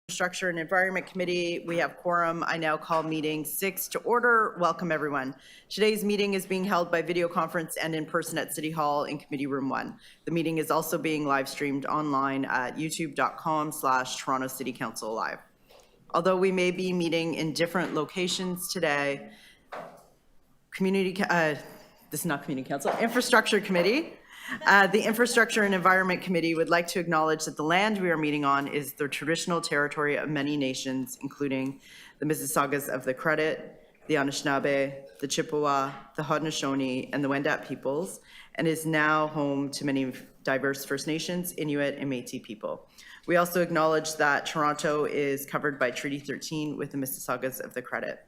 Infrastructure and Environment Committee. We have quorum. I now call meeting 6 to order. Welcome, everyone. Today's meeting is being held by video conference and in person at City Hall in Committee Room 1. The meeting is also being live streamed online at youtube.com/Toronto City Council Live. Although we may be meeting in different locations today, this is not Community Council, Infrastructure Committee. The Infrastructure and Environment Committee would like to acknowledge that the land we are meeting on is the traditional territory of many nations, including the Mississaugas of the Credit, the Anishinaabe, the Chippewa, the Haudenosaunee, and the Wendat peoples, and is now home to many diverse First Nations, Inuit, and Métis people. We also acknowledge that Toronto is covered by Treaty 13 with the Mississaugas of the Credit.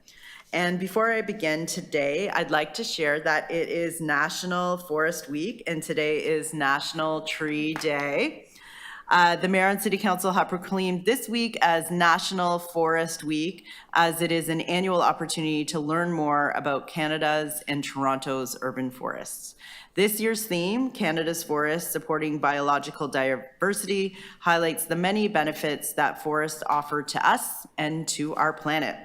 And before I begin today, I'd like to share that it is National Forest Week, and today is National Tree Day. The Mayor and City Council have proclaimed this week as National Forest Week, as it is an annual opportunity to learn more about Canada's and Toronto's urban forests. This year's theme, Canada's Forests Supporting Biological Diversity, highlights the many benefits that forests offer to us and to our planet.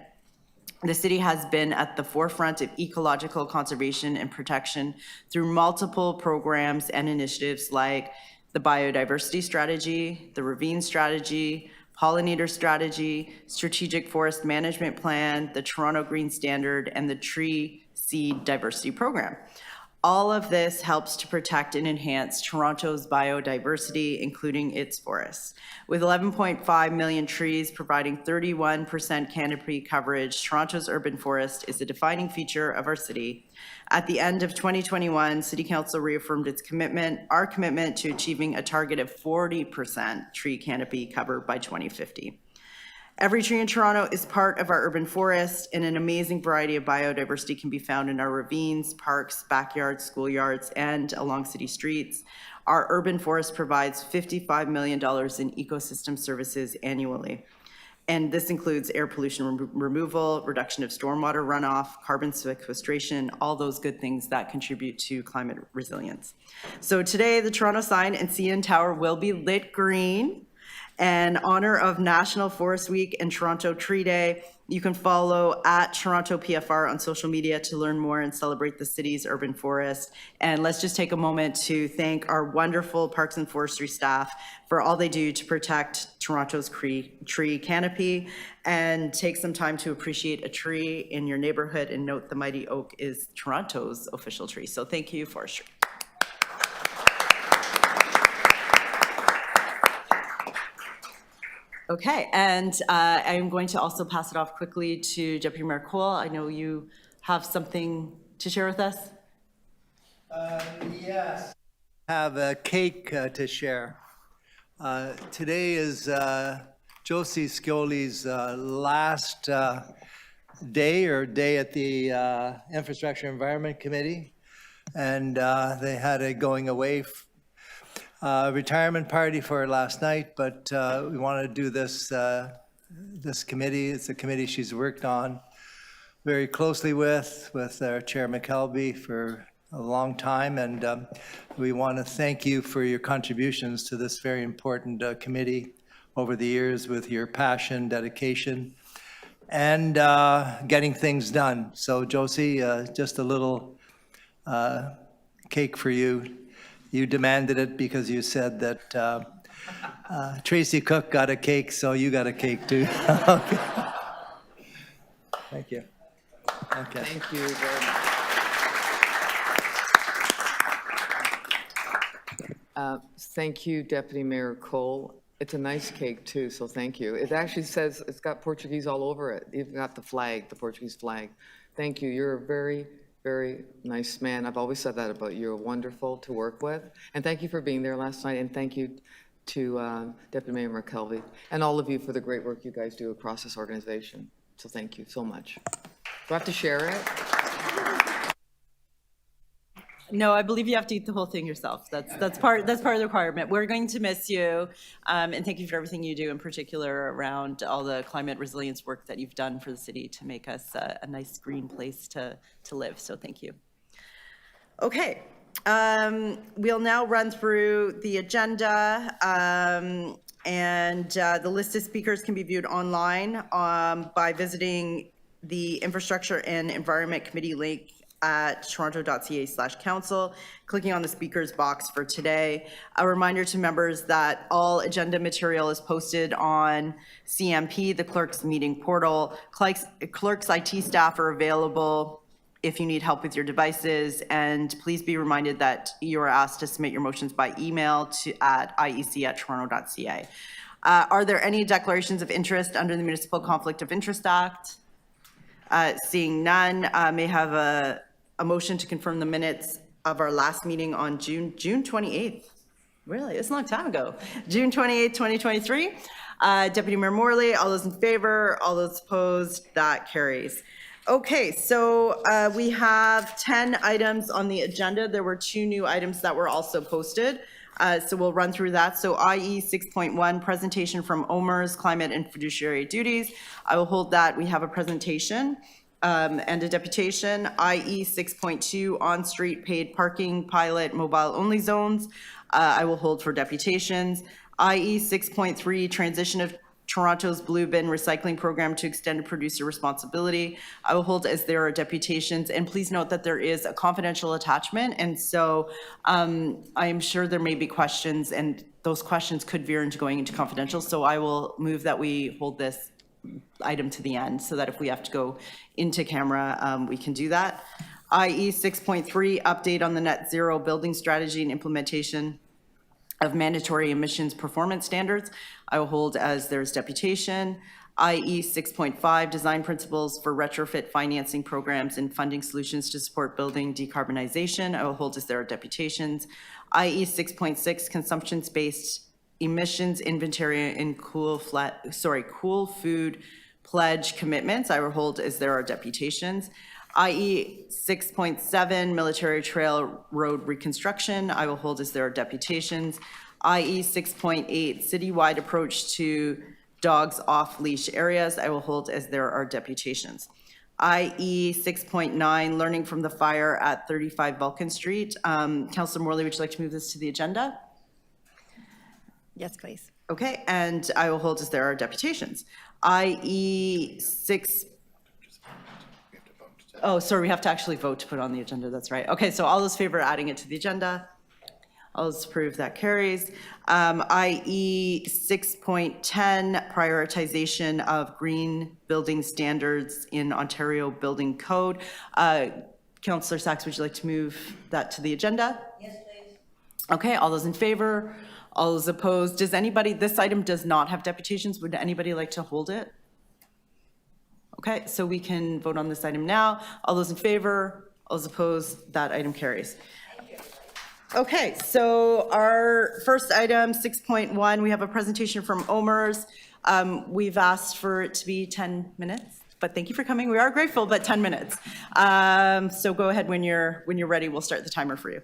The city has been at the forefront of ecological conservation and protection through multiple programs and initiatives like the Biodiversity Strategy, the Ravine Strategy, Pollinator Strategy, Strategic Forest Management Plan, the Toronto Green Standard, and the Tree Seed Diversity Program. All of this helps to protect and enhance Toronto's biodiversity, including its forests. With 11.5 million trees providing 31% canopy coverage, Toronto's urban forest is a defining feature of our city. At the end of 2021, City Council reaffirmed our commitment to achieving a target of 40% tree canopy cover by 2050. Every tree in Toronto is part of our urban forest, and an amazing variety of biodiversity can be found in our ravines, parks, backyards, schoolyards, and along city streets. Our urban forest provides $55 million in ecosystem services annually. And this includes air pollution removal, reduction of stormwater runoff, carbon sequestration, all those good things that contribute to climate resilience. So today, the Toronto sign and CN Tower will be lit green. In honor of National Forest Week and Toronto Tree Day, you can follow at Toronto PFR on social media to learn more and celebrate the city's urban forest. And let's just take a moment to thank our wonderful Parks and Forestry staff for all they do to protect Toronto's tree canopy, and take some time to appreciate a tree in your neighborhood and note the mighty oak is Toronto's official tree. So thank you, Forestry. Okay, and I'm going to also pass it off quickly to Deputy Mayor Cole. I know you have something to share with us. Yes. I have a cake to share. Today is Josie Scioli's last day at the Infrastructure Environment Committee, and they had a going away retirement party for her last night, but we want to do this committee. It's a committee she's worked on very closely with our Chair McKelvey for a long time, and we want to thank you for your contributions to this very important committee over the years with your passion, dedication, and getting things done. So Josie, just a little cake for you. You demanded it because you said that Tracy Cook got a cake, so you got a cake too. Okay. Thank you. Okay. Thank you very much. Thank you, Deputy Mayor Cole. It's a nice cake too, so thank you. It actually says, it's got Portuguese all over it. You've got the flag, the Portuguese flag. Thank you. You're a very nice man. I've always said that about you. You're wonderful to work with. And thank you for being there last night. And thank you to Deputy Mayor McKelvey and all of you for the great work you guys do across this organization. So thank you so much. Do I have to share it? No, I believe you have to eat the whole thing yourself. That's part of the requirement. We're going to miss you, and thank you for everything you do, in particular around all the climate resilience work that you've done for the city to make us a nice green place to live. So thank you. Okay, we'll now run through the agenda. And the list of speakers can be viewed online by visiting the Infrastructure and Environment Committee link at toronto.ca/council, clicking on the speakers box for today. A reminder to members that all agenda material is posted on CMP, the clerk's meeting portal. Clerk's IT staff are available if you need help with your devices, and please be reminded that you are asked to submit your motions by email at iec@toronto.ca. Are there any declarations of interest under the Municipal Conflict of Interest Act? Seeing none, may I have a motion to confirm the minutes of our last meeting on June 28th. Really, it's a long time ago. June 28th, 2023. Deputy Mayor Morley, all those in favor, all those opposed, that carries. Okay, so we have 10 items on the agenda. There were 2 new items that were also posted. So we'll run through that. So IE 6.1, presentation from OMERS, climate and fiduciary duties. I will hold that. We have a presentation and a deputation. IE 6.2, on-street paid parking pilot mobile only zones. I will hold for deputations. IE 6.3, transition of Toronto's blue bin recycling program to extended producer responsibility. I will hold as there are deputations, and please note that there is a confidential attachment, and so I am sure there may be questions, and those questions could veer into going into confidential, so I will move that we hold this item to the end so that if we have to go into camera, we can do that. IE 6.3, update on the net zero building strategy and implementation of mandatory emissions performance standards. I will hold as there's deputation. IE 6.5, design principles for retrofit financing programs and funding solutions to support building decarbonization. I will hold as there are deputations. IE 6.6, consumption-based emissions inventory and cool food pledge commitments. I will hold as there are deputations. IE 6.7, military trail road reconstruction. I will hold as there are deputations. IE 6.8, citywide approach to dogs off-leash areas. I will hold as there are deputations. IE 6.9, learning from the fire at 35 Vulcan Street. Councillor Morley, would you like to move this to the agenda? Yes, please. Okay, and I will hold as there are deputations. IE 6. Oh, sorry, we have to actually vote to put on the agenda, that's right. Okay, so all those favor adding it to the agenda? All those approve, that carries. IE 6.10, prioritization of green building standards in Ontario Building Code. Councillor Sachs, would you like to move that to the agenda? Yes, please. Okay, all those in favor? All those opposed? Does anybody, this item does not have deputations. Would anybody like to hold it? Okay, so we can vote on this item now. All those in favor, all those opposed, that item carries. Okay, so our first item, 6.1, we have a presentation from OMERS. We've asked for it to be 10 minutes, but thank you for coming. We are grateful, but 10 minutes. So go ahead when you're ready. We'll start the timer for you.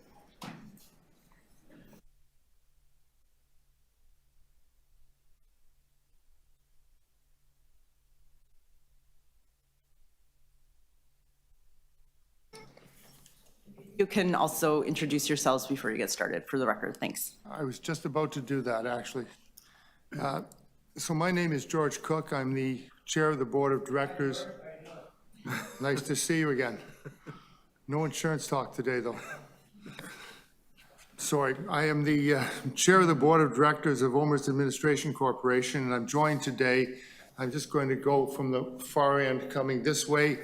You can also introduce yourselves before you get started, for the record. Thanks. I was just about to do that, actually. So my name is George Cook. I'm the chair of the board of directors. Nice to see you again. No insurance talk today, though. Sorry, I am the chair of the board of directors of OMERS Administration Corporation, and I'm joined today. I'm just going to go from the far end coming this way.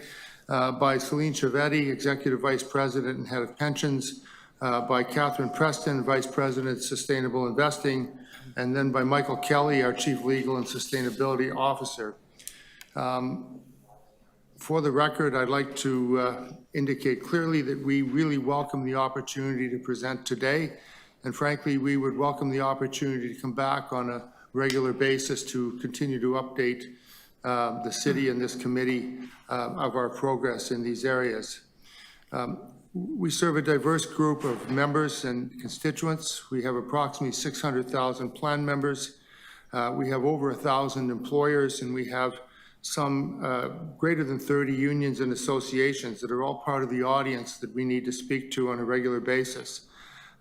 By Celine Chavetti, Executive Vice President and Head of Pensions, by Catherine Preston, Vice President, Sustainable Investing, and then by Michael Kelly, our Chief Legal and Sustainability Officer. For the record, I'd like to indicate clearly that we really welcome the opportunity to present today, and frankly, we would welcome the opportunity to come back on a regular basis to continue to update the city and this committee of our progress in these areas. We serve a diverse group of members and constituents. We have approximately 600,000 plan members. We have over 1,000 employers, and we have some greater than 30 unions and associations that are all part of the audience that we need to speak to on a regular basis.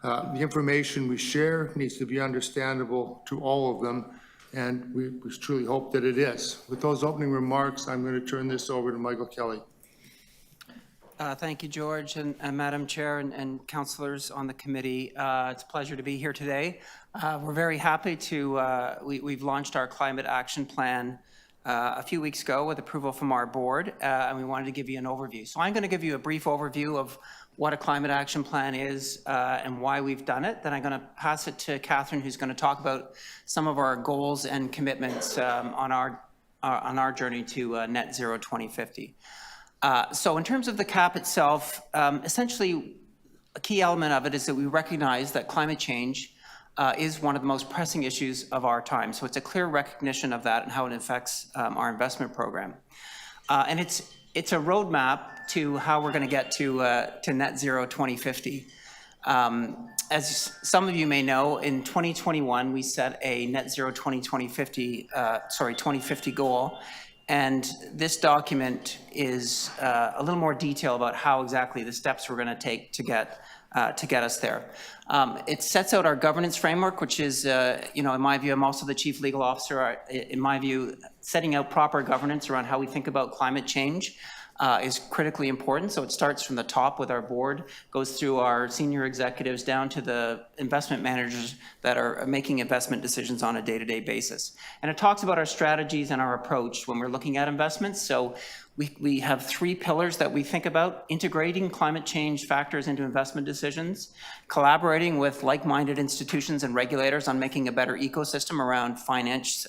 The information we share needs to be understandable to all of them, and we truly hope that it is. With those opening remarks, I'm going to turn this over to Michael Kelly. Thank you, George, and Madam Chair and councillors on the committee. It's a pleasure to be here today. We're very happy to, we've launched our climate action plan a few weeks ago with approval from our board, and we wanted to give you an overview. So I'm going to give you a brief overview of what a climate action plan is and why we've done it. Then I'm going to pass it to Catherine, who's going to talk about some of our goals and commitments on our journey to net zero 2050. So in terms of the cap itself, essentially a key element of it is that we recognize that climate change is one of the most pressing issues of our time. So it's a clear recognition of that and how it affects our investment program. And it's a roadmap to how we're going to get to net zero 2050. As some of you may know, in 2021, we set a net zero 2050 goal. And this document is a little more detail about how exactly the steps we're going to take to get us there. It sets out our governance framework, which is, in my view, I'm also the chief legal officer. In my view, setting out proper governance around how we think about climate change is critically important. So it starts from the top with our board, goes through our senior executives down to the investment managers that are making investment decisions on a day-to-day basis. And it talks about our strategies and our approach when we're looking at investments. So we have three pillars that we think about: integrating climate change factors into investment decisions, collaborating with like-minded institutions and regulators on making a better ecosystem around finance,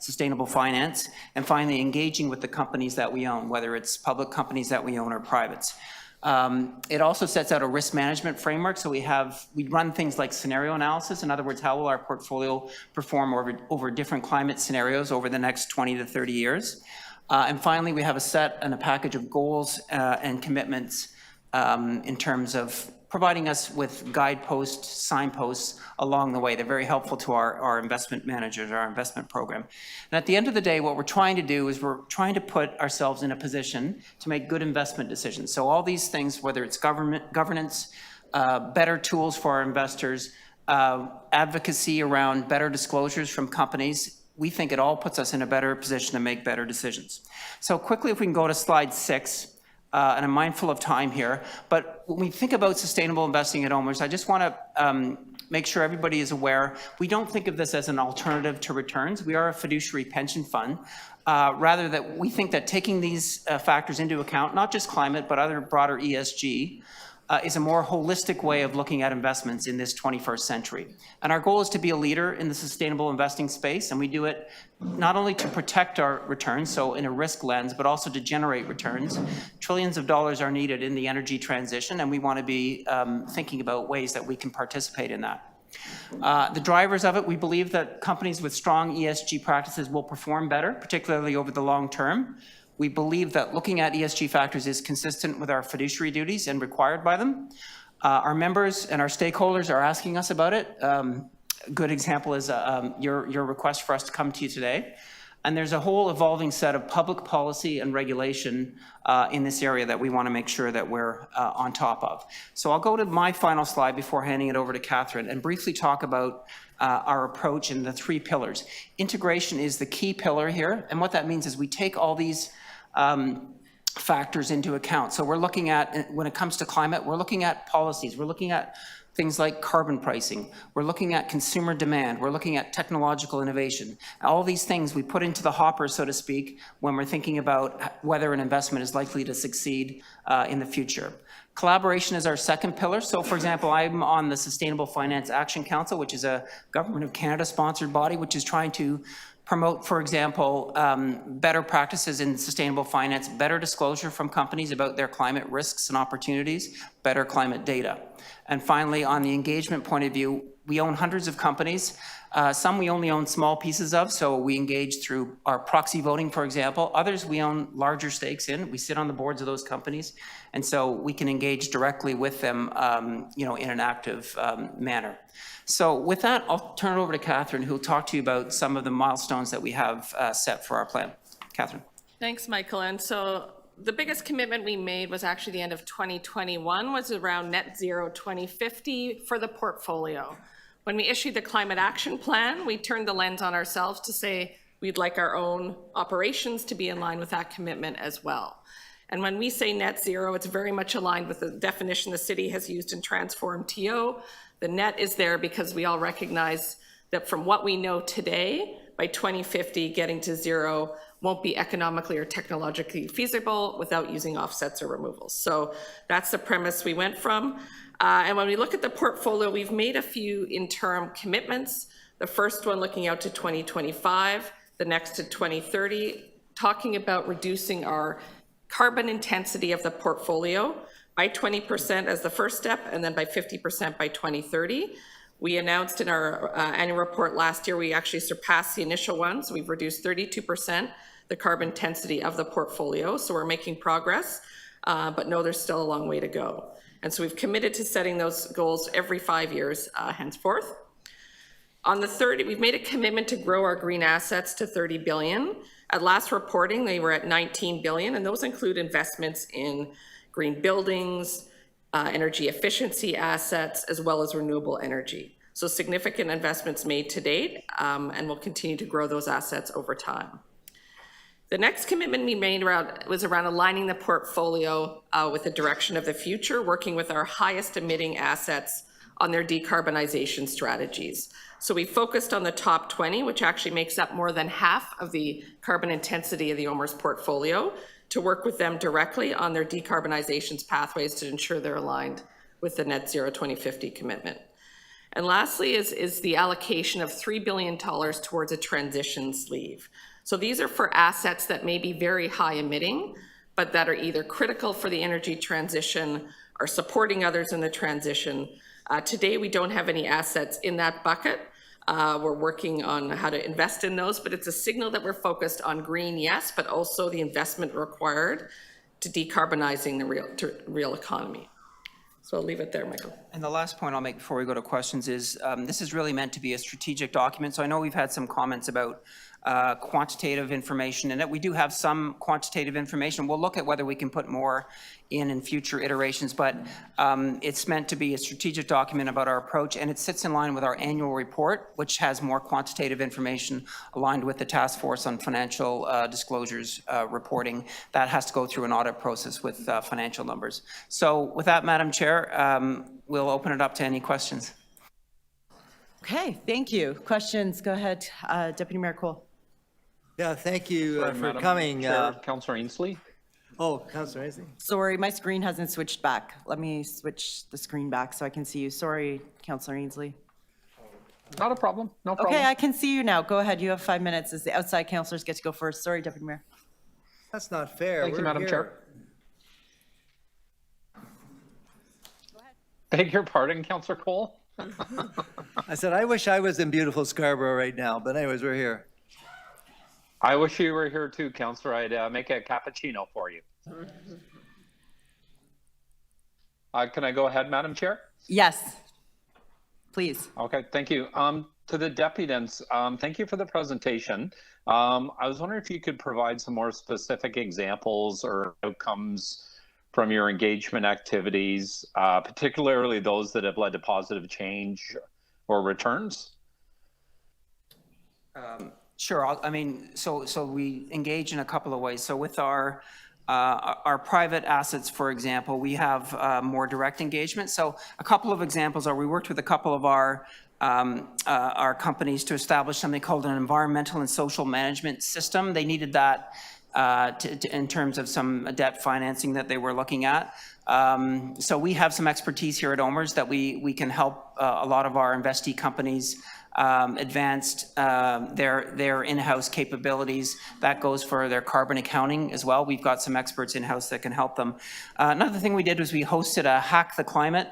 sustainable finance, and finally engaging with the companies that we own, whether it's public companies that we own or privates. It also sets out a risk management framework. So we run things like scenario analysis. In other words, how will our portfolio perform over different climate scenarios over the next 20 to 30 years? And finally, we have a set and a package of goals and commitments in terms of providing us with guideposts, signposts along the way. They're very helpful to our investment managers, our investment program. And at the end of the day, what we're trying to do is we're trying to put ourselves in a position to make good investment decisions. So all these things, whether it's governance, better tools for our investors, advocacy around better disclosures from companies, we think it all puts us in a better position to make better decisions. So quickly, if we can go to slide 6, and I'm mindful of time here, but when we think about sustainable investing at OMERS, I just want to make sure everybody is aware, we don't think of this as an alternative to returns. We are a fiduciary pension fund. Rather, that we think that taking these factors into account, not just climate, but other broader ESG, is a more holistic way of looking at investments in this 21st century. And our goal is to be a leader in the sustainable investing space, and we do it not only to protect our returns, so in a risk lens, but also to generate returns. Trillions of dollars are needed in the energy transition, and we want to be thinking about ways that we can participate in that. The drivers of it, we believe that companies with strong ESG practices will perform better, particularly over the long term. We believe that looking at ESG factors is consistent with our fiduciary duties and required by them. Our members and our stakeholders are asking us about it. A good example is your request for us to come to you today. And there's a whole evolving set of public policy and regulation in this area that we want to make sure that we're on top of. So I'll go to my final slide before handing it over to Catherine and briefly talk about our approach in the three pillars. Integration is the key pillar here. And what that means is we take all these factors into account. So we're looking at, when it comes to climate, we're looking at policies. We're looking at things like carbon pricing. We're looking at consumer demand. We're looking at technological innovation. All these things we put into the hopper, so to speak, when we're thinking about whether an investment is likely to succeed in the future. Collaboration is our second pillar. So for example, I'm on the Sustainable Finance Action Council, which is a Government of Canada sponsored body, which is trying to promote, for example, better practices in sustainable finance, better disclosure from companies about their climate risks and opportunities, better climate data. And finally, on the engagement point of view, we own hundreds of companies. Some we only own small pieces of, so we engage through our proxy voting, for example. Others we own larger stakes in. We sit on the boards of those companies, and so we can engage directly with them, in an active manner. So with that, I'll turn it over to Catherine, who will talk to you about some of the milestones that we have set for our plan. Catherine. Thanks, Michael. And so the biggest commitment we made was actually the end of 2021, was around net zero 2050 for the portfolio. When we issued the Climate Action Plan, we turned the lens on ourselves to say we'd like our own operations to be in line with that commitment as well. And when we say net zero, it's very much aligned with the definition the city has used in Transform TO. The net is there because we all recognize that from what we know today, by 2050, getting to zero won't be economically or technologically feasible without using offsets or removals. So that's the premise we went from. And when we look at the portfolio, we've made a few interim commitments. The first one looking out to 2025, the next to 2030, talking about reducing our carbon intensity of the portfolio by 20% as the first step, and then by 50% by 2030. We announced in our annual report last year, we actually surpassed the initial one. So we've reduced 32% the carbon intensity of the portfolio. So we're making progress, but no, there's still a long way to go. And so we've committed to setting those goals every 5 years henceforth. On the 30, we've made a commitment to grow our green assets to 30 billion. At last reporting, they were at 19 billion, and those include investments in green buildings, energy efficiency assets, as well as renewable energy. So significant investments made to date, and we'll continue to grow those assets over time. The next commitment we made was around aligning the portfolio with the direction of the future, working with our highest emitting assets on their decarbonization strategies. So we focused on the top 20, which actually makes up more than half of the carbon intensity of the OMERS portfolio, to work with them directly on their decarbonization pathways to ensure they're aligned with the net zero 2050 commitment. And lastly is the allocation of $3 billion towards a transition sleeve. So these are for assets that may be very high emitting, but that are either critical for the energy transition or supporting others in the transition. Today, we don't have any assets in that bucket. We're working on how to invest in those, but it's a signal that we're focused on green, yes, but also the investment required to decarbonizing the real economy. So I'll leave it there, Michael. And the last point I'll make before we go to questions is this is really meant to be a strategic document. So I know we've had some comments about quantitative information, and that we do have some quantitative information. We'll look at whether we can put more in future iterations, but it's meant to be a strategic document about our approach, and it sits in line with our annual report, which has more quantitative information aligned with the Task Force on Financial Disclosures reporting. That has to go through an audit process with financial numbers. So with that, Madam Chair, we'll open it up to any questions. Okay, thank you. Questions? Go ahead, Deputy Mayor Cole. Yeah, thank you for Madam coming. Chair, Councillor Ainsley. Oh, Councillor Ainsley. Sorry, my screen hasn't switched back. Let me switch the screen back so I can see you. Sorry, Councillor Ainsley. Not a problem, no problem. Okay, I can see you now. Go ahead, you have 5 minutes as the outside councillors get to go first. Sorry, Deputy Mayor. That's not fair. Thank you, We're Madam here. Chair. Beg your pardon, Councillor Cole? I said, I wish I was in beautiful Scarborough right now, but anyways, we're here. I wish you were here too, Councillor. I'd make a cappuccino for you. Can I go ahead, Madam Chair? Yes, please. Okay, thank you. To the deputants, thank you for the presentation. I was wondering if you could provide some more specific examples or outcomes from your engagement activities, particularly those that have led to positive change or returns? Sure. I mean, so we engage in a couple of ways. So with our private assets, for example, we have more direct engagement. So a couple of examples are we worked with a couple of our companies to establish something called an environmental and social management system. They needed that in terms of some debt financing that they were looking at. So we have some expertise here at OMERS that we can help a lot of our investee companies advanced their in-house capabilities. That goes for their carbon accounting as well. We've got some experts in-house that can help them. Another thing we did was we hosted a Hack the Climate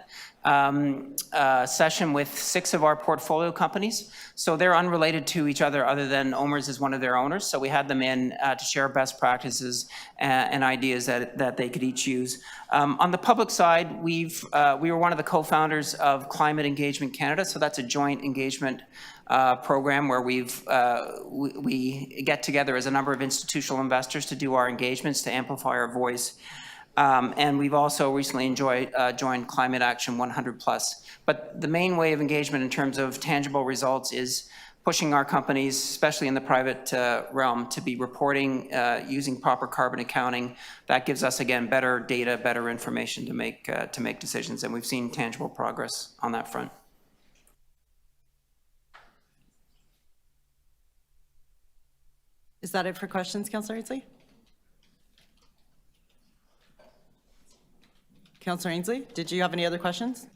session with 6 of our portfolio companies. So they're unrelated to each other than OMERS is one of their owners. So we had them in to share best practices and ideas that they could each use. On the public side, we were one of the co-founders of Climate Engagement Canada. So that's a joint engagement program where we get together as a number of institutional investors to do our engagements to amplify our voice. And we've also recently joined Climate Action 100+. But the main way of engagement in terms of tangible results is pushing our companies, especially in the private realm, to be reporting using proper carbon accounting. That gives us, again, better data, better information to make decisions, and we've seen tangible progress on that front. Is that it for questions, Councillor Ainsley? Councillor Ainsley, did you have any other questions?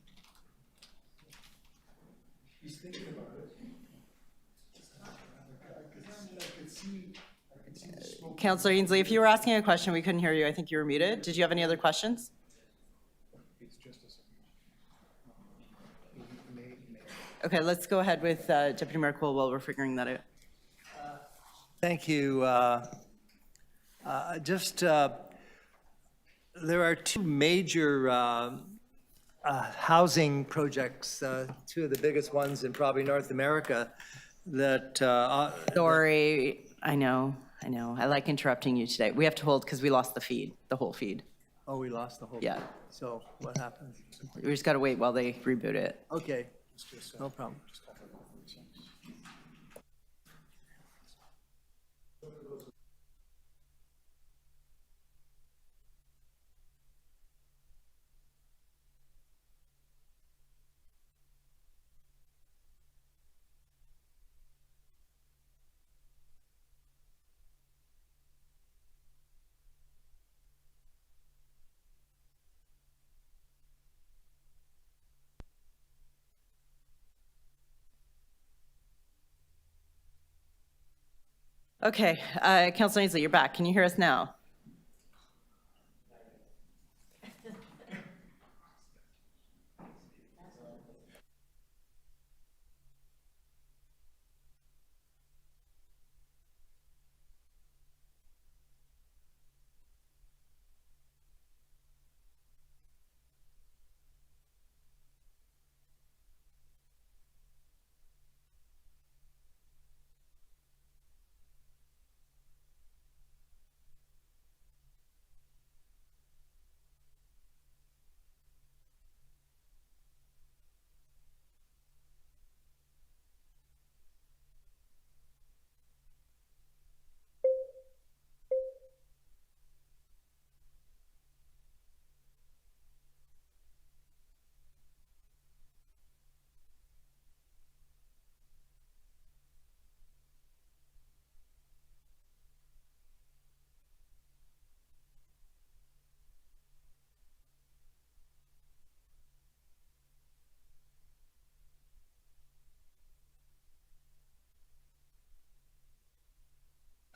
Councillor Ainsley, if you were asking a question, we couldn't hear you. I think you were muted. Did you have any other questions? Okay, let's go ahead with Deputy Mayor Cole while we're figuring that out. Thank you. There are two major housing projects, two of the biggest ones in probably North America that Sorry, I know. I like interrupting you today. We have to hold because we lost the feed, the whole feed. Oh, we lost the whole. Yeah. So what happened? We just got to wait while they reboot it. Okay, no problem. Okay, Councillor Ainsley, you're back. Can you hear us now?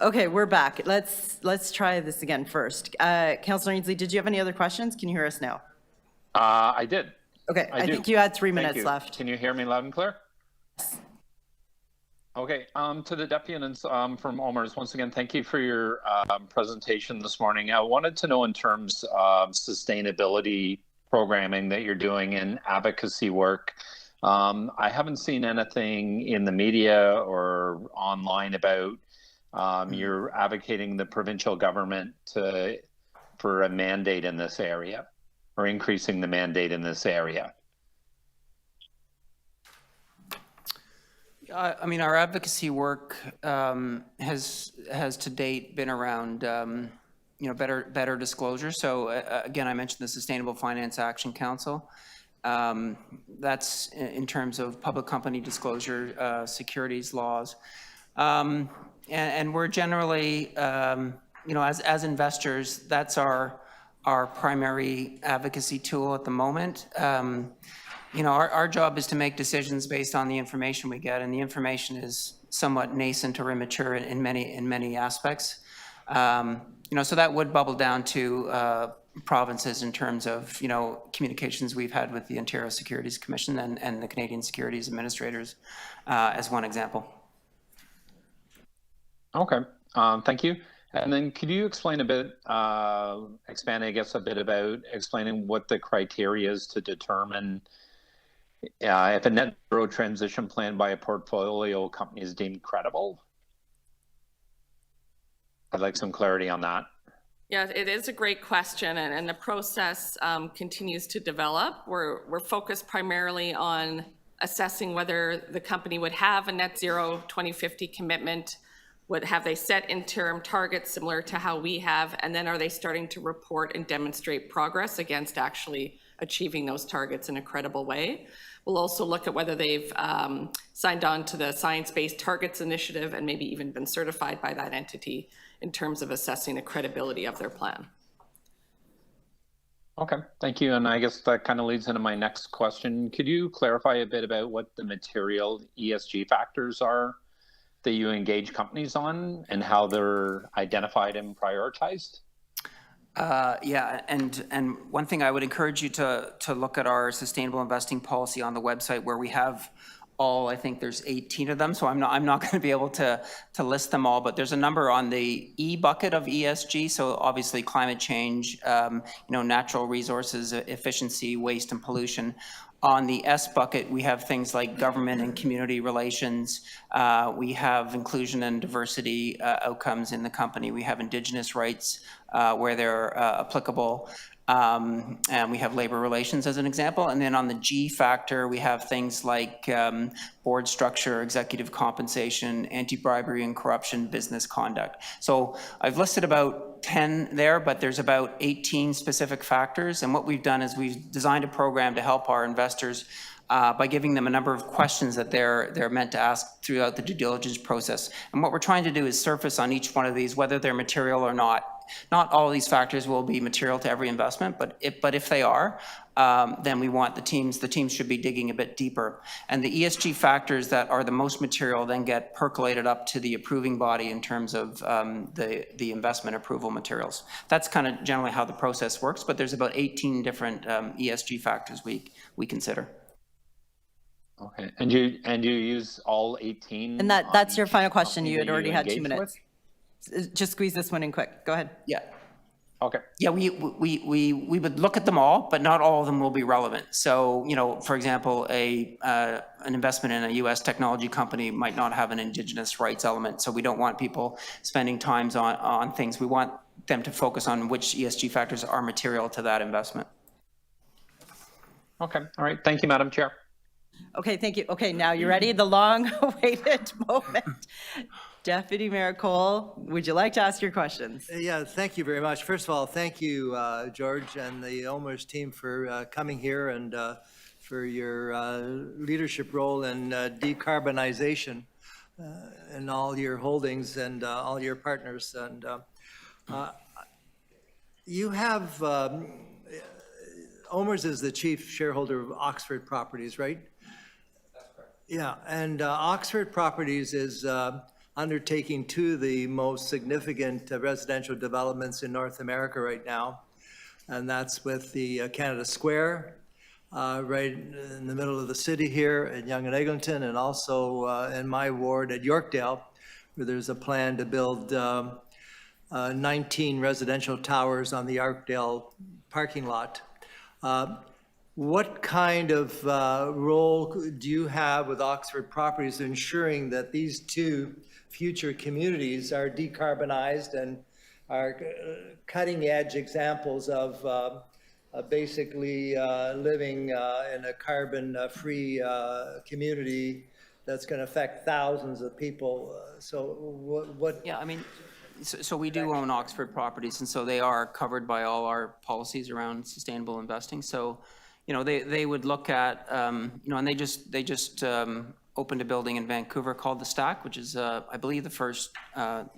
Okay, we're back. Let's try this again first. Councillor Ainsley, did you have any other questions? Can you hear us now? I did. Okay, I do. think you had 3 Thank minutes you. left. Can you hear me loud and clear? Okay, to the deputants from OMERS, once again, thank you for your presentation this morning. I wanted to know in terms of sustainability programming that you're doing in advocacy work. I haven't seen anything in the media or online about you're advocating the provincial government for a mandate in this area or increasing the mandate in this area. I mean, our advocacy work has to date been around, better disclosure. So again, I mentioned the Sustainable Finance Action Council. That's in terms of public company disclosure, securities laws. And we're generally, as investors, that's our primary advocacy tool at the moment. Our job is to make decisions based on the information we get, and the information is somewhat nascent or immature in many aspects. So that would bubble down to provinces in terms of communications we've had with the Ontario Securities Commission and the Canadian Securities Administrators as one example. Okay, thank you. And then could you explain a bit, expand, I guess, a bit about explaining what the criteria is to determine if a net zero transition plan by a portfolio company is deemed credible? I'd like some clarity on that. Yeah, it is a great question, and the process continues to develop. We're focused primarily on assessing whether the company would have a net zero 2050 commitment. Have they set interim targets similar to how we have, and then are they starting to report and demonstrate progress against actually achieving those targets in a credible way? We'll also look at whether they've signed on to the Science-Based Targets Initiative and maybe even been certified by that entity in terms of assessing the credibility of their plan. Okay, thank you. And I guess that kind of leads into my next question. Could you clarify a bit about what the material ESG factors are that you engage companies on and how they're identified and prioritized? Yeah, and one thing I would encourage you to look at our sustainable investing policy on the website, where we have all, I think there's 18 of them, so I'm not going to be able to list them all, but there's a number on the E bucket of ESG, so obviously climate change, natural resources, efficiency, waste and pollution. On the S bucket, we have things like government and community relations. We have inclusion and diversity outcomes in the company. We have Indigenous rights where they're applicable. And we have labor relations as an example. And then on the G factor, we have things like board structure, executive compensation, anti-bribery and corruption, business conduct. So I've listed about 10 there, but there's about 18 specific factors. And what we've done is we've designed a program to help our investors by giving them a number of questions that they're meant to ask throughout the due diligence process. And what we're trying to do is surface on each one of these, whether they're material or not. Not all of these factors will be material to every investment, but if they are, then we want the teams should be digging a bit deeper. And the ESG factors that are the most material then get percolated up to the approving body in terms of the investment approval materials. That's kind of generally how the process works, but there's about 18 different ESG factors we consider. Okay, and you use all 18? And that's your final question. You had already had 2 engage minutes. Just squeeze this one in quick. Go ahead. Yeah. Okay. Yeah, we would look at them all, but not all of them will be relevant. So, for example, an investment in a U.S. technology company might not have an Indigenous rights element. So we don't want people spending time on things. We want them to focus on which ESG factors are material to that investment. Okay. All right. Thank you, Madam Chair. Okay, thank you. Okay, now you ready? The long-awaited moment. Deputy Mayor Cole, would you like to ask your questions? Yeah, thank you very much. First of all, thank you, George, and the OMERS team for coming here and for your leadership role in decarbonization and all your holdings and all your partners. And you have, OMERS is the chief shareholder of Oxford Properties, right? That's correct. Yeah, and Oxford Properties is undertaking 2 of the most significant residential developments in North America right now. And that's with the Canada Square, right in the middle of the city here at Yonge and Eglinton, and also in my ward at Yorkdale, where there's a plan to build 19 residential towers on the Yorkdale parking lot. What kind of role do you have with Oxford Properties ensuring that these 2 future communities are decarbonized and are cutting-edge examples of basically living in a carbon-free community that's going to affect thousands of people? So what? Yeah, I mean, so we do own Oxford Properties, and so they are covered by all our policies around sustainable investing. So, they would look at, and they just opened a building in Vancouver called The Stack, which is, I believe, the first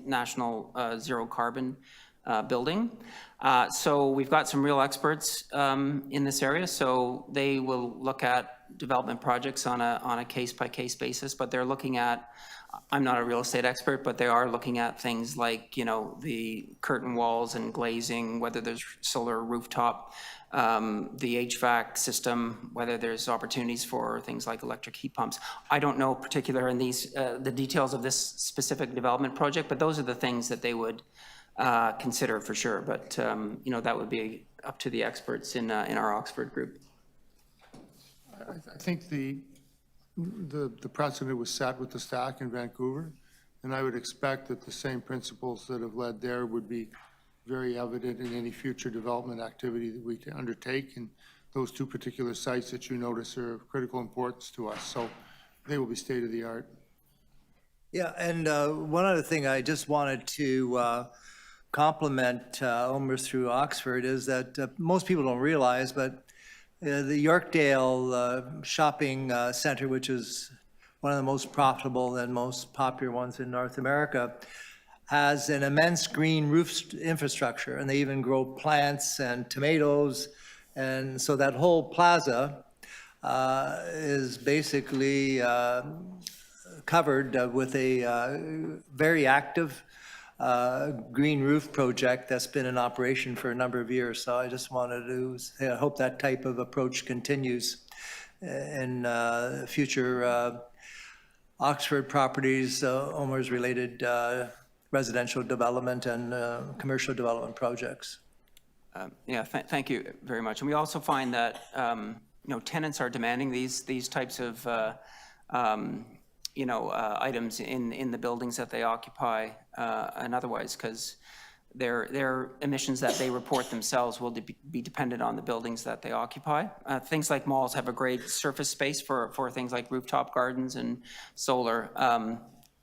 national zero carbon building. So we've got some real experts in this area. So they will look at development projects on a case-by-case basis, but they're looking at, I'm not a real estate expert, but they are looking at things like, the curtain walls and glazing, whether there's solar rooftop, the HVAC system, whether there's opportunities for things like electric heat pumps. I don't know particular in these, the details of this specific development project, but those are the things that they would consider for sure. But, that would be up to the experts in our Oxford group. I think the precedent was set with the Stack in Vancouver, and I would expect that the same principles that have led there would be very evident in any future development activity that we can undertake. And those two particular sites that you notice are of critical importance to us. So they will be state of the art. Yeah, and one other thing I just wanted to compliment OMERS through Oxford is that most people don't realize, but the Yorkdale shopping center, which is one of the most profitable and most popular ones in North America, has an immense green roof infrastructure, and they even grow plants and tomatoes. And so that whole plaza is basically covered with a very active green roof project that's been in operation for a number of years. So I just wanted to say I hope that type of approach continues in future Oxford Properties, OMERS related residential development and commercial development projects. Yeah, thank you very much. And we also find that, tenants are demanding these types of, items in the buildings that they occupy and otherwise, because their emissions that they report themselves will be dependent on the buildings that they occupy. Things like malls have a great surface space for things like rooftop gardens and solar.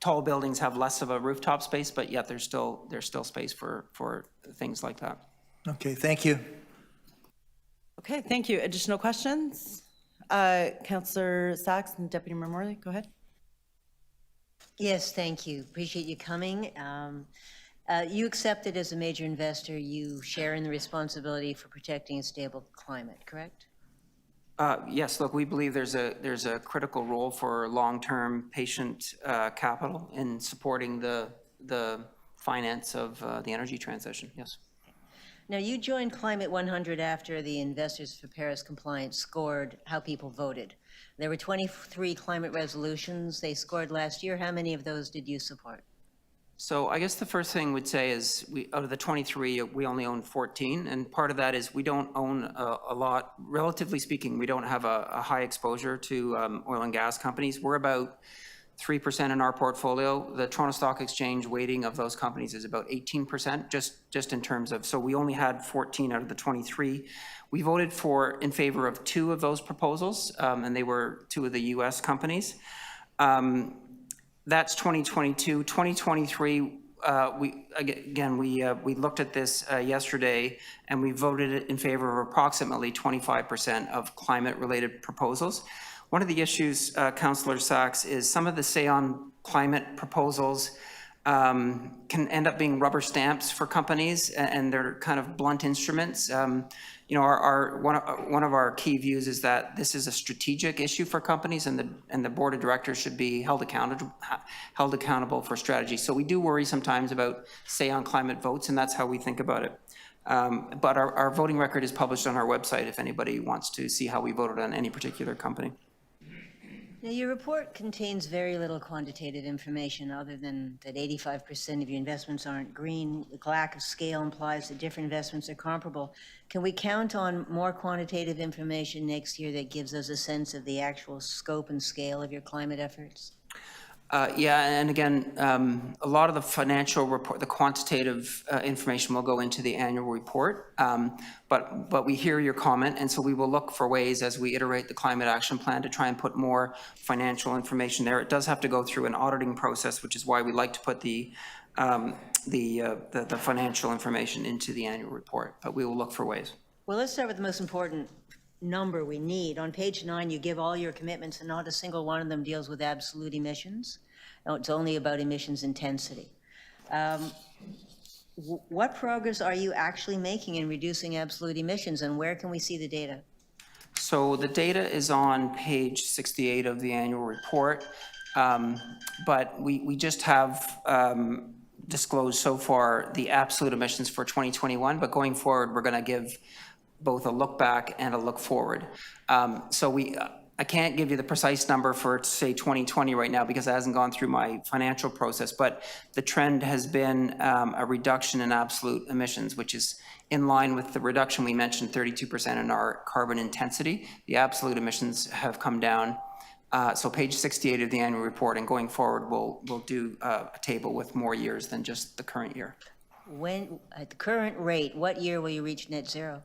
Tall buildings have less of a rooftop space, but yet there's still space for things like that. Okay, thank you. Okay, thank you. Additional questions? Councillor Sachs and Deputy Mayor Morley, go ahead. Yes, thank you. Appreciate you coming. You accepted as a major investor, you share in the responsibility for protecting a stable climate, correct? Yes, look, we believe there's a critical role for long-term patient capital in supporting the finance of the energy transition, yes. Now, you joined Climate 100 after the Investors for Paris Compliance scored how people voted. There were 23 climate resolutions they scored last year. How many of those did you support? So I guess the first thing we'd say is out of the 23, we only own 14. And part of that is we don't own a lot. Relatively speaking, we don't have a high exposure to oil and gas companies. We're about 3% in our portfolio. The Toronto Stock Exchange weighting of those companies is about 18%, just in terms of, so we only had 14 out of the 23. We voted in favor of 2 of those proposals, and they were 2 of the US companies. That's 2022. 2023, we looked at this yesterday, and we voted in favor of approximately 25% of climate-related proposals. One of the issues, Councillor Sachs, is some of the Say on Climate proposals can end up being rubber stamps for companies, and they're kind of blunt instruments. One of our key views is that this is a strategic issue for companies, and the board of directors should be held accountable for strategy. So we do worry sometimes about Say on Climate votes, and that's how we think about it. But our voting record is published on our website if anybody wants to see how we voted on any particular company. Now, your report contains very little quantitative information other than that 85% of your investments aren't green. The lack of scale implies that different investments are comparable. Can we count on more quantitative information next year that gives us a sense of the actual scope and scale of your climate efforts? Yeah, and again, a lot of the financial report, the quantitative information will go into the annual report, but we hear your comment, and so we will look for ways as we iterate the climate action plan to try and put more financial information there. It does have to go through an auditing process, which is why we like to put the financial information into the annual report, but we will look for ways. Well, let's start with the most important number we need. On page 9, you give all your commitments, and not a single one of them deals with absolute emissions. No, it's only about emissions intensity. What progress are you actually making in reducing absolute emissions, and where can we see the data? So the data is on page 68 of the annual report, but we just have disclosed so far the absolute emissions for 2021, but going forward, we're going to give both a look back and a look forward. I can't give you the precise number for, say, 2020 right now because it hasn't gone through my financial process, but the trend has been a reduction in absolute emissions, which is in line with the reduction we mentioned, 32% in our carbon intensity. The absolute emissions have come down. So page 68 of the annual report, and going forward, we'll do a table with more years than just the current year. When, at the current rate, what year will you reach net zero?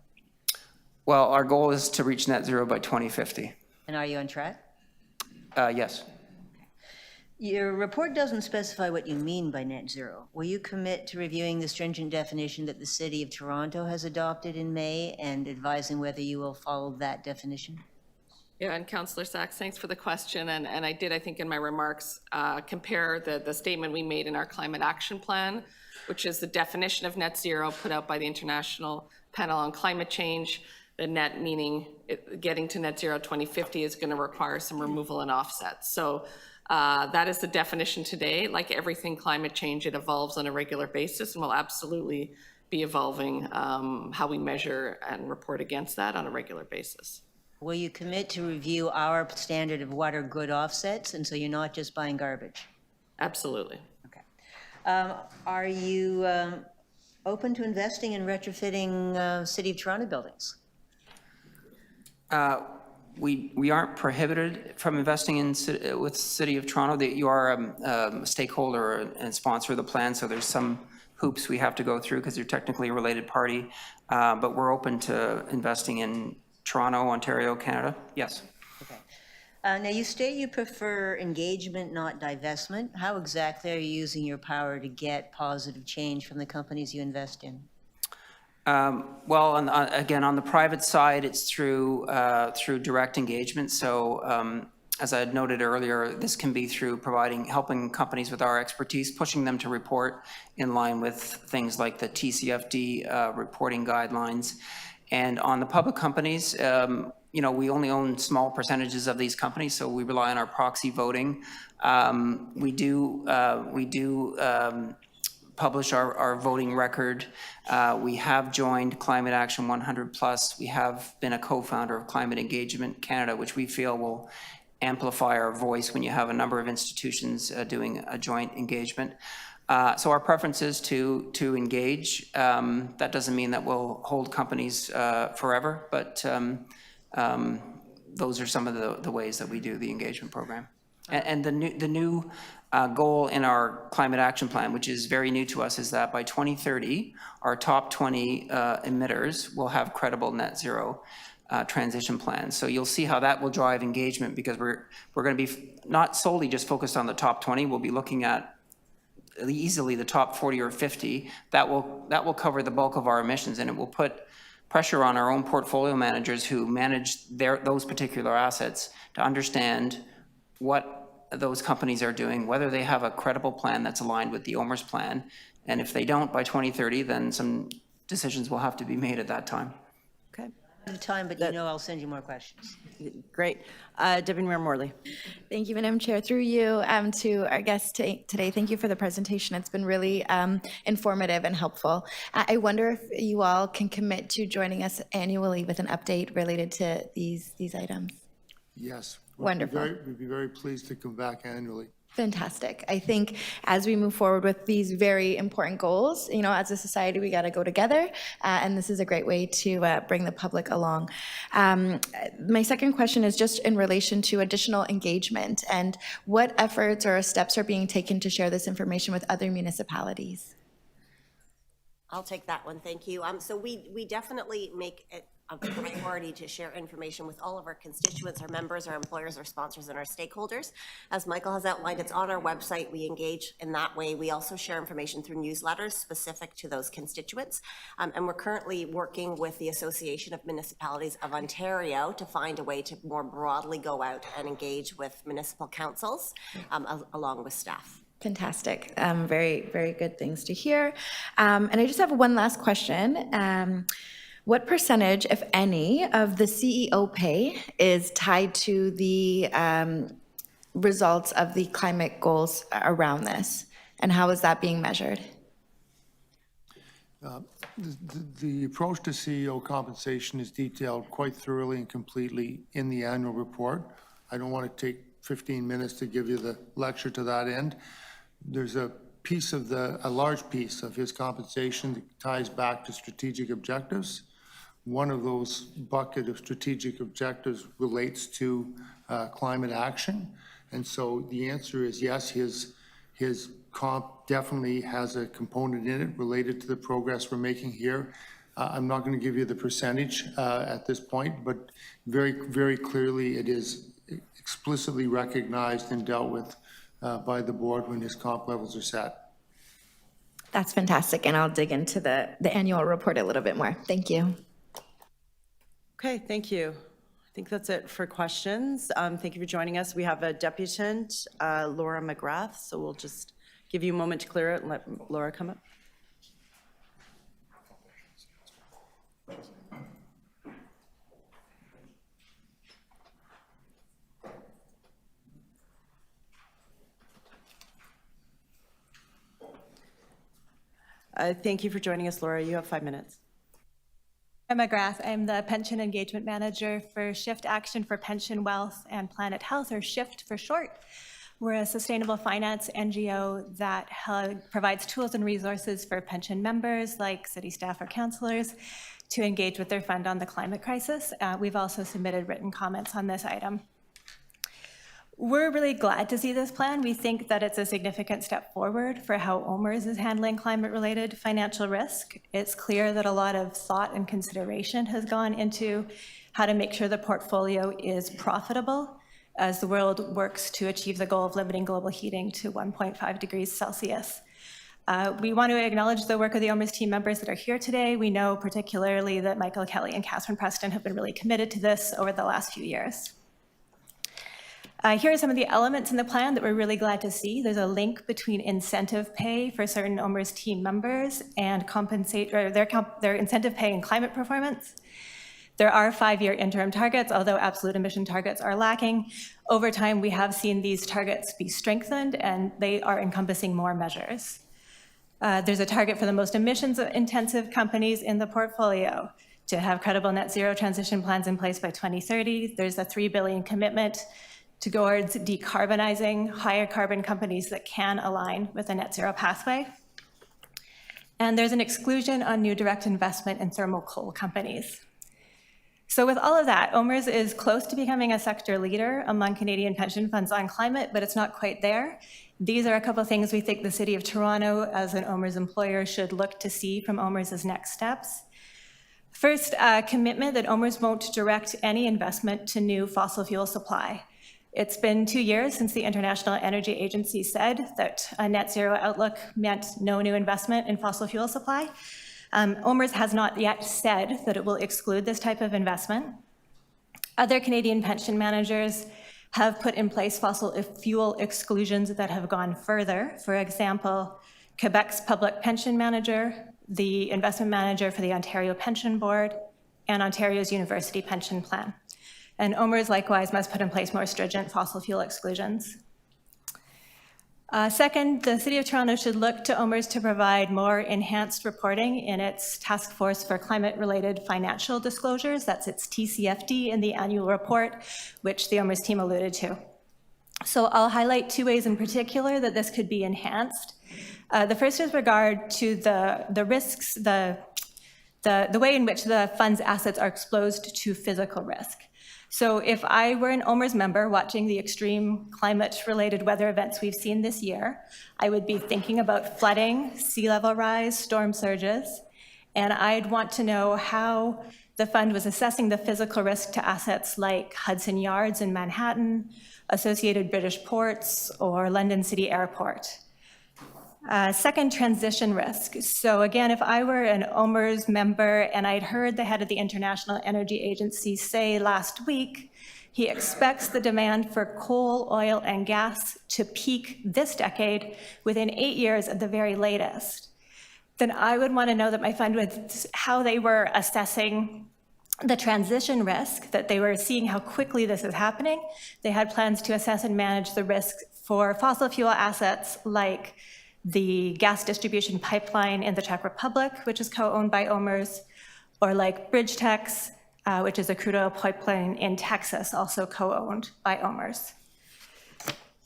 Well, our goal is to reach net zero by 2050. And are you on track? Yes. Your report doesn't specify what you mean by net zero. Will you commit to reviewing the stringent definition that the City of Toronto has adopted in May and advising whether you will follow that definition? Yeah, and Councillor Sachs, thanks for the question. And I did, I think in my remarks, compare the statement we made in our climate action plan, which is the definition of net zero put out by the International Panel on Climate Change. The net meaning getting to net zero 2050 is going to require some removal and offsets. So that is the definition today. Like everything climate change, it evolves on a regular basis and will absolutely be evolving how we measure and report against that on a regular basis. Will you commit to review our standard of what are good offsets, and so you're not just buying garbage? Absolutely. Okay. Are you open to investing in retrofitting City of Toronto buildings? We aren't prohibited from investing in with City of Toronto. That you are a stakeholder and sponsor of the plan, so there's some hoops we have to go through because you're technically a related party. But we're open to investing in Toronto, Ontario, Canada. Yes. Okay. Now, you state you prefer engagement, not divestment. How exactly are you using your power to get positive change from the companies you invest in? Well, again, on the private side, it's through direct engagement. So as I had noted earlier, this can be through helping companies with our expertise, pushing them to report in line with things like the TCFD reporting guidelines. And on the public companies, you know, we only own small percentages of these companies, so we rely on our proxy voting. We do publish our voting record. We have joined Climate Action 100+. We have been a co-founder of Climate Engagement Canada, which we feel will amplify our voice when you have a number of institutions doing a joint engagement. So our preference is to engage. That doesn't mean that we'll hold companies forever, but those are some of the ways that we do the engagement program. And the new goal in our climate action plan, which is very new to us, is that by 2030, our top 20 emitters will have credible net zero transition plans. So you'll see how that will drive engagement, because we're going to be not solely just focused on the top 20. We'll be looking at easily the top 40 or 50. That will cover the bulk of our emissions, and it will put pressure on our own portfolio managers who manage those particular assets to understand what those companies are doing, whether they have a credible plan that's aligned with the OMERS plan. And if they don't by 2030, then some decisions will have to be made at that time. Okay, Out of time, but you know I'll send you more questions. great. Deputy Mayor Morley. Thank you, Madam Chair. Through you to our guests today, thank you for the presentation. It's been really informative and helpful. I wonder if you all can commit to joining us annually with an update related to these items. Yes. Wonderful. We'd be very pleased to come back annually. Fantastic. I think as we move forward with these very important goals, you know, as a society, we got to go together, and this is a great way to bring the public along. My second question is just in relation to additional engagement, and what efforts or steps are being taken to share this information with other municipalities? I'll take that one, thank you. So we definitely make it a priority to share information with all of our constituents, our members, our employers, our sponsors, and our stakeholders. As Michael has outlined, it's on our website. We engage in that way. We also share information through newsletters specific to those constituents. And we're currently working with the Association of Municipalities of Ontario to find a way to more broadly go out and engage with municipal councils along with staff. Fantastic. Very, very good things to hear. And I just have one last question. What percentage, if any, of the CEO pay is tied to the results of the climate goals around this? And how is that being measured? The approach to CEO compensation is detailed quite thoroughly and completely in the annual report. I don't want to take 15 minutes to give you the lecture to that end. There's a large piece of his compensation that ties back to strategic objectives. One of those bucket of strategic objectives relates to climate action. And so the answer is yes, his His comp definitely has a component in it related to the progress we're making here. I'm not going to give you the percentage at this point, but very, very clearly it is explicitly recognized and dealt with by the board when his comp levels are set. That's fantastic, and I'll dig into the annual report a little bit more. Thank you. Okay, thank you. I think that's it for questions. Thank you for joining us. We have a deputant, Laura McGrath, so we'll just give you a moment to clear it and let Laura come up. Thank you for joining us, Laura. You have 5 minutes. I'm McGrath. I'm the Pension Engagement Manager for Shift Action for Pension Wealth and Planet Health, or SHIFT for short. We're a sustainable finance NGO that provides tools and resources for pension members, like city staff or councillors, to engage with their fund on the climate crisis. We've also submitted written comments on this item. We're really glad to see this plan. We think that it's a significant step forward for how OMERS is handling climate-related financial risk. It's clear that a lot of thought and consideration has gone into how to make sure the portfolio is profitable as the world works to achieve the goal of limiting global heating to 1.5 degrees Celsius. We want to acknowledge the work of the OMERS team members that are here today. We know particularly that Michael Kelly and Catherine Preston have been really committed to this over the last few years. Here are some of the elements in the plan that we're really glad to see. There's a link between incentive pay for certain OMERS team members and their incentive pay and climate performance. There are 5-year interim targets, although absolute emission targets are lacking. Over time, we have seen these targets be strengthened, and they are encompassing more measures. There's a target for the most emissions-intensive companies in the portfolio to have credible net zero transition plans in place by 2030. There's a $3 billion commitment towards decarbonizing higher carbon companies that can align with a net zero pathway. And there's an exclusion on new direct investment in thermal coal companies. So with all of that, OMERS is close to becoming a sector leader among Canadian pension funds on climate, but it's not quite there. These are a couple of things we think the City of Toronto, as an OMERS employer, should look to see from OMERS' next steps. First, a commitment that OMERS won't direct any investment to new fossil fuel supply. It's been 2 years since the International Energy Agency said that a net zero outlook meant no new investment in fossil fuel supply. OMERS has not yet said that it will exclude this type of investment. Other Canadian pension managers have put in place fossil fuel exclusions that have gone further. For example, Quebec's public pension manager, the investment manager for the Ontario Pension Board, and Ontario's University Pension Plan. And OMERS likewise must put in place more stringent fossil fuel exclusions. Second, the City of Toronto should look to OMERS to provide more enhanced reporting in its Task Force for Climate-Related Financial Disclosures. That's its TCFD in the annual report, which the OMERS team alluded to. So I'll highlight 2 ways in particular that this could be enhanced. The first is regard to the risks, the way in which the fund's assets are exposed to physical risk. So if I were an OMERS member watching the extreme climate-related weather events we've seen this year, I would be thinking about flooding, sea level rise, storm surges, and I'd want to know how the fund was assessing the physical risk to assets like Hudson Yards in Manhattan, Associated British Ports, or London City Airport. Second, transition risk. So again, if I were an OMERS member and I'd heard the head of the International Energy Agency say last week, he expects the demand for coal, oil, and gas to peak this decade within 8 years at the very latest, then I would want to know that my fund was how they were assessing the transition risk, that they were seeing how quickly this is happening. They had plans to assess and manage the risk for fossil fuel assets like the gas distribution pipeline in the Czech Republic, which is co-owned by OMERS, or like BridgeTex, which is a crude oil pipeline in Texas, also co-owned by OMERS.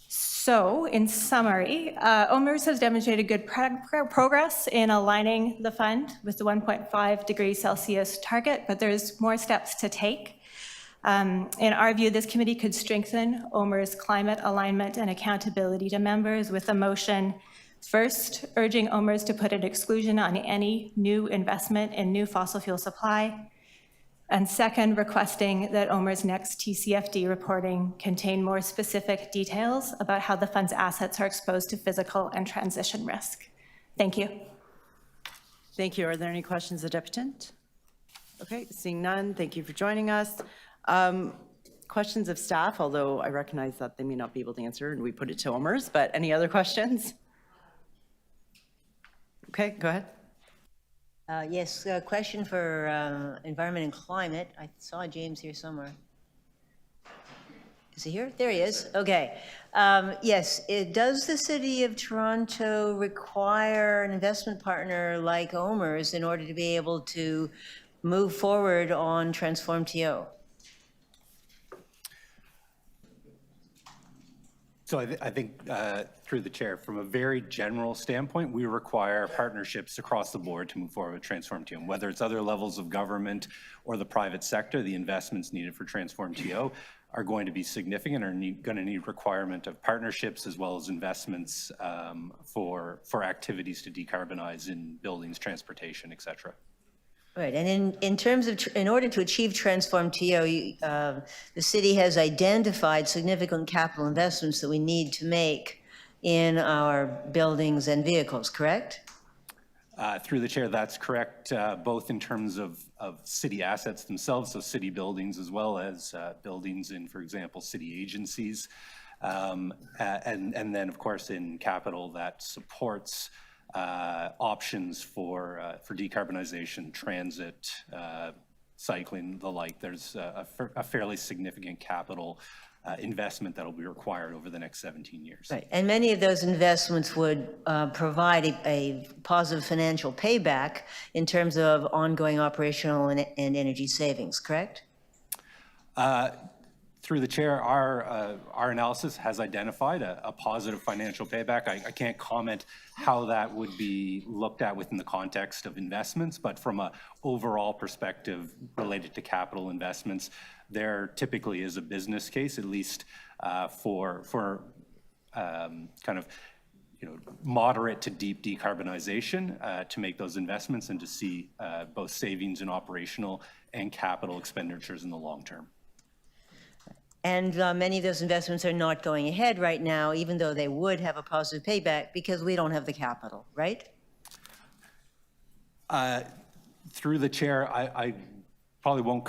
So in summary, OMERS has demonstrated good progress in aligning the fund with the 1.5 degrees Celsius target, but there's more steps to take. In our view, this committee could strengthen OMERS climate alignment and accountability to members with a motion, first, urging OMERS to put an exclusion on any new investment in new fossil fuel supply, and second, requesting that OMERS' next TCFD reporting contain more specific details about how the fund's assets are exposed to physical and transition risk. Thank you. Thank you. Are there any questions of the deputant? Okay, seeing none, thank you for joining us. Questions of staff, although I recognize that they may not be able to answer and we put it to OMERS, but any other questions? Okay, go ahead. Yes, a question for environment and climate. I saw James here somewhere. Is he here? There he is. Okay. Yes, does the City of Toronto require an investment partner like OMERS in order to be able to move forward on Transform TO? So I think through the chair, from a very general standpoint, we require partnerships across the board to move forward with Transform TO. Whether it's other levels of government or the private sector, the investments needed for Transform TO are going to be significant, or going to need requirement of partnerships as well as investments for activities to decarbonize in buildings, transportation, et cetera. Right, and in terms of, in order to achieve Transform TO, the city has identified significant capital investments that we need to make in our buildings and vehicles, correct? Through the chair, that's correct, both in terms of city assets themselves, so city buildings, as well as buildings in, for example, city agencies, and then, of course, in capital that supports options for decarbonization, transit, cycling, the like. There's a fairly significant capital investment that will be required over the next 17 years. Right, and many of those investments would provide a positive financial payback in terms of ongoing operational and energy savings, correct? Through the chair, our analysis has identified a positive financial payback. I can't comment how that would be looked at within the context of investments, but from an overall perspective related to capital investments, there typically is a business case, at least for kind of moderate to deep decarbonization to make those investments and to see both savings in operational and capital expenditures in the long term. And many of those investments are not going ahead right now, even though they would have a positive payback, because we don't have the capital, right? Through the chair, I probably won't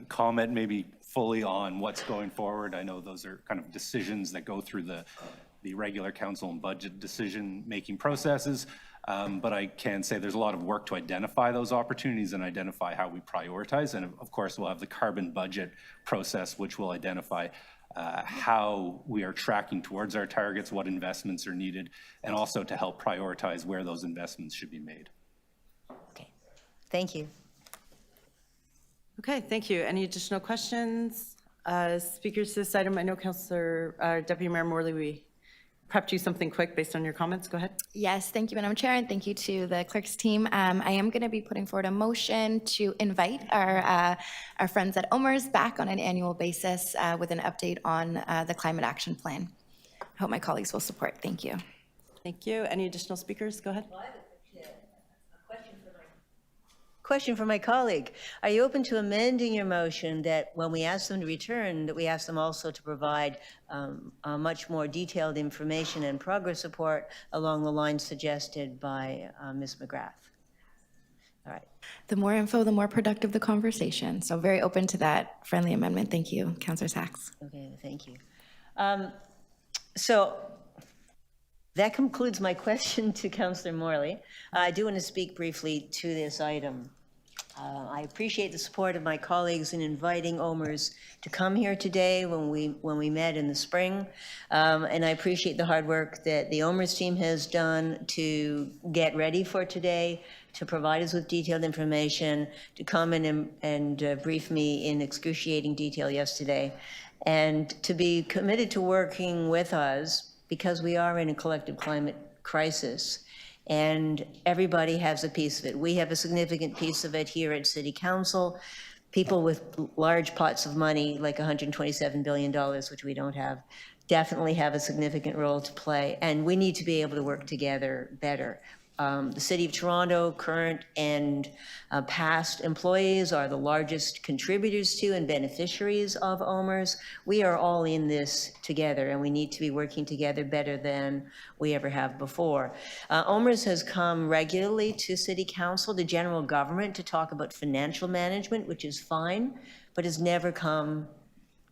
comment maybe fully on what's going forward. I know those are kind of decisions that go through the regular council and budget decision-making processes. But I can say there's a lot of work to identify those opportunities and identify how we prioritize. And of course, we'll have the carbon budget process, which will identify how we are tracking towards our targets, what investments are needed, and also to help prioritize where those investments should be made. Okay, thank you. Okay, thank you. Any additional questions? Speakers to this item, I know Councillor Deputy Mayor Morley, we prepped you something quick based on your comments. Go ahead. Yes, thank you, Madam Chair, and thank you to the clerk's team. I am going to be putting forward a motion to invite our friends at OMERS back on an annual basis with an update on the climate action plan. I hope my colleagues will support. Thank you. Thank you. Any additional speakers? Go ahead. Question for my colleague. Are you open to amending your motion that when we ask them to return, that we ask them also to provide much more detailed information and progress report along the lines suggested by Ms. McGrath? All right. The more info, the more productive the conversation. So very open to that friendly amendment. Thank you, Councillor Sachs. Okay, thank you. So that concludes my question to Councillor Morley. I do want to speak briefly to this item. I appreciate the support of my colleagues in inviting OMERS to come here today when we met in the spring. And I appreciate the hard work that the OMERS team has done to get ready for today, to provide us with detailed information, to come in and brief me in excruciating detail yesterday, and to be committed to working with us because we are in a collective climate crisis. And everybody has a piece of it. We have a significant piece of it here at City Council. people with large pots of money, like $127 billion, which we don't have, definitely have a significant role to play, and we need to be able to work together better. The City of Toronto, current and past employees are the largest contributors to and beneficiaries of OMERS. We are all in this together, and we need to be working together better than we ever have before. OMERS has come regularly to City Council, to general government, to talk about financial management, which is fine, but has never come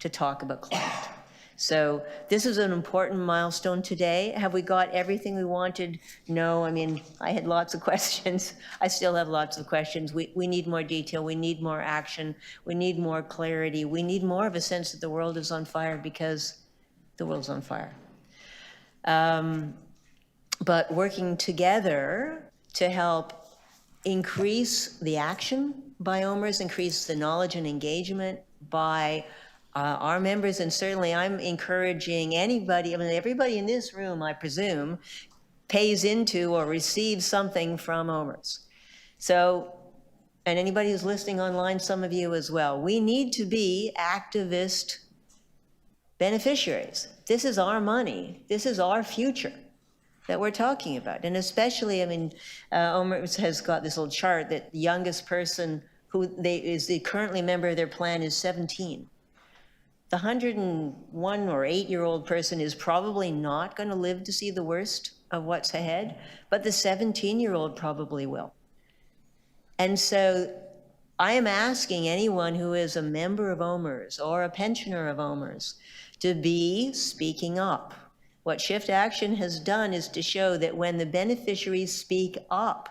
to talk about climate. So this is an important milestone today. Have we got everything we wanted? No, I mean, I had lots of questions. I still have lots of questions. We need more detail. We need more action. We need more clarity. We need more of a sense that the world is on fire because the world's on fire. But working together to help increase the action by OMERS, increase the knowledge and engagement by our members, and certainly I'm encouraging anybody, I mean, everybody in this room, I presume, pays into or receives something from OMERS. So, and anybody who's listening online, some of you as well, we need to be activist beneficiaries. This is our money. This is our future that we're talking about. And especially, I mean, OMERS has got this little chart that the youngest person who is the currently member of their plan is 17. The 101 or 8-year-old person is probably not going to live to see the worst of what's ahead, but the 17-year-old probably will. And so I am asking anyone who is a member of OMERS or a pensioner of OMERS to be speaking up. What Shift Action has done is to show that when the beneficiaries speak up,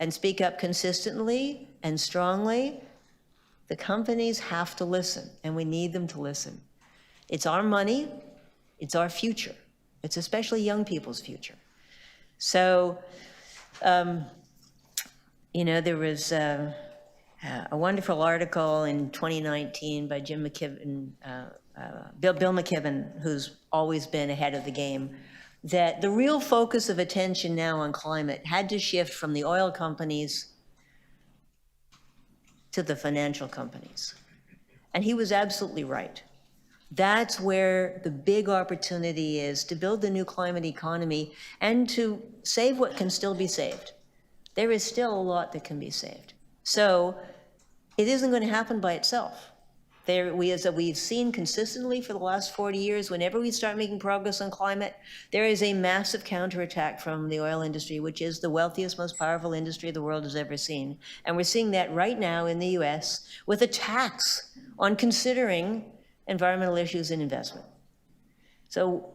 and speak up consistently and strongly, the companies have to listen, and we need them to listen. It's our money, it's our future. It's especially young people's future. So, you know, there was a wonderful article in 2019 by Bill McKibben, who's always been ahead of the game, that the real focus of attention now on climate had to shift from the oil companies to the financial companies. And he was absolutely right. That's where the big opportunity is to build the new climate economy and to save what can still be saved. There is still a lot that can be saved. So it isn't going to happen by itself. As we've seen consistently for the last 40 years, whenever we start making progress on climate, there is a massive counterattack from the oil industry, which is the wealthiest, most powerful industry the world has ever seen. And we're seeing that right now in the US with a tax on considering environmental issues in investment. So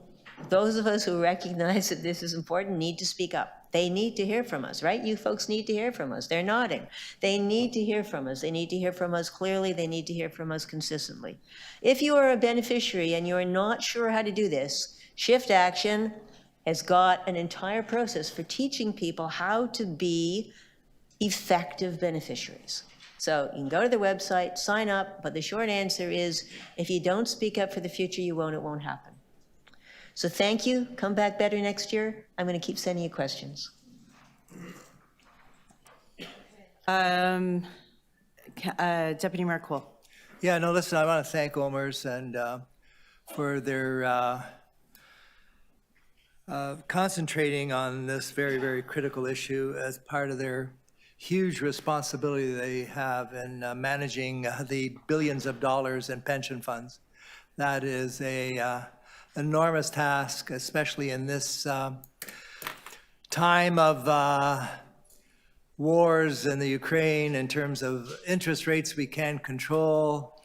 those of us who recognize that this is important need to speak up. They need to hear from us, right? You folks need to hear from us. They're nodding. They need to hear from us. They need to hear from us clearly. They need to hear from us consistently. If you are a beneficiary and you're not sure how to do this, Shift Action has got an entire process for teaching people how to be effective beneficiaries. So you can go to the website, sign up, but the short answer is, if you don't speak up for the future, it won't happen. So thank you. Come back better next year. I'm going to keep sending you questions. Deputy Mayor Cole. Yeah, no, listen, I want to thank OMERS and for their concentrating on this very, very critical issue as part of their huge responsibility they have in managing the billions of dollars in pension funds. That is a enormous task, especially in this time of wars in the Ukraine, in terms of interest rates we can't control,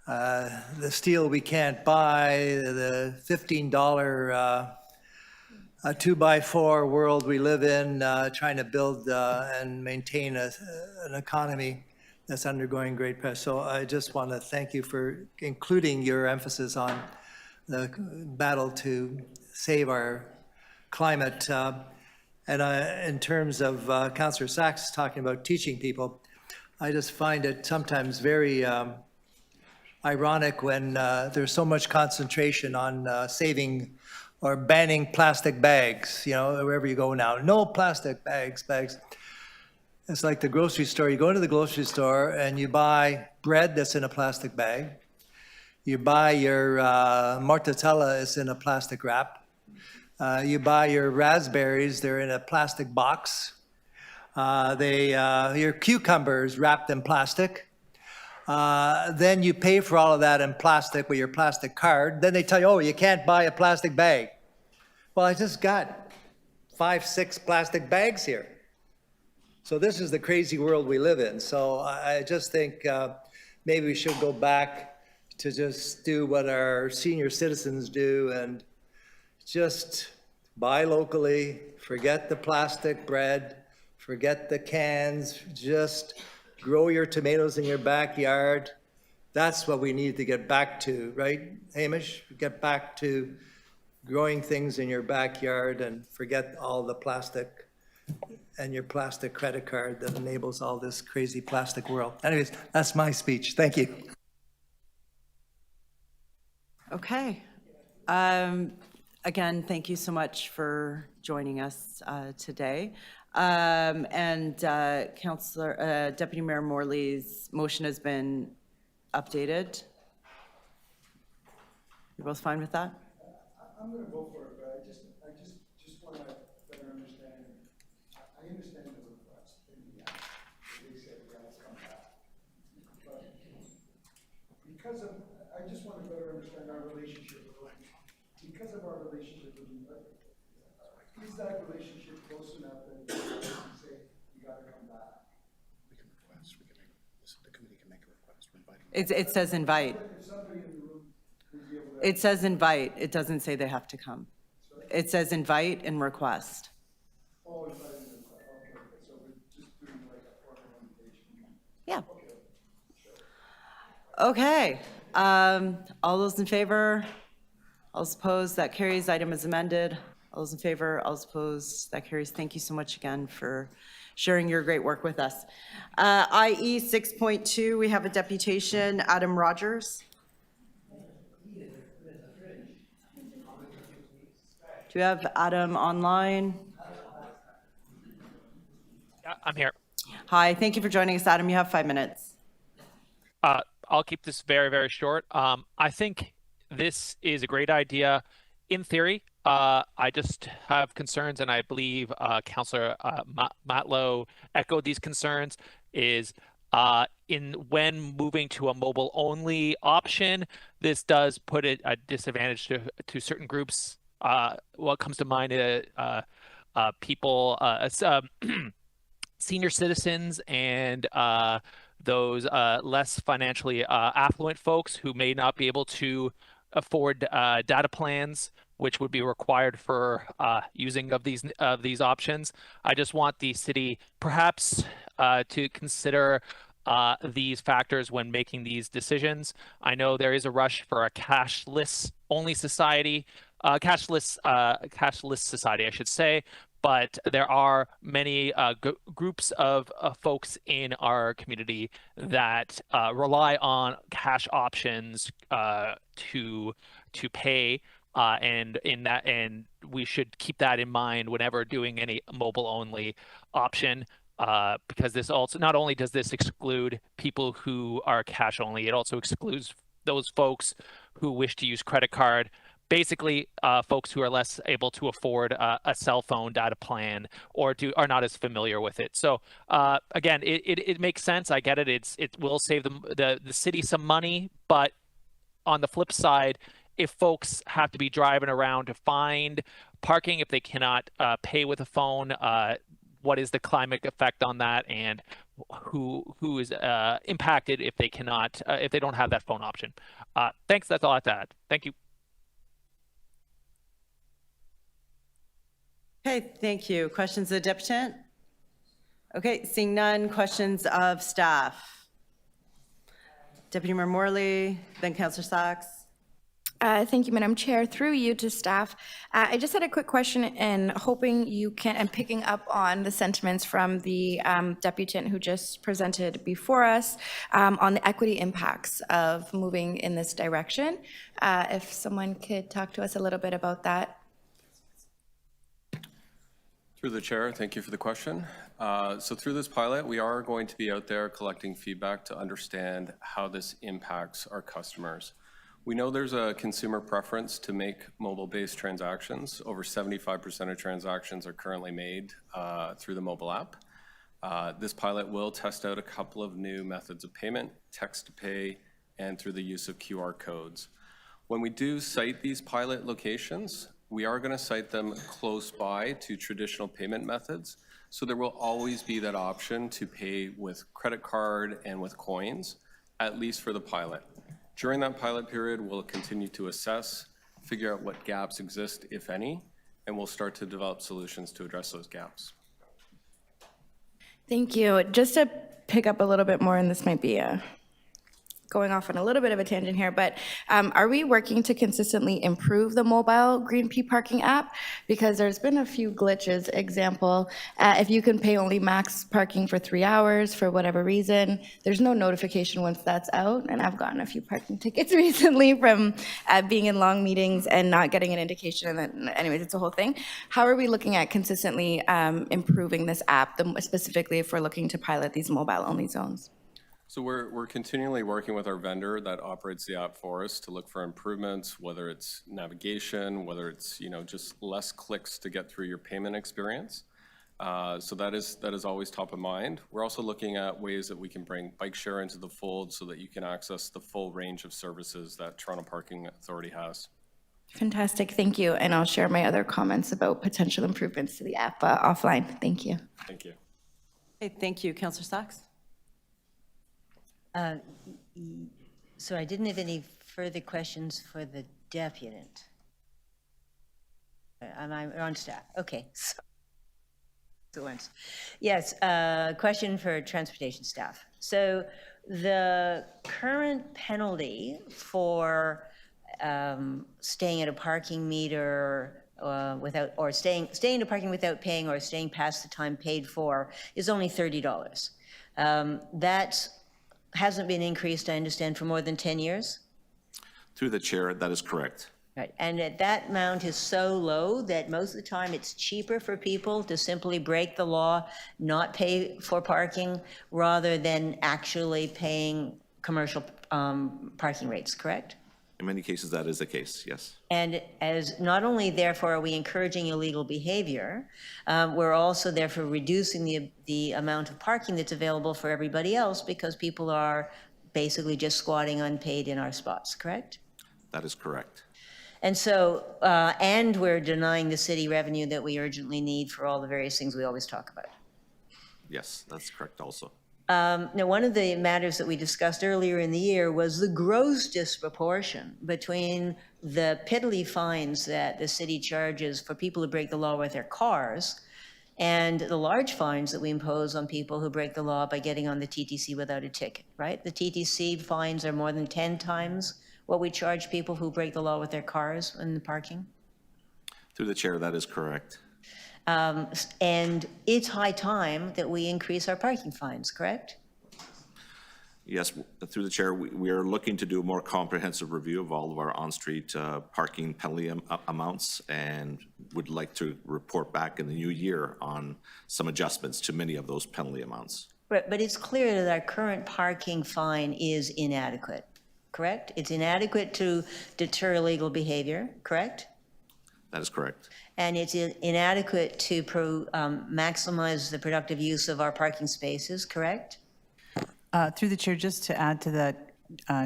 the steel we can't buy, the $15 a 2x4 world we live in, trying to build and maintain an economy that's undergoing great pressure. So I just want to thank you for including your emphasis on the battle to save our climate. And in terms of Councillor Sachs talking about teaching people, I just find it sometimes very ironic when there's so much concentration on saving or banning plastic bags, you know, wherever you go now. No plastic bags. It's like the grocery store. You go to the grocery store and you buy bread that's in a plastic bag. You buy your mortadella, it's in a plastic wrap. You buy your raspberries, they're in a plastic box. Your cucumbers wrapped in plastic. Then you pay for all of that in plastic with your plastic card. Then they tell you, oh, you can't buy a plastic bag. Well, I just got 5, 6 plastic bags here. So this is the crazy world we live in. So I just think maybe we should go back to just do what our senior citizens do and just buy locally, forget the plastic bread, forget the cans, just grow your tomatoes in your backyard. That's what we need to get back to, right, Hamish? Get back to growing things in your backyard and forget all the plastic and your plastic credit card that enables all this crazy plastic world. Anyways, that's my speech. Thank you. Okay. Again, thank you so much for joining us today. Councillor, Deputy Mayor Morley's motion has been updated. You're both fine with that? I'm going to vote for it, but I just want to better understand. I understand the request in the act. They said, yeah, let's come back. But because of, I just want to better understand our relationship with them. Because of our relationship with them, is that relationship close enough that you say, you got to come back? We can request, the committee can make a request. It says invite. If somebody in the room would be able to. It says invite. It doesn't say they have to come. It says invite and request. Oh, invite and request. Okay, so we're just doing like a formal invitation. Yeah. Okay. Okay. All those in favor? All those opposed? That carries. Item is amended. All those in favor? All those opposed? That carries. Thank you so much again for sharing your great work with us. IE 6.2, we have a deputation. Adam Rogers. Do we have Adam online? Yeah, I'm here. Hi, thank you for joining us, Adam. You have 5 minutes. I'll keep this very, very short. I think this is a great idea in theory. I just have concerns, and I believe Councillor Matlow echoed these concerns, is when moving to a mobile-only option, this does put it a disadvantage to certain groups. What comes to mind people, senior citizens and those less financially affluent folks who may not be able to afford data plans, which would be required for using of these options. I just want the city perhaps to consider these factors when making these decisions. I know there is a rush for a cashless-only society, cashless society, I should say, but there are many groups of folks in our community that rely on cash options to pay, and we should keep that in mind whenever doing any mobile-only option. Because this also, not only does this exclude people who are cash only, it also excludes those folks who wish to use credit card. Basically, folks who are less able to afford a cell phone data plan or are not as familiar with it. So again, it makes sense. I get it. It will save the city some money, but on the flip side, if folks have to be driving around to find parking, if they cannot pay with a phone, what is the climate effect on that, and who is impacted if they cannot, if they don't have that phone option? Thanks. That's all I have to add. Thank you. Okay, thank you. Questions of the deputant? Okay, seeing none. Questions of staff? Deputy Mayor Morley, then Councillor Sachs. Thank you, Madam Chair. Through you to staff, I just had a quick question, and hoping you can, and picking up on the sentiments from the deputant who just presented before us on the equity impacts of moving in this direction. If someone could talk to us a little bit about that. Through the chair, thank you for the question. So through this pilot, we are going to be out there collecting feedback to understand how this impacts our customers. We know there's a consumer preference to make mobile-based transactions. Over 75% of transactions are currently made through the mobile app. This pilot will test out a couple of new methods of payment, text to pay, and through the use of QR codes. When we do cite these pilot locations, we are going to cite them close by to traditional payment methods. So there will always be that option to pay with credit card and with coins, at least for the pilot. During that pilot period, we'll continue to assess, figure out what gaps exist, if any, and we'll start to develop solutions to address those gaps. Thank you. Just to pick up a little bit more, and this might be going off on a little bit of a tangent here, but are we working to consistently improve the mobile Green P parking app? Because there's been a few glitches. Example, if you can pay only max parking for 3 hours for whatever reason, there's no notification once that's out. And I've gotten a few parking tickets recently from being in long meetings and not getting an indication. And then, anyways, it's a whole thing. How are we looking at consistently improving this app, specifically if we're looking to pilot these mobile-only zones? So we're continually working with our vendor that operates the app for us to look for improvements, whether it's navigation, whether it's just less clicks to get through your payment experience. So that is always top of mind. We're also looking at ways that we can bring bike share into the fold so that you can access the full range of services that Toronto Parking Authority has. Fantastic, thank you. And I'll share my other comments about potential improvements to the app offline. Thank you. Thank you. Okay, thank you. Councillor Sachs? So I didn't have any further questions for the deputant. I'm on staff. Okay. Yes, question for transportation staff. So the current penalty for staying at a parking meter staying in a parking without paying or staying past the time paid for is only $30. That hasn't been increased, I understand, for more than 10 years? Through the chair, that is correct. Right, and that amount is so low that most of the time it's cheaper for people to simply break the law, not pay for parking, rather than actually paying commercial parking rates, correct? In many cases, that is the case, yes. And as not only therefore are we encouraging illegal behavior, we're also therefore reducing the amount of parking that's available for everybody else because people are basically just squatting unpaid in our spots, correct? That is correct. And so, and we're denying the city revenue that we urgently need for all the various things we always talk about. Yes, that's correct also. Now, one of the matters that we discussed earlier in the year was the gross disproportion between the piddly fines that the city charges for people who break the law with their cars and the large fines that we impose on people who break the law by getting on the TTC without a ticket, right? The TTC fines are more than 10 times what we charge people who break the law with their cars in the parking. Through the chair, that is correct. And it's high time that we increase our parking fines, correct? Yes, through the chair, we are looking to do a more comprehensive review of all of our on-street parking penalty amounts and would like to report back in the new year on some adjustments to many of those penalty amounts. But it's clear that our current parking fine is inadequate, correct? It's inadequate to deter illegal behavior, correct? That is correct. And it's inadequate to maximize the productive use of our parking spaces, correct? Through the chair, just to add to that,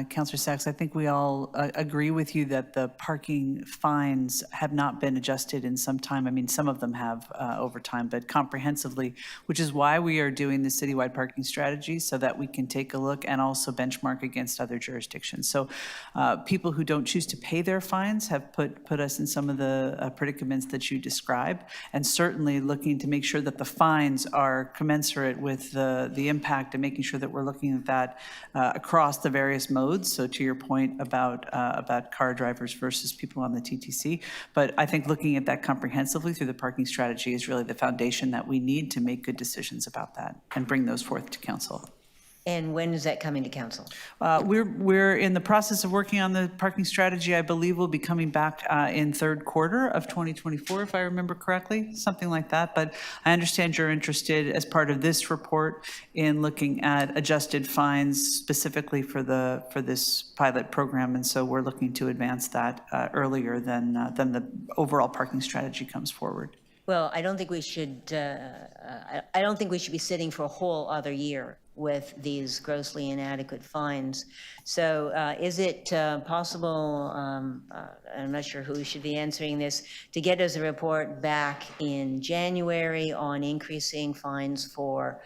Councillor Sachs, I think we all agree with you that the parking fines have not been adjusted in some time. I mean, some of them have over time, but comprehensively, which is why we are doing the citywide parking strategy so that we can take a look and also benchmark against other jurisdictions. So people who don't choose to pay their fines have put us in some of the predicaments that you describe, and certainly looking to make sure that the fines are commensurate with the impact and making sure that we're looking at that across the various modes. So to your point about car drivers versus people on the TTC, but I think looking at that comprehensively through the parking strategy is really the foundation that we need to make good decisions about that and bring those forth to council. And when is that coming to council? We're in the process of working on the parking strategy. I believe we'll be coming back in third quarter of 2024, if I remember correctly, something like that. But I understand you're interested, as part of this report, in looking at adjusted fines specifically for this pilot program. And so we're looking to advance that earlier than the overall parking strategy comes forward. Well, I don't think we should, I don't think we should be sitting for a whole other year with these grossly inadequate fines. So is it possible, I'm not sure who should be answering this, to get us a report back in January on increasing fines for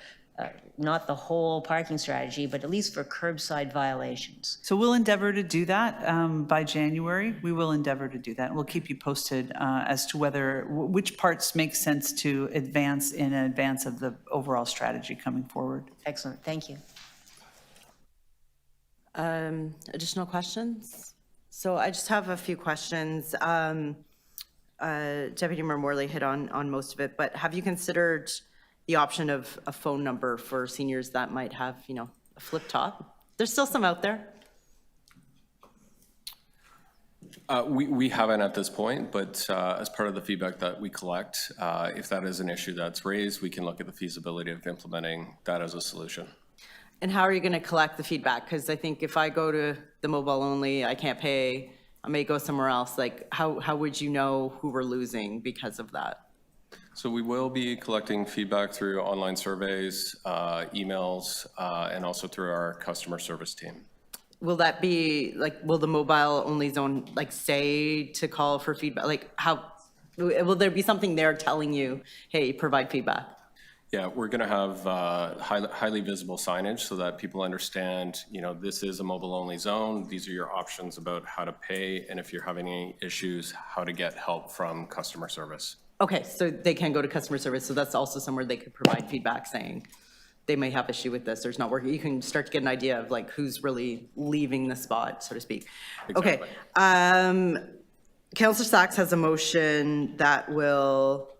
not the whole parking strategy, but at least for curbside violations? So we'll endeavor to do that by January. We will endeavor to do that. We'll keep you posted as to which parts make sense to advance in advance of the overall strategy coming forward. Excellent, thank you. Additional questions? So I just have a few questions. Deputy Mayor Morley hit on most of it, but have you considered the option of a phone number for seniors that might have, a flip top? There's still some out there. We haven't at this point, but as part of the feedback that we collect, if that is an issue that's raised, we can look at the feasibility of implementing that as a solution. And how are you going to collect the feedback? Because I think if I go to the mobile only, I can't pay, I may go somewhere else. Like, how would you know who we're losing because of that? So we will be collecting feedback through online surveys, emails, and also through our customer service team. Will that be, will the mobile only zone, say to call for feedback? Will there be something there telling you, hey, provide feedback? Yeah, we're going to have highly visible signage so that people understand, this is a mobile only zone. These are your options about how to pay. And if you're having any issues, how to get help from customer service. Okay, so they can go to customer service, so that's also somewhere they could provide feedback saying they may have issue with this, there's not working. You can start to get an idea of who's really leaving the spot, so to speak. Exactly. Okay, Councillor Sachs has a motion that will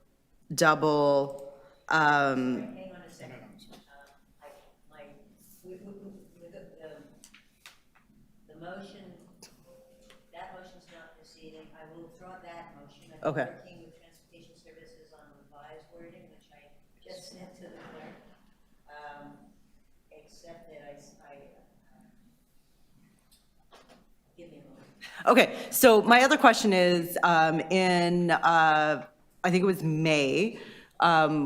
double, Hang on a second. The motion, that motion's not proceeding. I will withdraw that motion. Okay. Sent to the clerk, except that give me a moment. Okay, so my other question is, I think it was May,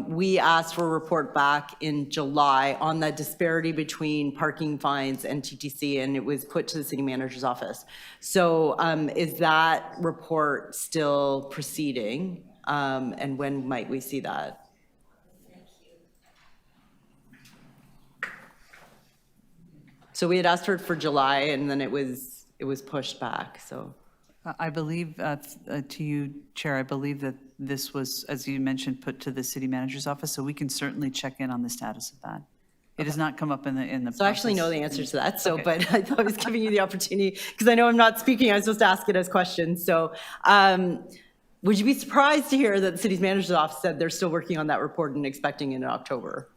we asked for a report back in July on the disparity between parking fines and TTC, and it was put to the city manager's office. So is that report still proceeding? And when might we see that? So we had asked for July, and then it was pushed back, so. I believe, to you, Chair, I believe that this was, as you mentioned, put to the city manager's office, so we can certainly check in on the status of that. It has not come up in the So I actually know the answer to that, so, Okay. but I thought I was giving you the opportunity, because I know I'm not speaking, I'm supposed to ask it as questions, so. Would you be surprised to hear that the city's manager's office said they're still working on that report and expecting it in October?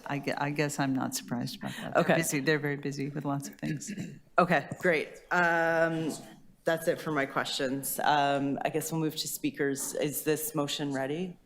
I guess I'm not surprised about that. Okay. They're busy. They're very busy with lots of things. Okay, great. That's it for my questions. I guess we'll move to speakers. Is this motion ready?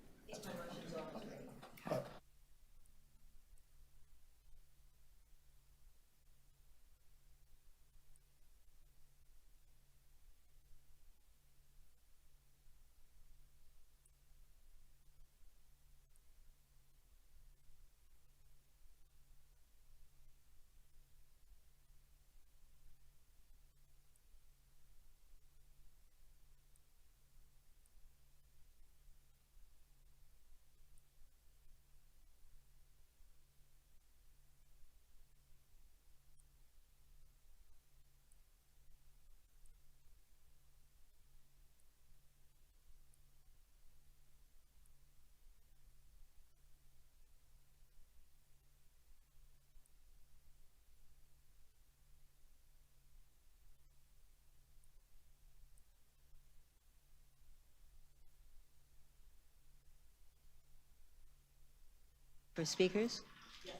For speakers? Yes.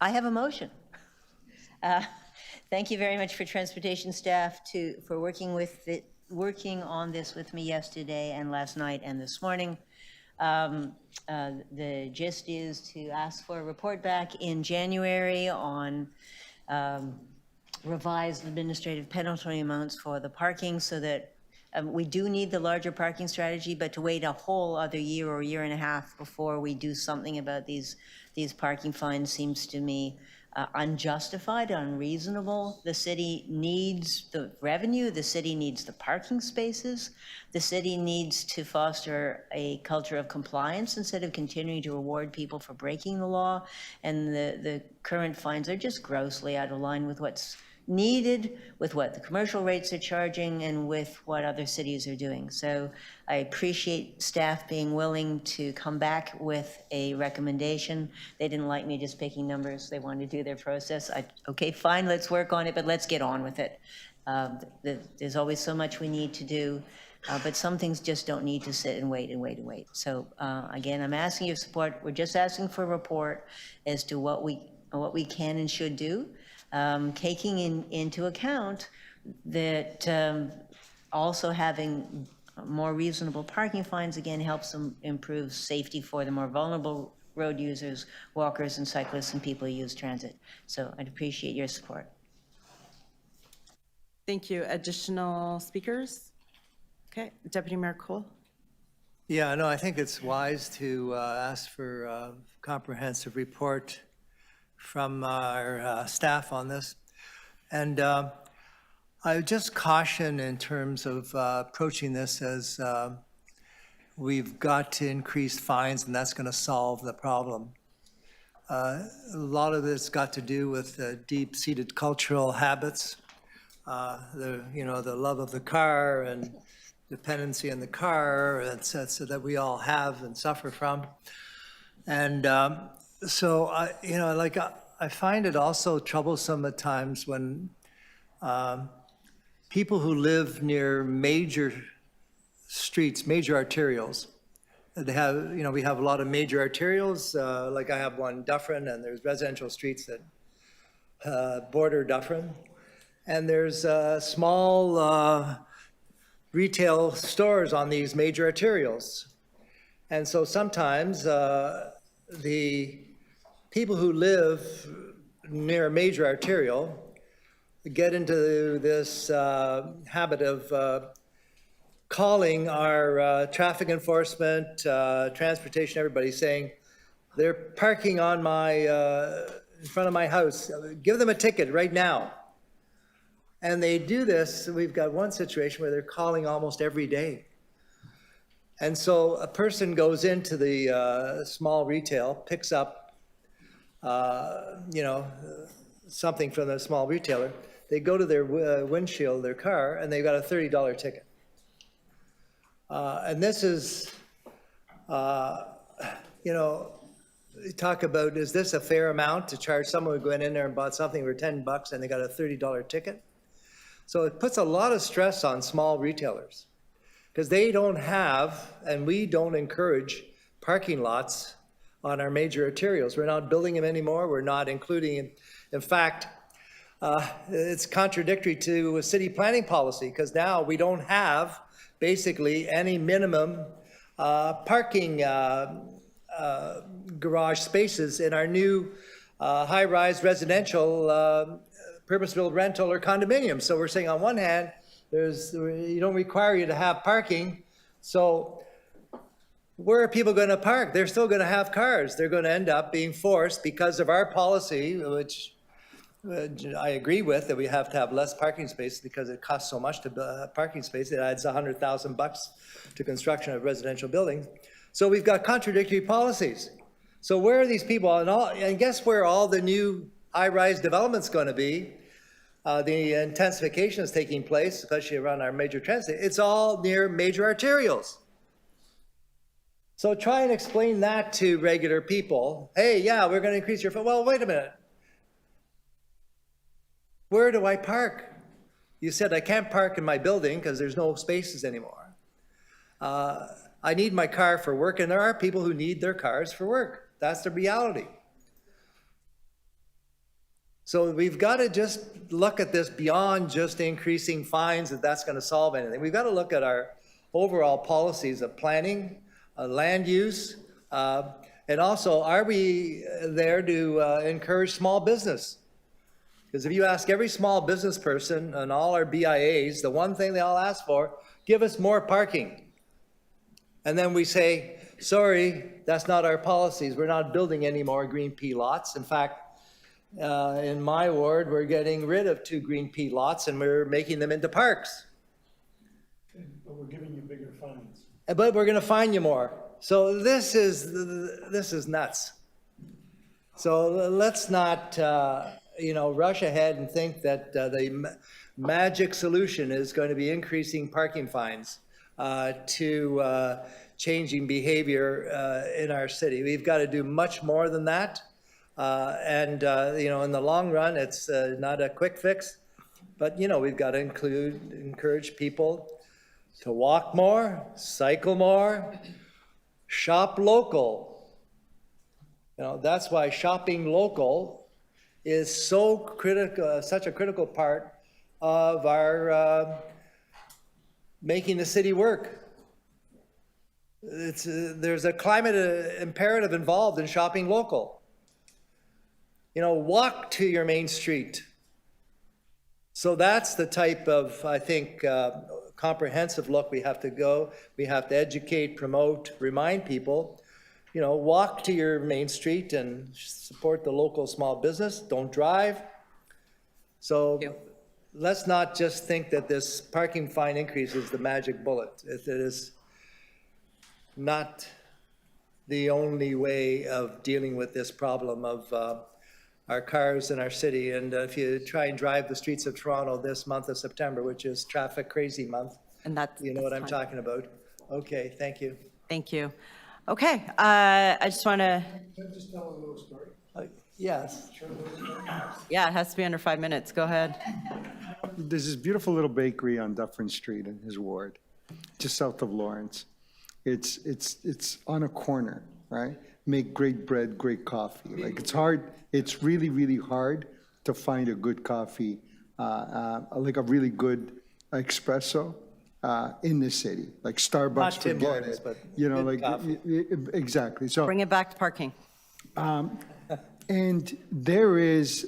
I have a motion. Thank you very much for transportation staff for working on this with me yesterday and last night and this morning. The gist is to ask for a report back in January on revised administrative penalty amounts for the parking, so that we do need the larger parking strategy, but to wait a whole other year or year and a half before we do something about these parking fines seems to me unjustified, unreasonable. The city needs the revenue, the city needs the parking spaces, the city needs to foster a culture of compliance instead of continuing to reward people for breaking the law, and the current fines are just grossly out of line with what's needed, with what the commercial rates are charging, and with what other cities are doing. So I appreciate staff being willing to come back with a recommendation. They didn't like me just picking numbers. They wanted to do their process. Okay, fine, let's work on it, but let's get on with it. There's always so much we need to do, but some things just don't need to sit and wait and wait and wait. So again, I'm asking your support. We're just asking for a report as to what we can and should do. Taking into account that also having more reasonable parking fines, again, helps them improve safety for the more vulnerable road users, walkers and cyclists and people who use transit. So I'd appreciate your support. Thank you. Additional speakers? Okay, Deputy Mayor Cole. Yeah, no, I think it's wise to ask for a comprehensive report from our staff on this. And I would just caution in terms of approaching this as we've got to increase fines and that's going to solve the problem. A lot of this got to do with deep-seated cultural habits, the love of the car and dependency on the car, so that we all have and suffer from. And so, I find it also troublesome at times when people who live near major streets, major arterials, they have, we have a lot of major arterials, like I have one in Dufferin, and there's residential streets that border Dufferin. And there's small retail stores on these major arterials. And so sometimes the people who live near a major arterial get into this habit of calling our traffic enforcement, transportation, everybody, saying they're parking on in front of my house. Give them a ticket right now. And they do this. We've got one situation where they're calling almost every day. And so a person goes into the small retail, picks up something from the small retailer. They go to their windshield of their car, and they've got a $30 ticket. And this is, talk about, is this a fair amount to charge someone who went in there and bought something for $10 and they got a $30 ticket? So it puts a lot of stress on small retailers because they don't have, and we don't encourage parking lots on our major arterials. We're not building them anymore. We're not including, in fact, it's contradictory to city planning policy because now we don't have basically any minimum parking garage spaces in our new high-rise residential purpose-built rental or condominium. So we're saying on one hand, you don't require you to have parking. So where are people going to park? They're still going to have cars. They're going to end up being forced because of our policy, which I agree with, that we have to have less parking space because it costs so much to build a parking space. It adds $100,000 to construction of residential buildings. So we've got contradictory policies. So where are these people? And guess where all the new high-rise development's going to be? The intensification is taking place, especially around our major transit. It's all near major arterials. So try and explain that to regular people. Hey, yeah, we're going to increase your, well, wait a minute. Where do I park? You said I can't park in my building because there's no spaces anymore. I need my car for work, and there are people who need their cars for work. That's the reality. So we've got to just look at this beyond just increasing fines, if that's going to solve anything. We've got to look at our overall policies of planning, land use, and also, are we there to encourage small business? Because if you ask every small business person and all our BIAs, the one thing they all ask for, give us more parking. And then we say, sorry, that's not our policies. We're not building any more green pea lots. In fact, in my ward, we're getting rid of 2 green pea lots and we're making them into parks. But we're giving you bigger fines. But we're going to fine you more. So this is nuts. So let's not, rush ahead and think that the magic solution is going to be increasing parking fines to changing behavior in our city. We've got to do much more than that. In the long run, it's not a quick fix. But, we've got to encourage people to walk more, cycle more, shop local. That's why shopping local is so critical, such a critical part of our making the city work. There's a climate imperative involved in shopping local. Walk to your main street. So that's the type of, I think, comprehensive look we have to go. We have to educate, promote, remind people, walk to your main street and support the local small business. Don't drive. So let's not just think that this parking fine increase is the magic bullet. It is not the only way of dealing with this problem of our cars in our city. And if you try and drive the streets of Toronto this month of September, which is traffic crazy month, And that's, you know what I'm talking about. Okay, thank you. Thank you. Okay, I just want to, Can I just tell a little story? Yes. yeah, it has to be under 5 minutes. Go ahead. There's this beautiful little bakery on Dufferin Street in his ward, just south of Lawrence. It's on a corner, right? Make great bread, great coffee. Like it's hard, it's really, really hard to find a good coffee, like a really good espresso in the city, like Starbucks. Not Tim forget Hortons, it. but like good coffee. Exactly. So Bring it back to parking. and there is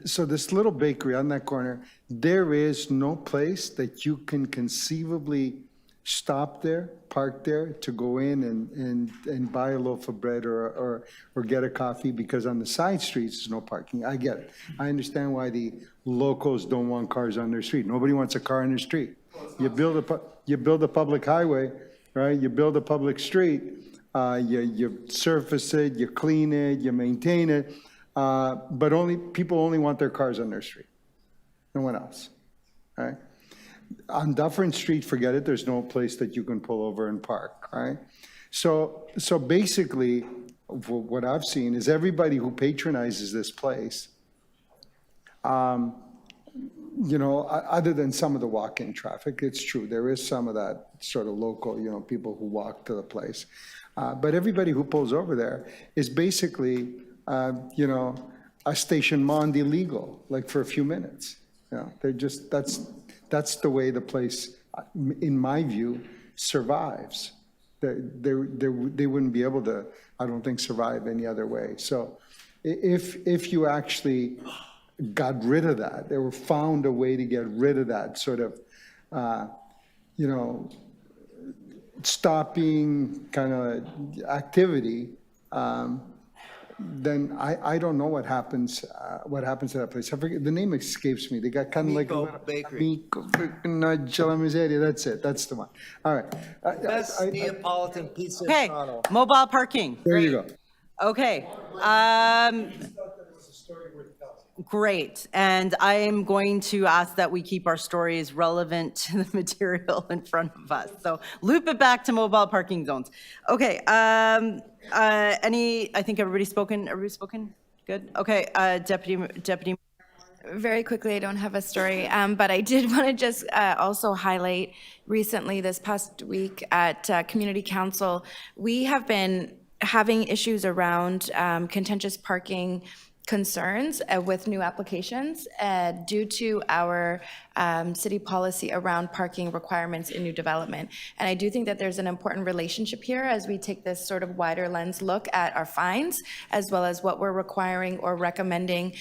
so this little bakery on that corner, there is no place that you can conceivably stop there, park there, to go in and buy a loaf of bread or get a coffee, because on the side streets, there's no parking. I get it. I understand why the locals don't want cars on their street. Nobody wants a car on their street. You build a public highway, right? You build a public street, you surface it, you clean it, you maintain it, but people only want their cars on their street. No one else, right? On Dufferin Street, forget it, there's no place that you can pull over and park, right? So basically, what I've seen is everybody who patronizes this place, other than some of the walk-in traffic, it's true, there is some of that sort of local, people who walk to the place. But everybody who pulls over there is basically, a stationnement illegal, like for a few minutes. They're just, that's the way the place, in my view, survives. They wouldn't be able to, I don't think, survive any other way. So if you actually got rid of that, or found a way to get rid of that sort of, stopping kind of activity, then I don't know what happens to that place. I forget, the name escapes me. They got kind of like a little Bakery. That's it. That's the one. All right. Best Neapolitan pizza in Okay, Toronto. mobile parking. There you go. Okay. Great. And I am going to ask that we keep our stories relevant to the material in front of us. So loop it back to mobile parking zones. Okay. I think everybody's spoken. Everybody's spoken? Good. Okay. Deputy. Very quickly, I don't have a story, but I did want to just also highlight recently, this past week at Community Council, we have been having issues around contentious parking concerns with new applications due to our city policy around parking requirements in new development. And I do think that there's an important relationship here as we take this sort of wider lens look at our fines, as well as what we're requiring or recommending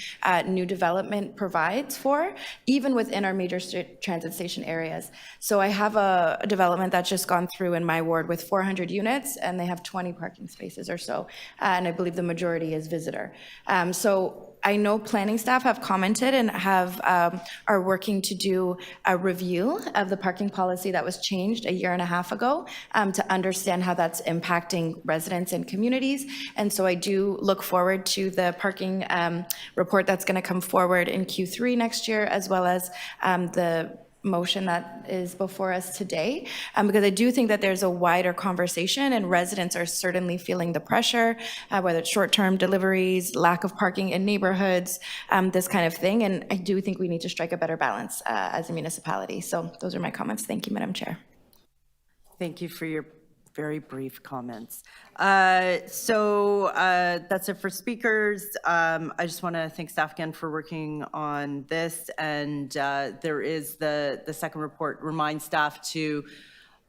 new development provides for, even within our major transit station areas. So I have a development that's just gone through in my ward with 400 units, and they have 20 parking spaces or so, and I believe the majority is visitor. So I know planning staff have commented and are working to do a review of the parking policy that was changed a year and a half ago to understand how that's impacting residents and communities. And so I do look forward to the parking report that's going to come forward in Q3 next year, as well as the motion that is before us today, because I do think that there's a wider conversation and residents are certainly feeling the pressure, whether it's short-term deliveries, lack of parking in neighborhoods, this kind of thing. And I do think we need to strike a better balance as a municipality. So those are my comments. Thank you, Madam Chair. Thank you for your very brief comments. That's it for speakers. I just want to thank staff again for working on this. And there is the second report, remind staff to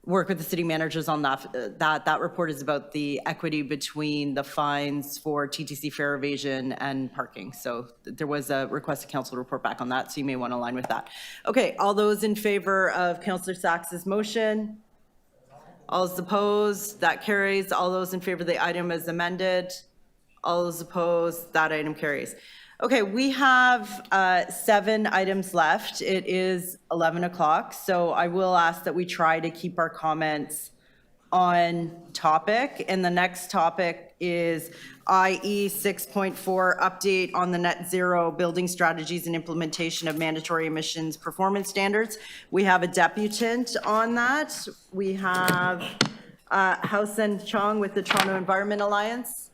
work with the city managers on that. That report is about the equity between the fines for TTC fare evasion and parking. So there was a request to council to report back on that, so you may want to align with that. Okay, all those in favor of Councillor Sax's motion? All those opposed? That carries. All those in favor of the item as amended? All those opposed? That item carries. Okay, we have 7 items left. It is 11 o'clock, so I will ask that we try to keep our comments on topic. And the next topic is IE 6.4, update on the net zero building strategies and implementation of mandatory emissions performance standards. We have a deputant on that. We have Housen Chong with the Toronto Environment Alliance.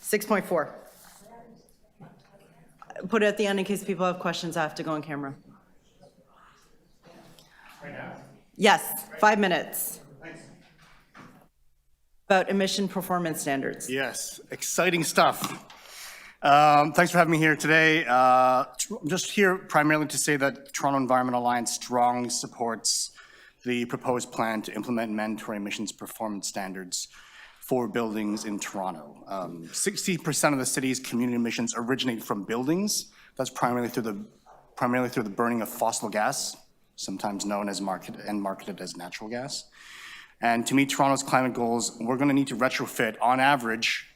6.4. Put it at the end in case people have questions. I have to go on camera. Yes, 5 minutes. Thanks. About emission performance standards. Yes, exciting stuff. Thanks for having me here today. I'm just here primarily to say that Toronto Environment Alliance strongly supports the proposed plan to implement mandatory emissions performance standards for buildings in Toronto. 60% of the city's community emissions originate from buildings. That's primarily through the burning of fossil gas, sometimes known as marketed as natural gas. And to meet Toronto's climate goals, we're going to need to retrofit, on average,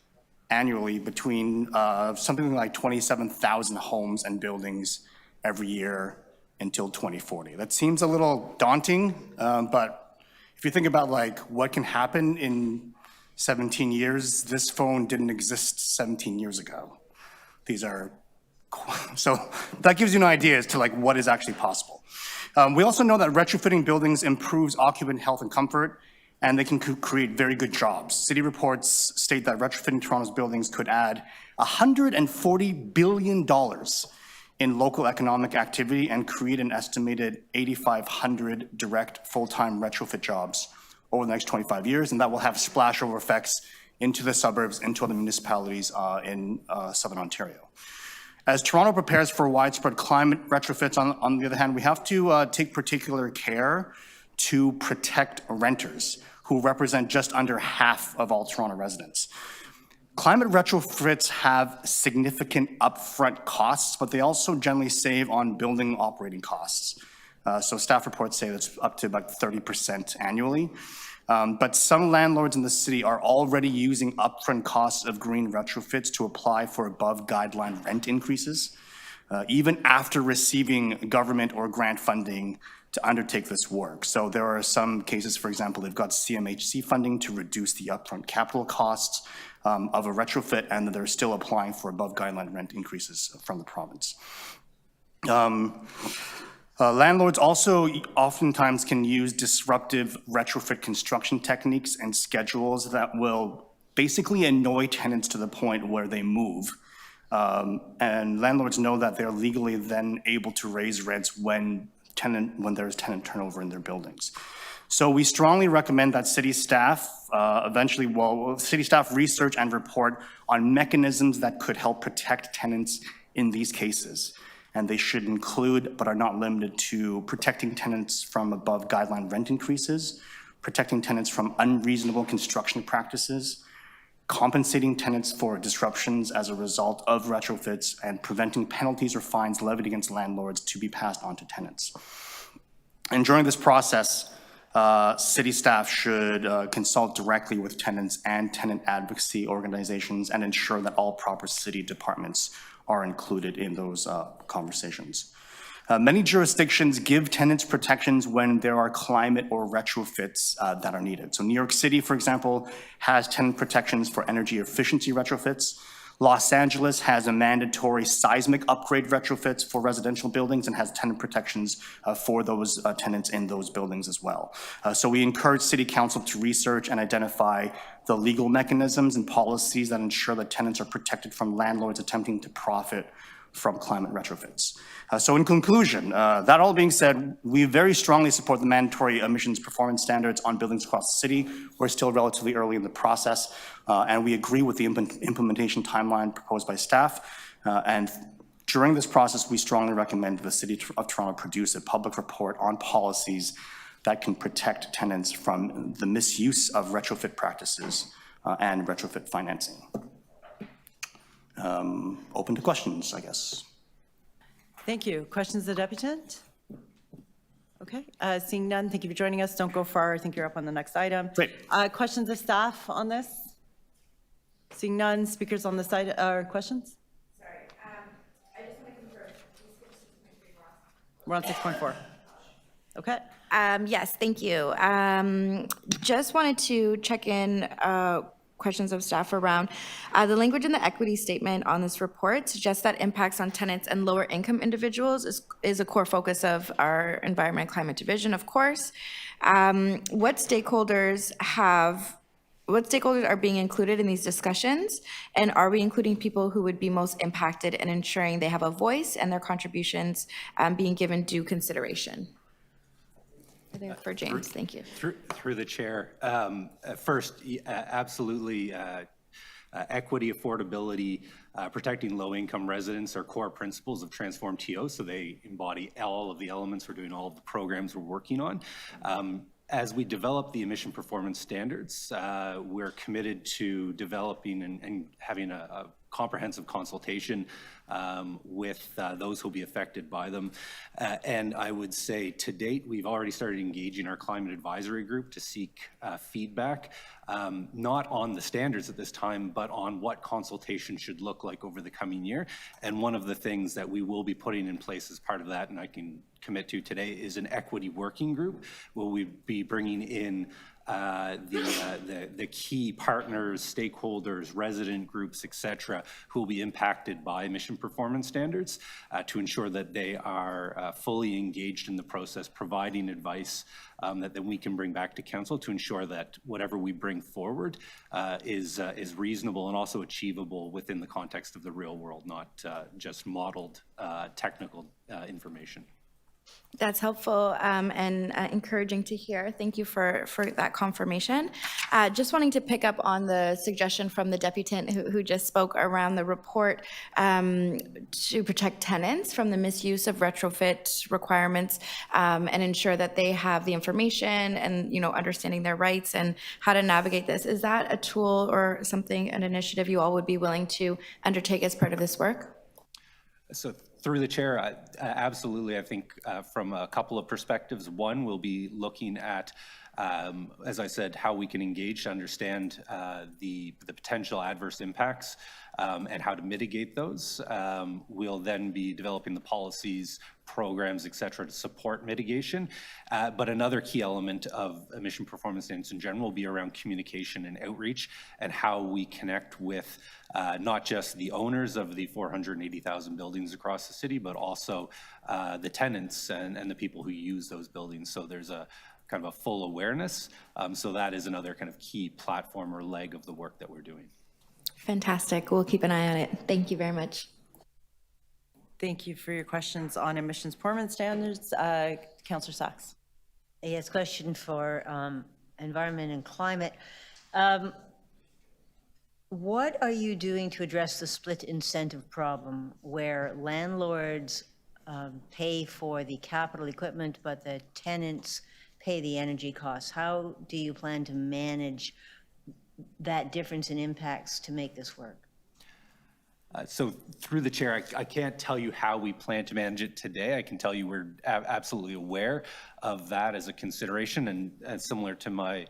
annually between something like 27,000 homes and buildings every year until 2040. That seems a little daunting, but if you think about like what can happen in 17 years, this phone didn't exist 17 years ago. So that gives you an idea as to like what is actually possible. We also know that retrofitting buildings improves occupant health and comfort, and they can create very good jobs. City reports state that retrofitting Toronto's buildings could add $140 billion in local economic activity and create an estimated 8,500 direct full-time retrofit jobs over the next 25 years, and that will have splashover effects into the suburbs, into other municipalities in Southern Ontario. As Toronto prepares for widespread climate retrofits, on the other hand, we have to take particular care to protect renters, who represent just under half of all Toronto residents. Climate retrofits have significant upfront costs, but they also generally save on building operating costs. So staff reports say that's up to about 30% annually. But some landlords in the city are already using upfront costs of green retrofits to apply for above guideline rent increases, even after receiving government or grant funding to undertake this work. So there are some cases, for example, they've got CMHC funding to reduce the upfront capital costs of a retrofit, and they're still applying for above guideline rent increases from the province. Landlords also oftentimes can use disruptive retrofit construction techniques and schedules that will basically annoy tenants to the point where they move. And landlords know that they're legally then able to raise rents when there's tenant turnover in their buildings. So we strongly recommend that city staff city staff research and report on mechanisms that could help protect tenants in these cases. And they should include, but are not limited to, protecting tenants from above guideline rent increases, protecting tenants from unreasonable construction practices, compensating tenants for disruptions as a result of retrofits, and preventing penalties or fines levied against landlords to be passed on to tenants. And during this process, city staff should consult directly with tenants and tenant advocacy organizations and ensure that all proper city departments are included in those conversations. Many jurisdictions give tenants protections when there are climate or retrofits that are needed. So New York City, for example, has tenant protections for energy efficiency retrofits. Los Angeles has a mandatory seismic upgrade retrofits for residential buildings and has tenant protections for those tenants in those buildings as well. So we encourage City Council to research and identify the legal mechanisms and policies that ensure that tenants are protected from landlords attempting to profit from climate retrofits. So in conclusion, that all being said, we very strongly support the mandatory emissions performance standards on buildings across the city. We're still relatively early in the process, and we agree with the implementation timeline proposed by staff. And during this process, we strongly recommend the City of Toronto produce a public report on policies that can protect tenants from the misuse of retrofit practices and retrofit financing. Open to questions, I guess. Thank you. Questions of the deputant? Okay, seeing none, thank you for joining us. Don't go far. I think you're up on the next item. Great. Questions of staff on this? Seeing none, speakers on the side, questions? Sorry, I just want to confirm. We're on 6.4. Okay. Yes, thank you. Just wanted to check in questions of staff around the language in the equity statement on this report suggests that impacts on tenants and lower income individuals is a core focus of our Environment and Climate Division, of course. What stakeholders are being included in these discussions? And are we including people who would be most impacted in ensuring they have a voice and their contributions being given due consideration? I think for James, thank you. Through the chair. First, absolutely, equity, affordability, protecting low-income residents are core principles of Transform TO, so they embody all of the elements. We're doing all of the programs we're working on. As we develop the emission performance standards, we're committed to developing and having a comprehensive consultation with those who will be affected by them. And I would say to date, we've already started engaging our climate advisory group to seek feedback, not on the standards at this time, but on what consultation should look like over the coming year. And one of the things that we will be putting in place as part of that, and I can commit to today, is an equity working group where we be bringing in the key partners, stakeholders, resident groups, et cetera, who will be impacted by emission performance standards to ensure that they are fully engaged in the process, providing advice that then we can bring back to council to ensure that whatever we bring forward is reasonable and also achievable within the context of the real world, not just modeled technical information. That's helpful and encouraging to hear. Thank you for that confirmation. Just wanting to pick up on the suggestion from the deputant who just spoke around the report to protect tenants from the misuse of retrofit requirements and ensure that they have the information and, you know, understanding their rights and how to navigate this. Is that a tool or something, an initiative you all would be willing to undertake as part of this work? So through the chair, absolutely. I think from a couple of perspectives. One, we'll be looking at, as I said, how we can engage to understand the potential adverse impacts and how to mitigate those. We'll then be developing the policies, programs, et cetera, to support mitigation. But another key element of emission performance standards in general will be around communication and outreach and how we connect with not just the owners of the 480,000 buildings across the city, but also the tenants and the people who use those buildings. So there's a kind of a full awareness. So that is another kind of key platform or leg of the work that we're doing. Fantastic. We'll keep an eye on it. Thank you very much. Thank you for your questions on emissions performance standards. Councillor Sachs. Yes, question for environment and climate. What are you doing to address the split incentive problem where landlords pay for the capital equipment, but the tenants pay the energy costs? How do you plan to manage that difference in impacts to make this work? So through the chair, I can't tell you how we plan to manage it today. I can tell you we're absolutely aware of that as a consideration, and similar to my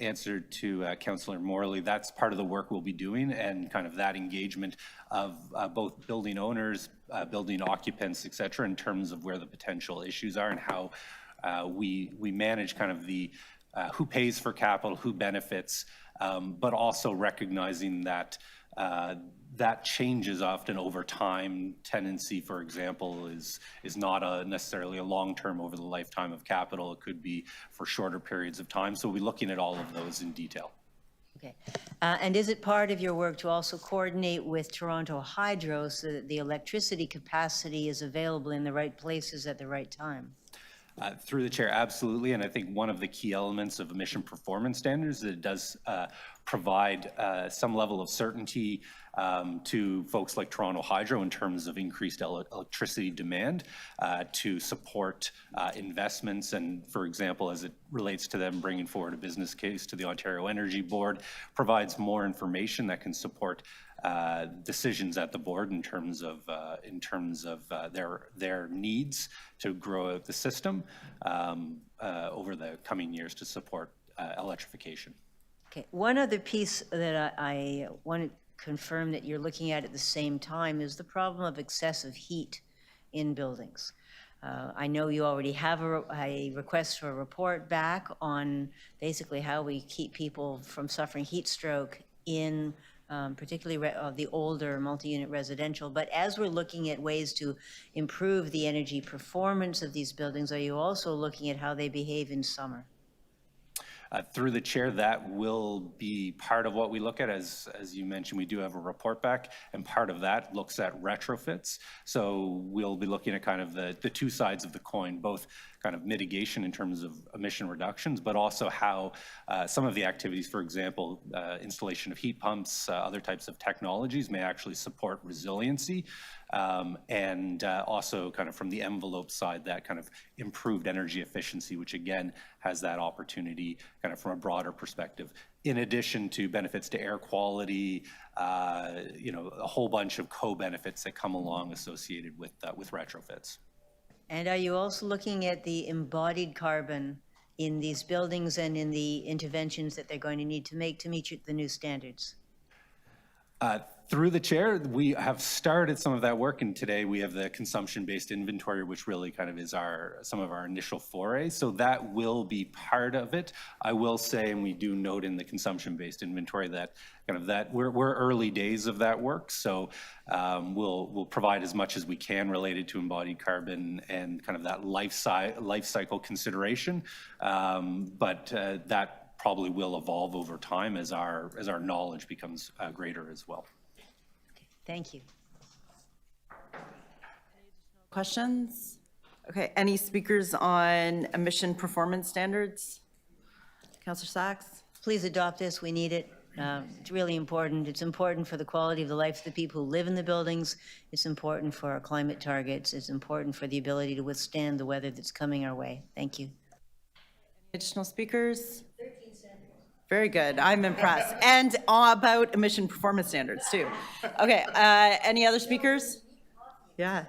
answer to Councillor Morley, that's part of the work we'll be doing, and kind of that engagement of both building owners, building occupants, et cetera, in terms of where the potential issues are and how we manage kind of the who pays for capital, who benefits, but also recognizing that that changes often over time. Tenancy, for example, is not necessarily a long-term over the lifetime of capital. It could be for shorter periods of time. So we'll be looking at all of those in detail. Okay. And is it part of your work to also coordinate with Toronto Hydro so that the electricity capacity is available in the right places at the right time? Through the chair, absolutely. And I think one of the key elements of emission performance standards is that it does provide some level of certainty to folks like Toronto Hydro in terms of increased electricity demand to support investments. And for example, as it relates to them bringing forward a business case to the Ontario Energy Board, provides more information that can support decisions at the board in terms of their needs to grow out the system over the coming years to support electrification. Okay, one other piece that I want to confirm that you're looking at the same time is the problem of excessive heat in buildings. I know you already have a request for a report back on basically how we keep people from suffering heat stroke in particularly the older multi-unit residential. But as we're looking at ways to improve the energy performance of these buildings, are you also looking at how they behave in summer? Through the chair, that will be part of what we look at. As you mentioned, we do have a report back, and part of that looks at retrofits. So we'll be looking at kind of the two sides of the coin, both kind of mitigation in terms of emission reductions, but also how some of the activities, for example, installation of heat pumps, other types of technologies may actually support resiliency. And also kind of from the envelope side, that kind of improved energy efficiency, which again has that opportunity kind of from a broader perspective, in addition to benefits to air quality, you know, a whole bunch of co-benefits that come along associated with retrofits. And are you also looking at the embodied carbon in these buildings and in the interventions that they're going to need to make to meet the new standards? Through the chair, we have started some of that work, and today we have the consumption-based inventory, which really kind of is some of our initial foray. So that will be part of it. I will say, and we do note in the consumption-based inventory that we're early days of that work. So we'll provide as much as we can related to embodied carbon and kind of that life cycle consideration. But that probably will evolve over time as our knowledge becomes greater as well. Thank you. Questions? Okay, any speakers on emission performance standards? Councillor Sachs? Please adopt this, we need it. It's really important. It's important for the quality of the life of the people who live in the buildings. It's important for our climate targets. It's important for the ability to withstand the weather that's coming our way. Thank you. Additional speakers? 13 seconds. Very good, I'm impressed. And about emission performance standards too. Okay, any other speakers? Yeah.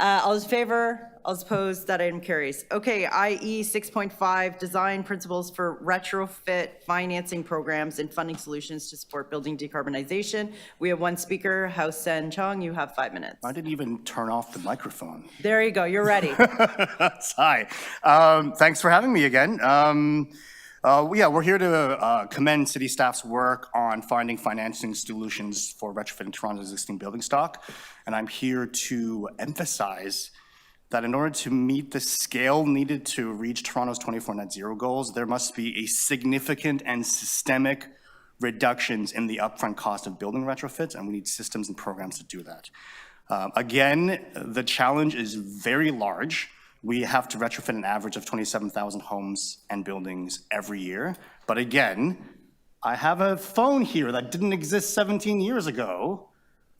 All those in favor? All those opposed? That item carries. Okay, IE 6.5, design principles for retrofit financing programs and funding solutions to support building decarbonization. We have one speaker, Hao Sen Chong. You have 5 minutes. I didn't even turn off the microphone. There you go, you're ready. Hi, thanks for having me again. Yeah, we're here to commend city staff's work on finding financing solutions for retrofitting Toronto's existing building stock. And I'm here to emphasize that in order to meet the scale needed to reach Toronto's 24 net zero goals, there must be a significant and systemic reductions in the upfront cost of building retrofits, and we need systems and programs to do that. Again, the challenge is very large. we have to retrofit an average of 27,000 homes and buildings every year. But again, I have a phone here that didn't exist 17 years ago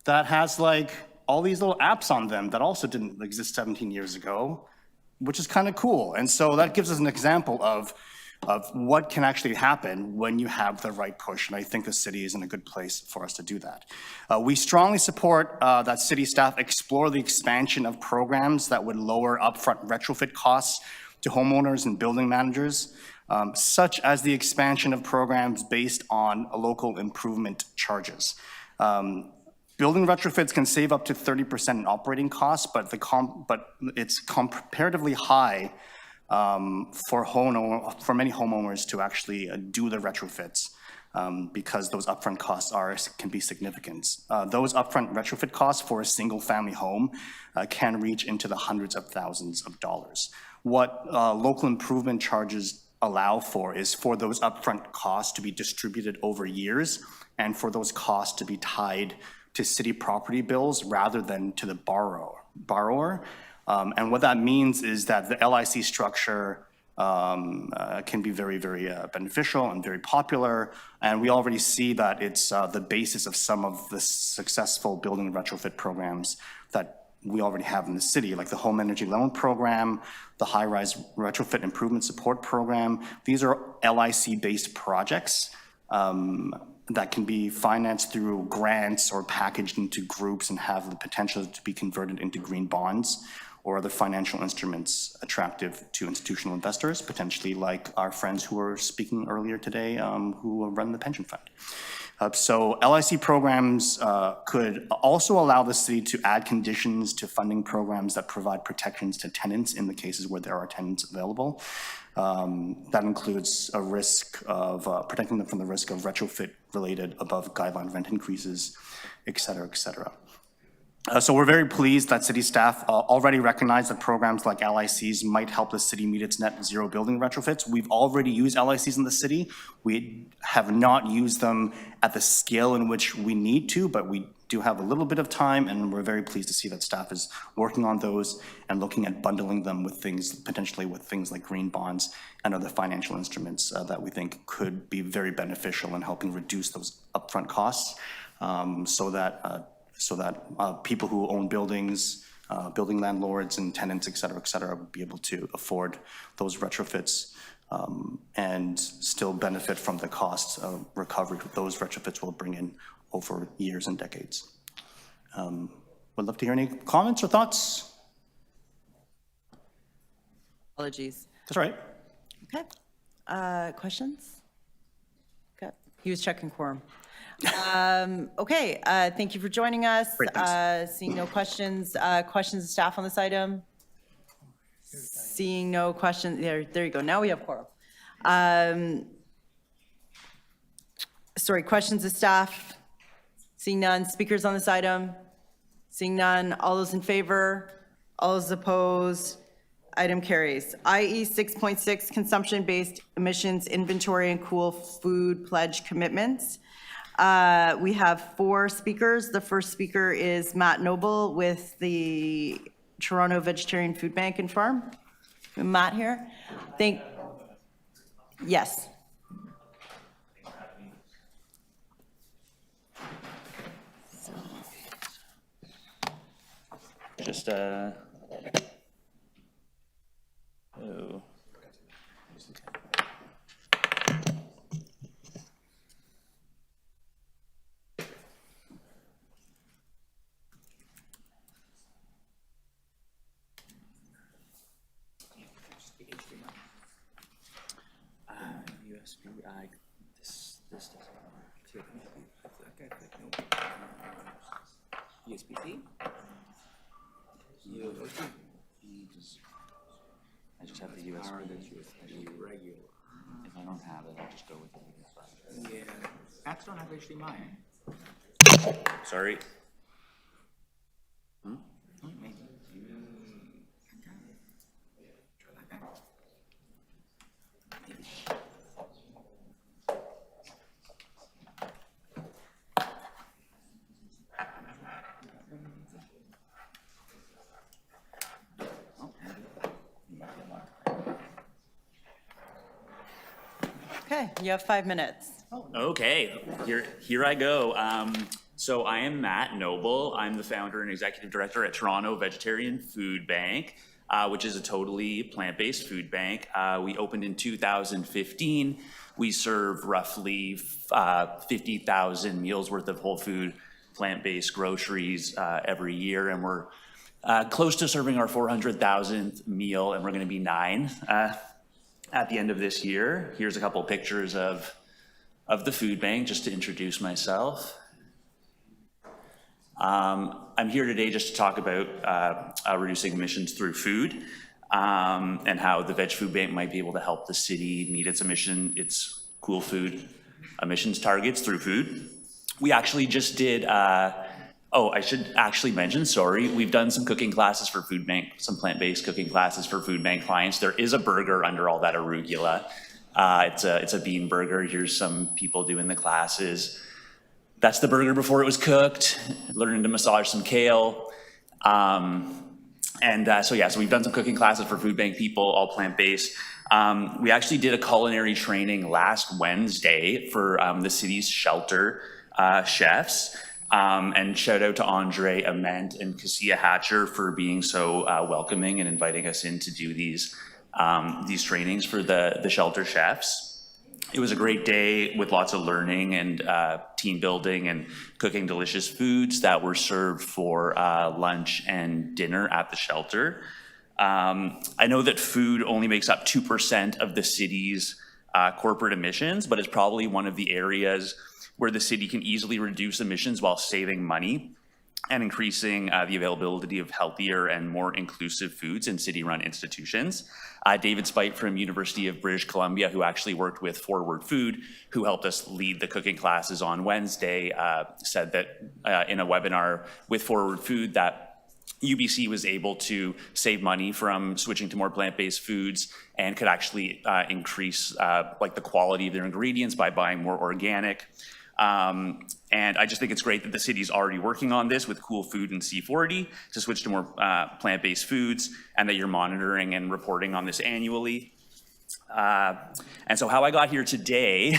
that has like all these little apps on them that also didn't exist 17 years ago, which is kind of cool. And so that gives us an example of what can actually happen when you have the right push. And I think the city is in a good place for us to do that. We strongly support that city staff explore the expansion of programs that would lower upfront retrofit costs to homeowners and building managers, such as the expansion of programs based on local improvement charges. Building retrofits can save up to 30% in operating costs, but it's comparatively high for many homeowners to actually do the retrofits because those upfront costs can be significant. Those upfront retrofit costs for a single family home can reach into the hundreds of thousands of dollars. What local improvement charges allow for is for those upfront costs to be distributed over years and for those costs to be tied to city property bills rather than to the borrower. And what that means is that the LIC structure can be very, very beneficial and very popular. And we already see that it's the basis of some of the successful building retrofit programs that we already have in the city, like the Home Energy Loan Program, the High-Rise Retrofit Improvement Support Program. These are LIC-based projects that can be financed through grants or packaged into groups and have the potential to be converted into green bonds or other financial instruments attractive to institutional investors, potentially like our friends who were speaking earlier today who run the pension fund. So LIC programs could also allow the city to add conditions to funding programs that provide protections to tenants in the cases where there are tenants available. That includes a risk of protecting them from the risk of retrofit-related above guideline rent increases, et cetera, et cetera. So we're very pleased that city staff already recognize that programs like LICs might help the city meet its net zero building retrofits. We've already used LICs in the city. We have not used them at the scale in which we need to, but we do have a little bit of time, and we're very pleased to see that staff is working on those and looking at bundling them with things, potentially with things like green bonds and other financial instruments that we think could be very beneficial in helping reduce those upfront costs so that people who own buildings, building landlords and tenants, et cetera, would be able to afford those retrofits and still benefit from the cost of recovery those retrofits will bring in over years and decades. Would love to hear any comments or thoughts. Apologies. That's right. Okay. Questions? Okay. He was checking quorum. Okay. Thank you for joining us. Great, thanks. Seeing no questions. Questions of staff on this item? Seeing no questions. There you go. Now we have quorum. Sorry, questions of staff? Seeing none. Speakers on this item? Seeing none. All those in favor? All those opposed? Item carries. IE 6.6, consumption-based emissions inventory and cool food pledge commitments. We have 4 speakers. The first speaker is Matt Noble with the Toronto Vegetarian Food Bank and Farm. Matt here. Yes. Just oh. USB. This doesn't work. USB-C. I just have the USB. Regular. If I don't have it, I'll just go with the USB. Yeah. Macs don't have HDMI. Sorry. Maybe. Try like that. Maybe. Okay, you have 5 minutes. Okay, here I go. So I am Matt Noble. I'm the founder and executive director at Toronto Vegetarian Food Bank, which is a totally plant-based food bank. We opened in 2015. We serve roughly 50,000 meals worth of whole food, plant-based groceries every year, and we're close to serving our 400,000th meal, and we're going to be 9 at the end of this year. Here's a couple pictures of the food bank, just to introduce myself. I'm here today just to talk about reducing emissions through food, and how the Veg Food Bank might be able to help the city meet its cool food emissions targets through food. We actually just did, I should actually mention, sorry, we've done some cooking classes for food bank, some plant-based cooking classes for food bank clients. There is a burger under all that arugula. It's a bean burger. Here's some people doing the classes. That's the burger before it was cooked, learning to massage some kale. So we've done some cooking classes for food bank people, all plant-based. We actually did a culinary training last Wednesday for the city's shelter chefs. And shout out to Andre Ament and Cassia Hatcher for being so welcoming and inviting us in to do these trainings for the shelter chefs. It was a great day with lots of learning and team building and cooking delicious foods that were served for lunch and dinner at the shelter. I know that food only makes up 2% of the city's corporate emissions, but it's probably one of the areas where the city can easily reduce emissions while saving money and increasing the availability of healthier and more inclusive foods in city-run institutions. David Spite from University of British Columbia, who actually worked with Forward Food, who helped us lead the cooking classes on Wednesday, said that in a webinar with Forward Food that UBC was able to save money from switching to more plant-based foods and could actually increase the quality of their ingredients by buying more organic. And I just think it's great that the city's already working on this with Cool Food and C40 to switch to more plant-based foods, and that you're monitoring and reporting on this annually. And so how I got here today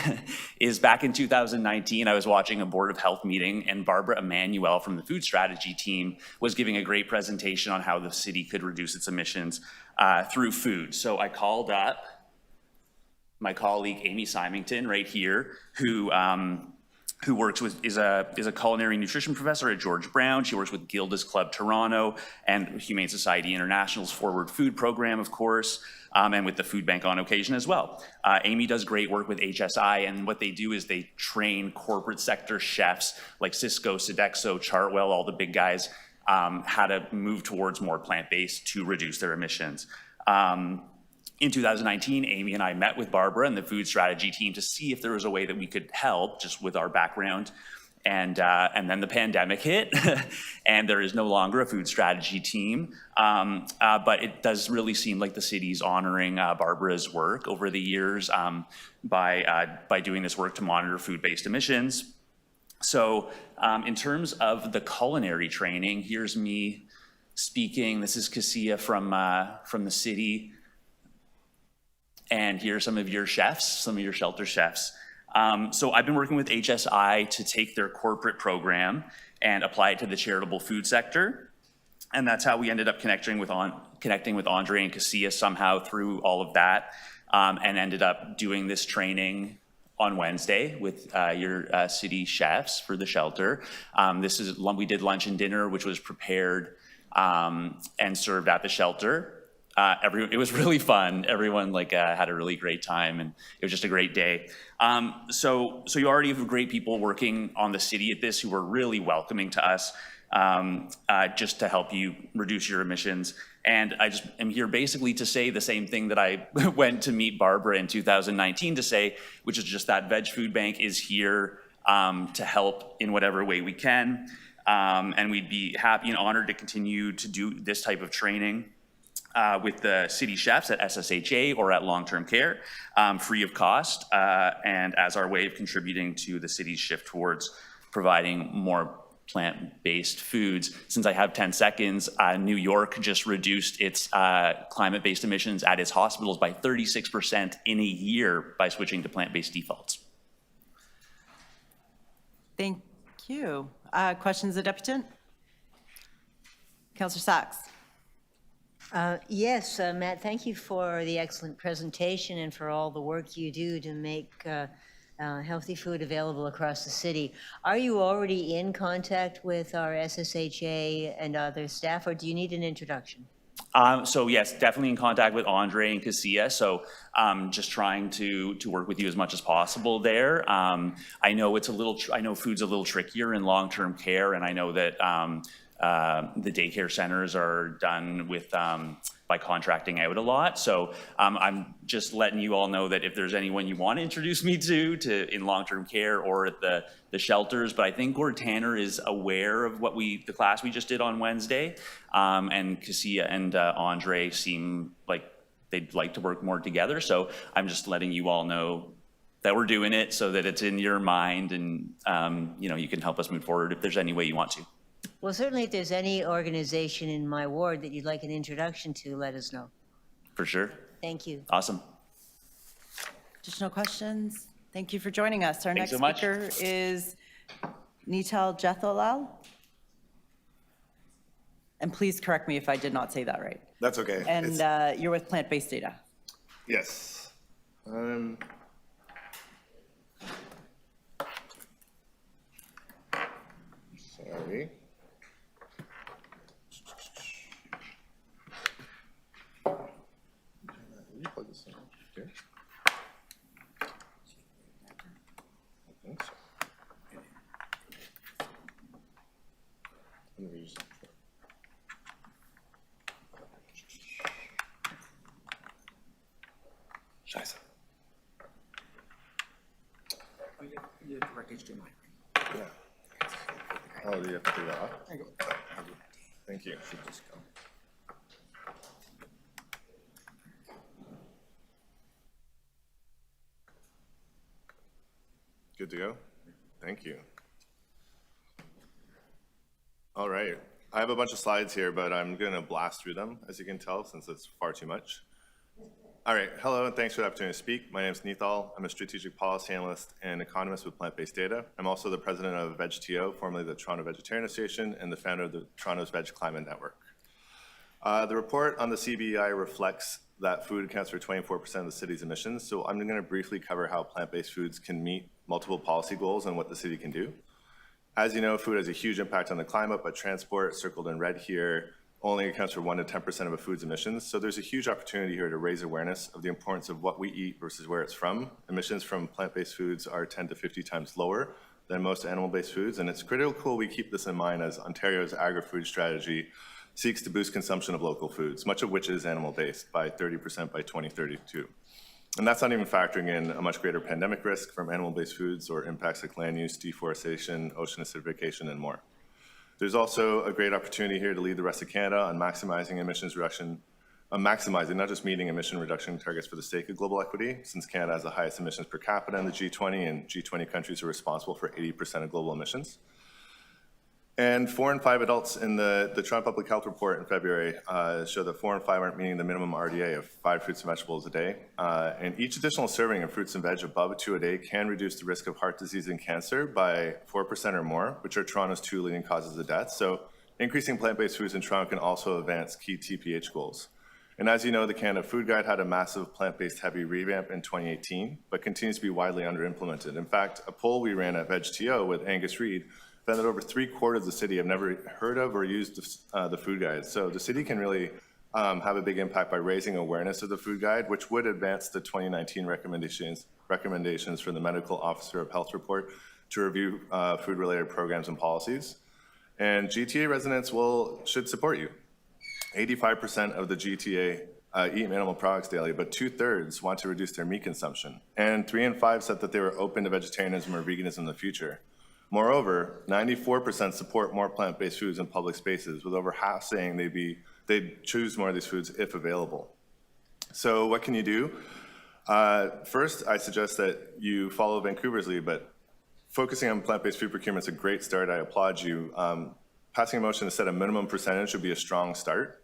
is back in 2019, I was watching a Board of Health meeting, and Barbara Emanuel from the food strategy team was giving a great presentation on how the city could reduce its emissions through food. So I called up my colleague Amy Symington right here, who is a culinary nutrition professor at George Brown. She works with Gilda's Club Toronto and Humane Society International's Forward Food Program, of course, and with the food bank on occasion as well. Amy does great work with HSI, and what they do is they train corporate sector chefs like Cisco, Sodexo, Chartwell, all the big guys, how to move towards more plant-based to reduce their emissions. In 2019, Amy and I met with Barbara and the food strategy team to see if there was a way that we could help just with our background. And then the pandemic hit, and there is no longer a food strategy team. But it does really seem like the city's honoring Barbara's work over the years by doing this work to monitor food-based emissions. So in terms of the culinary training, here's me speaking. This is Cassia from the city. And here are some of your chefs, some of your shelter chefs. So I've been working with HSI to take their corporate program and apply it to the charitable food sector. And that's how we ended up connecting with Andre and Cassia somehow through all of that, and ended up doing this training on Wednesday with your city chefs for the shelter. We did lunch and dinner, which was prepared and served at the shelter. It was really fun. Everyone had a really great time, and it was just a great day. So you already have great people working on the city at this who were really welcoming to us, just to help you reduce your emissions. And I just am here basically to say the same thing that I went to meet Barbara in 2019 to say, which is just that Veg Food Bank is here to help in whatever way we can. And we'd be happy and honored to continue to do this type of training with the city chefs at SSHA or at long-term care, free of cost, and as our way of contributing to the city's shift towards providing more plant-based foods. Since I have 10 seconds, New York just reduced its climate-based emissions at its hospitals by 36% in a year by switching to plant-based defaults. Thank you. Questions of the deputant? Councillor Sachs. Yes, Matt, thank you for the excellent presentation and for all the work you do to make healthy food available across the city. Are you already in contact with our SSHA and other staff, or do you need an introduction? So yes, definitely in contact with Andre and Casilla. So just trying to work with you as much as possible there. I know it's a little, I know food's a little trickier in long-term care, and I know that the daycare centers are done with by contracting out a lot. So I'm just letting you all know that if there's anyone you want to introduce me to in long-term care or at the shelters, but I think Gord Tanner is aware of what the class we just did on Wednesday, and Casilla and Andre seem like they'd like to work more together. So I'm just letting you all know that we're doing it so that it's in your mind, and you can help us move forward if there's any way you want to. Well, certainly if there's any organization in my ward that you'd like an introduction to, let us know. For sure. Thank you. Awesome. Additional questions? Thank you for joining us. Our Thanks next so much. speaker is Untitled Chapter. And please correct me if I did not say that right. That's okay. And you're with Plant-Based Data. Yes. Sorry. You plug this in here? I think so. Let me use it. Scheiße. Oh, you have direct HDMI. Yeah. Oh, do you have to do that off? Thank you. Good to go? Thank you. All right. I have a bunch of slides here, but I'm going to blast through them, as you can tell, since it's far too much. All right. Hello, and thanks for the opportunity to speak. My name is Nithal. I'm a strategic policy analyst and economist with Plant-Based Data. I'm also the president of VegTO, formerly the Toronto Vegetarian Association, and the founder of the Toronto's Veg Climate Network. The report on the CBEI reflects that food accounts for 24% of the city's emissions, so I'm going to briefly cover how plant-based foods can meet multiple policy goals and what the city can do. As you know, food has a huge impact on the climate, but transport, circled in red here, only accounts for 1 to 10% of a food's emissions. So there's a huge opportunity here to raise awareness of the importance of what we eat versus where it's from. Emissions from plant-based foods are 10 to 50 times lower than most animal-based foods, and it's critical we keep this in mind as Ontario's agri-food strategy seeks to boost consumption of local foods, much of which is animal-based, by 30% by 2032. And that's not even factoring in a much greater pandemic risk from animal-based foods or impacts like land use, deforestation, ocean acidification, and more. There's also a great opportunity here to lead the rest of Canada on maximizing emissions reduction, not just meeting emission reduction targets for the sake of global equity, since Canada has the highest emissions per capita in the G20, and G20 countries are responsible for 80% of global emissions. And 4 in 5 adults in the Toronto Public Health Report in February show that 4 in 5 aren't meeting the minimum RDA of 5 fruits and vegetables a day. And each additional serving of fruits and veg above 2 a day can reduce the risk of heart disease and cancer by 4% or more, which are Toronto's 2 leading causes of death. So increasing plant-based foods in Toronto can also advance key TPH goals. And as you know, the Canada Food Guide had a massive plant-based heavy revamp in 2018, but continues to be widely under-implemented. In fact, a poll we ran at VegTO with Angus Reid found that over 3/4 of the city have never heard of or used the food guide. So the city can really have a big impact by raising awareness of the food guide, which would advance the 2019 recommendations for the Medical Officer of Health report to review food-related programs and policies. And GTA residents should support you. 85% of the GTA eat animal products daily, but 2/3 want to reduce their meat consumption. And 3 in 5 said that they were open to vegetarianism or veganism in the future. Moreover, 94% support more plant-based foods in public spaces, with over half saying they'd choose more of these foods if available. So what can you do? First, I suggest that you follow Vancouver's lead, but focusing on plant-based food procurement is a great start. I applaud you. Passing a motion to set a minimum percentage would be a strong start.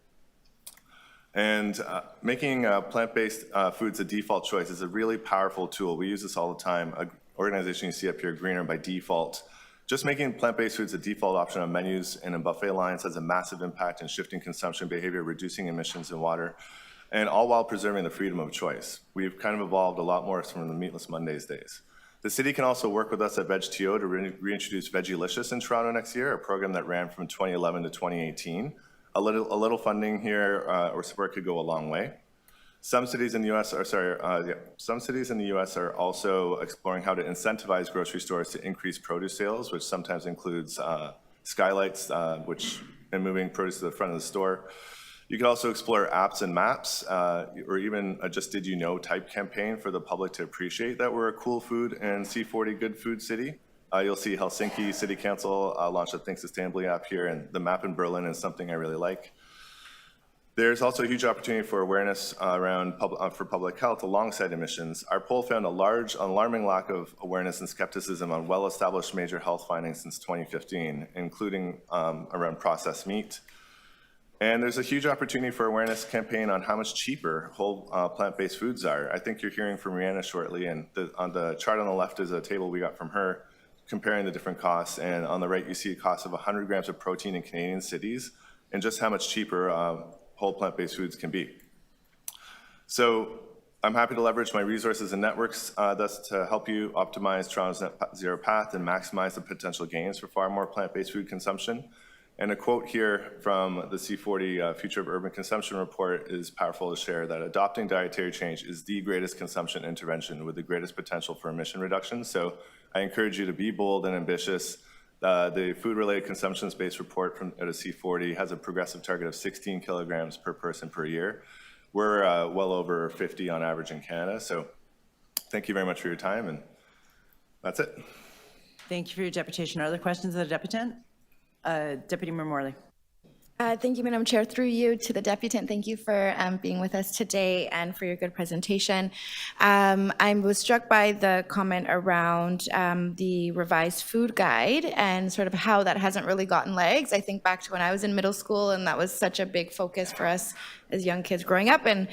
And making plant-based foods a default choice is a really powerful tool. We use this all the time. An organization you see up here, Greener by Default. Just making plant-based foods a default option on menus and in buffet lines has a massive impact in shifting consumption behavior, reducing emissions in water, and all while preserving the freedom of choice. We've kind of evolved a lot more from the Meatless Mondays days. The city can also work with us at VegTO to reintroduce Veggylicious in Toronto next year, a program that ran from 2011 to 2018. A little funding here or support could go a long way. Some cities in the U.S. are also exploring how to incentivize grocery stores to increase produce sales, which sometimes includes skylights, and moving produce to the front of the store. You could also explore apps and maps, or even a just did you know type campaign for the public to appreciate that we're a cool food and C40 good food city. You'll see Helsinki City Council launch a Think Sustainably app here, and the map in Berlin is something I really like. There's also a huge opportunity for awareness around for public health alongside emissions. Our poll found a large, alarming lack of awareness and skepticism on well-established major health findings since 2015, including around processed meat. And there's a huge opportunity for awareness campaign on how much cheaper whole plant-based foods are. I think you're hearing from Rihanna shortly, and on the chart on the left is a table we got from her comparing the different costs, and on the right you see a cost of 100 grams of protein in Canadian cities and just how much cheaper whole plant-based foods can be. So I'm happy to leverage my resources and networks thus to help you optimize Toronto's net zero path and maximize the potential gains for far more plant-based food consumption. And a quote here from the C40 Future of Urban Consumption report is powerful to share, that adopting dietary change is the greatest consumption intervention with the greatest potential for emission reduction. So I encourage you to be bold and ambitious. The food-related consumption space report from out of C40 has a progressive target of 16 kilograms per person per year. We're well over 50 on average in Canada. So thank you very much for your time, and that's it. Thank you for your deputation. Are there questions of the deputant? Deputy Mayor Morley. Thank you, Madam Chair. Through you to the deputant, thank you for being with us today and for your good presentation. I was struck by the comment around the revised food guide and sort of how that hasn't really gotten legs. I think back to when I was in middle school, and that was such a big focus for us as young kids growing up. And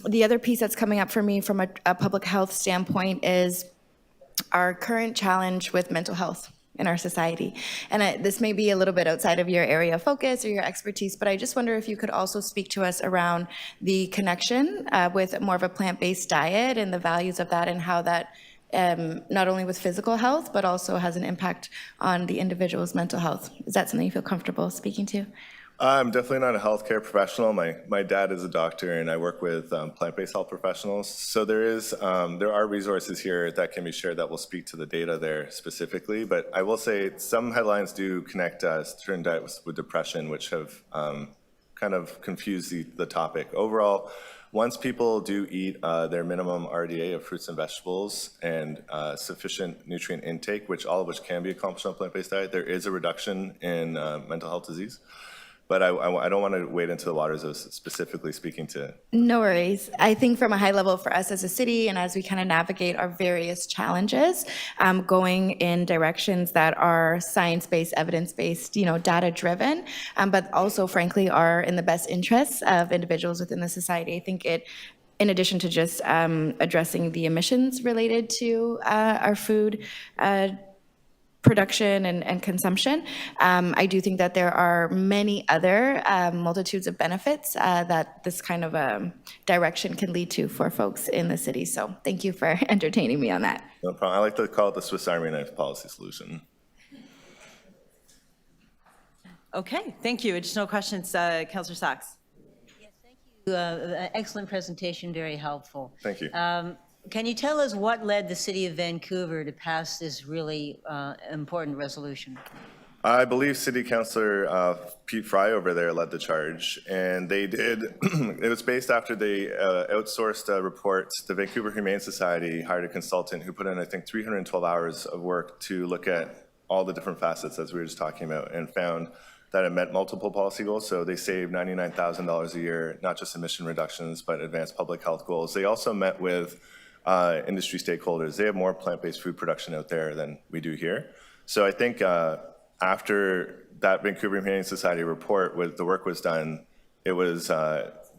the other piece that's coming up for me from a public health standpoint is our current challenge with mental health in our society. And this may be a little bit outside of your area of focus or your expertise, but I just wonder if you could also speak to us around the connection with more of a plant-based diet and the values of that, and how that not only with physical health, but also has an impact on the individual's mental health. Is that something you feel comfortable speaking to? I'm definitely not a healthcare professional. My dad is a doctor, and I work with plant-based health professionals. So there are resources here that can be shared that will speak to the data there specifically. But I will say some headlines do connect certain diets with depression, which have kind of confused the topic. Overall, once people do eat their minimum RDA of fruits and vegetables and sufficient nutrient intake, all of which can be accomplished on a plant-based diet, there is a reduction in mental health disease. But I don't want to wade into the waters of specifically speaking to. No worries. I think from a high level for us as a city, and as we kind of navigate our various challenges, going in directions that are science-based, evidence-based, data-driven, but also, frankly, are in the best interests of individuals within the society. I think it, in addition to just addressing the emissions related to our food production and consumption, I do think that there are many other multitudes of benefits that this kind of direction can lead to for folks in the city. So thank you for entertaining me on that. No problem. I like to call it the Swiss Army knife policy solution. Okay, thank you. Additional questions, Councillor Sachs. Yes, thank you. Excellent presentation, very helpful. Thank you. Can you tell us what led the City of Vancouver to pass this really important resolution? I believe City Councillor Pete Fry over there led the charge, and they did. It was based after they outsourced a report. The Vancouver Humane Society hired a consultant who put in, I think, 312 hours of work to look at all the different facets, as we were just talking about, and found that it met multiple policy goals. So they saved $99,000 a year, not just emission reductions, but advanced public health goals. They also met with industry stakeholders, they have more plant-based food production out there than we do here. So I think after that Vancouver Humane Society report, the work was done, it was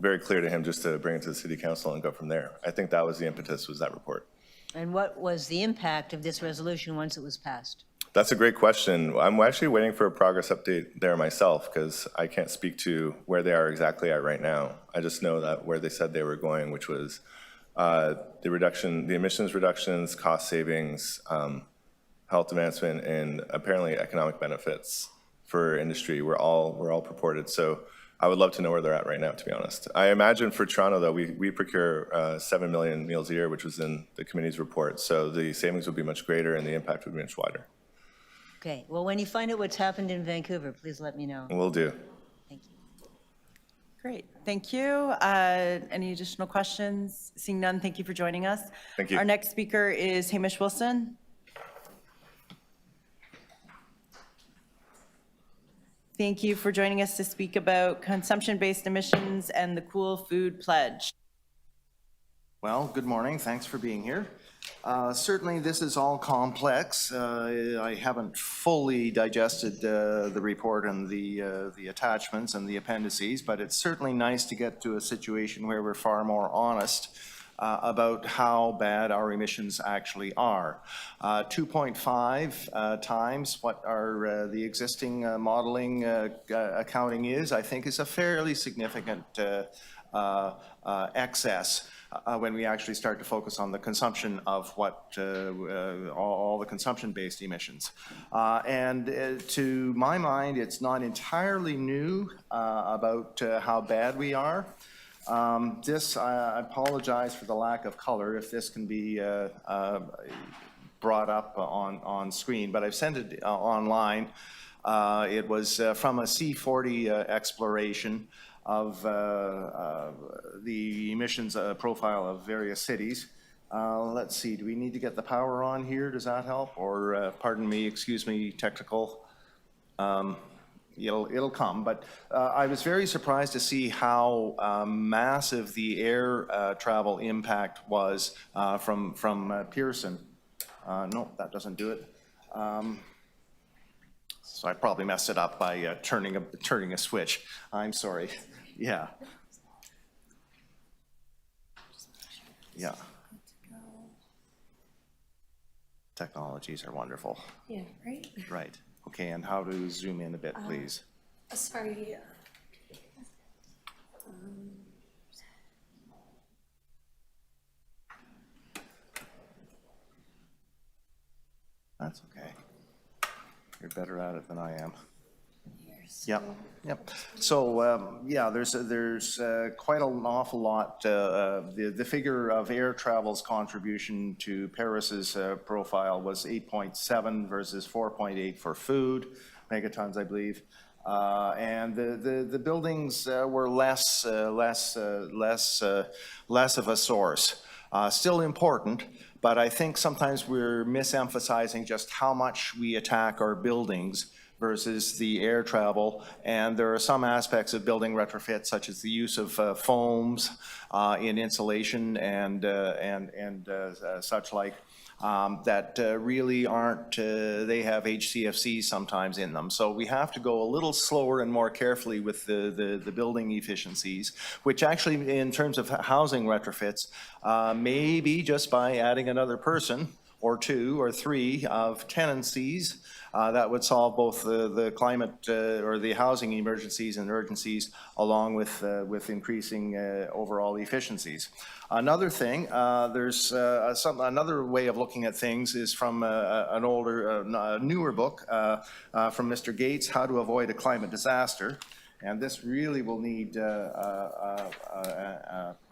very clear to him just to bring it to the City Council and go from there. I think that was the impetus, was that report. And what was the impact of this resolution once it was passed? That's a great question. I'm actually waiting for a progress update there myself because I can't speak to where they are exactly at right now. I just know that where they said they were going, which was the emissions reductions, cost savings, health advancement, and apparently economic benefits for industry were all purported. So I would love to know where they're at right now, to be honest. I imagine for Toronto, though, we procure 7 million meals a year, which was in the committee's report. So the savings would be much greater and the impact would be much wider. Okay, well, when you find out what's happened in Vancouver, please let me know. Will do. Thank you. Great, thank you. Any additional questions? Seeing none, thank you for joining us. Thank you. Our next speaker is Hamish Wilson. Thank you for joining us to speak about consumption-based emissions and the Cool Food Pledge. Well, good morning. Thanks for being here. Certainly, this is all complex. I haven't fully digested the report and the attachments and the appendices, but it's certainly nice to get to a situation where we're far more honest about how bad our emissions actually are. 2.5 times what our the existing modeling accounting is, I think, is a fairly significant excess when we actually start to focus on the consumption of what all the consumption-based emissions. To my mind, it's not entirely new about how bad we are. I apologize for the lack of color if this can be brought up on screen, but I've sent it online. It was from a C40 exploration of the emissions profile of various cities. Let's see, do we need to get the power on here? Does that help? Or, pardon me, excuse me, technical. It'll come, but I was very surprised to see how massive the air travel impact was from Pearson. No, that doesn't do it. So I probably messed it up by turning a switch. I'm sorry. Yeah. Yeah. Technologies are wonderful. Yeah, right? Right. Okay, and how to zoom in a bit, please? Sorry. That's okay. You're better at it than I am. Yep, yep. So, yeah, there's quite an awful lot. The figure of air travel's contribution to Paris's profile was 8.7 versus 4.8 for food megatons, I believe. And the buildings were less of a source. Still important, but I think sometimes we're misemphasizing just how much we attack our buildings versus the air travel. And there are some aspects of building retrofit, such as the use of foams in insulation and such like, that really aren't, they have HCFCs sometimes in them. So we have to go a little slower and more carefully with the building efficiencies, which actually in terms of housing retrofits, maybe just by adding another person or two or three of tenancies, that would solve both the climate or the housing emergencies and urgencies, along with increasing overall efficiencies. Another thing, there's another way of looking at things is from an older, newer book from Mr. Gates, How to Avoid a Climate Disaster. And this really will need a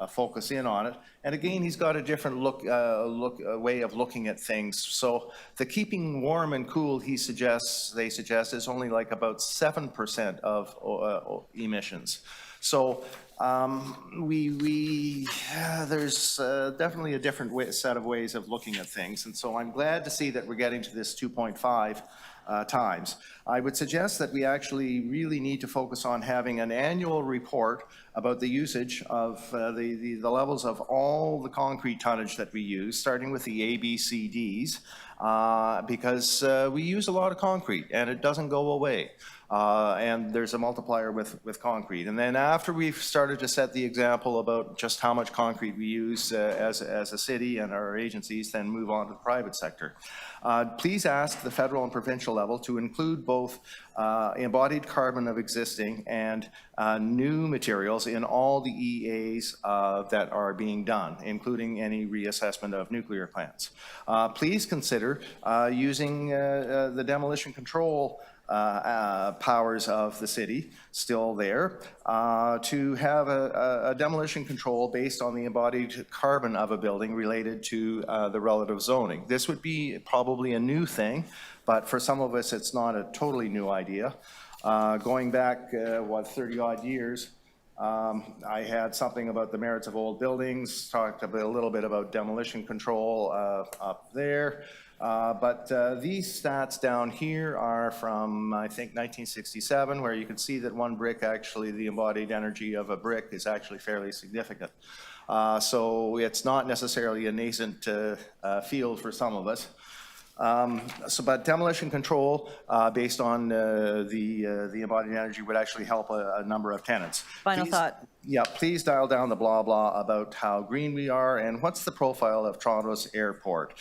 focus in on it. And again, he's got a different way of looking at things. So the keeping warm and cool, they suggest, is only like about 7% of emissions. So there's definitely a different set of ways of looking at things. And so I'm glad to see that we're getting to this 2.5 times. I would suggest that we actually really need to focus on having an annual report about the usage of the levels of all the concrete tonnage that we use, starting with the ABCDs, because we use a lot of concrete and it doesn't go away. And there's a multiplier with concrete. And then after we've started to set the example about just how much concrete we use as a city and our agencies, then move on to the private sector. Please ask the federal and provincial level to include both embodied carbon of existing and new materials in all the EAs that are being done, including any reassessment of nuclear plants. Please consider using the demolition control powers of the city still there to have a demolition control based on the embodied carbon of a building related to the relative zoning. This would be probably a new thing, but for some of us it's not a totally new idea. Going back, 30-odd years, I had something about the merits of old buildings, talked a little bit about demolition control up there. But these stats down here are from, I think, 1967, where you can see that one brick, actually, the embodied energy of a brick is actually fairly significant. So it's not necessarily a nascent field for some of us. But demolition control based on the embodied energy would actually help a number of tenants. Final thought. Yeah, please dial down the blah blah about how green we are and what's the profile of Toronto's airport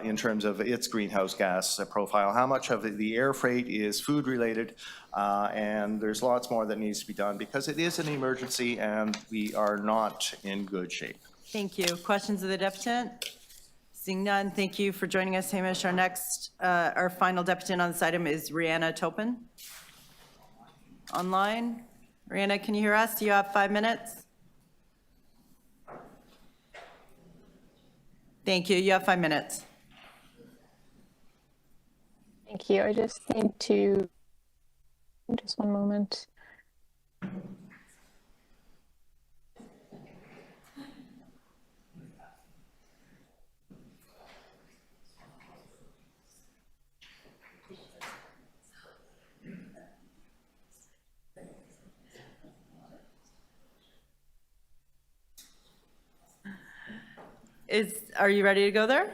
in terms of its greenhouse gas profile. How much of the air freight is food related, and there's lots more that needs to be done because it is an emergency and we are not in good shape. Thank you. Questions of the deputant? Seeing none, thank you for joining us, Hamish. Our next, our final deputant on this item is Rihanna Topin. Online. Rihanna, can you hear us? You have 5 minutes. Thank you. You have 5 minutes. Thank you. I just need to, just one moment. Are you ready to go there?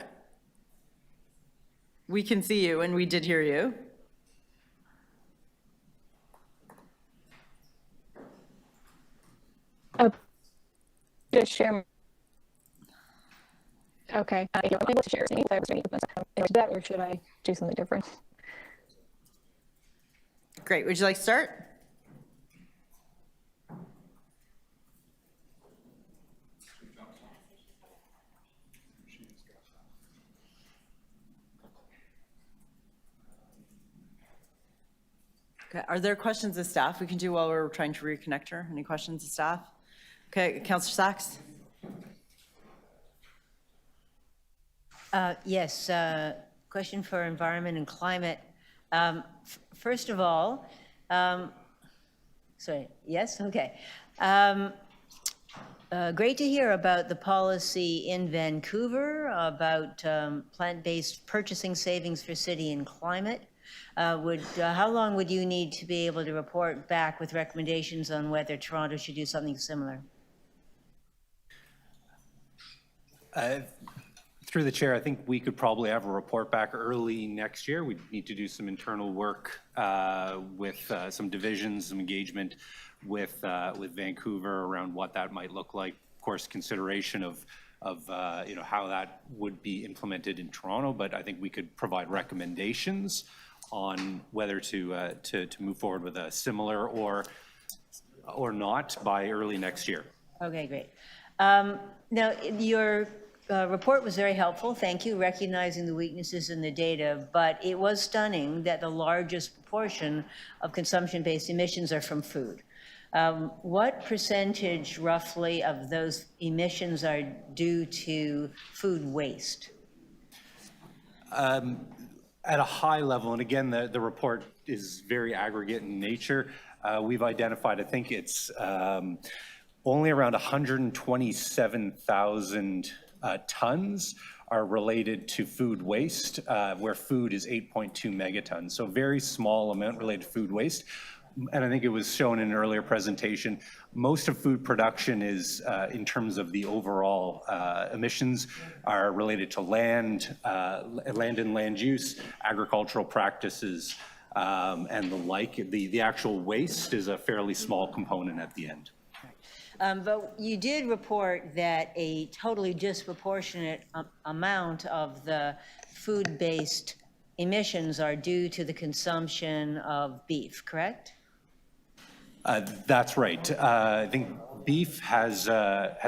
We can see you and we did hear you. Just share. Okay. I'm able to share that, or should I do something different? Great. Would you like to start? Okay. Are there questions of staff we can do while we're trying to reconnect her? Any questions of staff? Okay, Councillor Sachs. Yes, question for environment and climate. First of all, sorry, yes, okay. Great to hear about the policy in Vancouver about plant-based purchasing savings for city and climate. How long would you need to be able to report back with recommendations on whether Toronto should do something similar? Through the chair, I think we could probably have a report back early next year. We need to do some internal work with some divisions, some engagement with Vancouver around what that might look like. Of course, consideration of you know, how that would be implemented in Toronto, but I think we could provide recommendations on whether to move forward with a similar or not by early next year. Okay, great. Now, your report was very helpful, thank you, recognizing the weaknesses in the data, but it was stunning that the largest proportion of consumption-based emissions are from food. What percentage, roughly, of those emissions are due to food waste? At a high level, and again, the report is very aggregate in nature, we've identified, I think it's only around 127,000 tons are related to food waste, where food is 8.2 megatons. So very small amount related to food waste. and I think it was shown in an earlier presentation, most of food production is, in terms of the overall emissions, are related to land and land use, agricultural practices, and the like. The actual waste is a fairly small component at the end. But you did report that a totally disproportionate amount of the food-based emissions are due to the consumption of beef, correct? That's right. I think beef has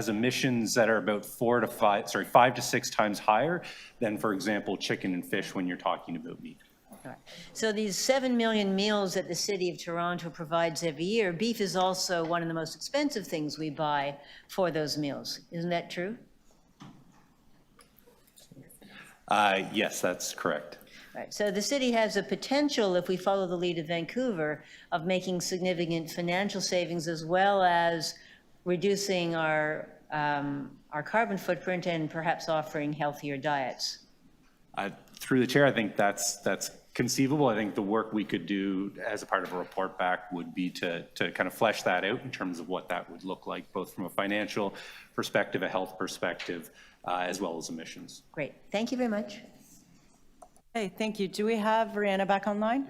emissions that are about 5 to 6 times higher than, for example, chicken and fish when you're talking about meat. All right. So these 7 million meals that the City of Toronto provides every year, beef is also one of the most expensive things we buy for those meals. Isn't that true? Yes, that's correct. Right. So the city has a potential, if we follow the lead of Vancouver, of making significant financial savings as well as reducing our carbon footprint and perhaps offering healthier diets. Through the chair, I think that's conceivable. I think the work we could do as a part of a report back would be to kind of flesh that out in terms of what that would look like, both from a financial perspective, a health perspective, as well as emissions. Great. Thank you very much. Okay, thank you. Do we have Rihanna back online?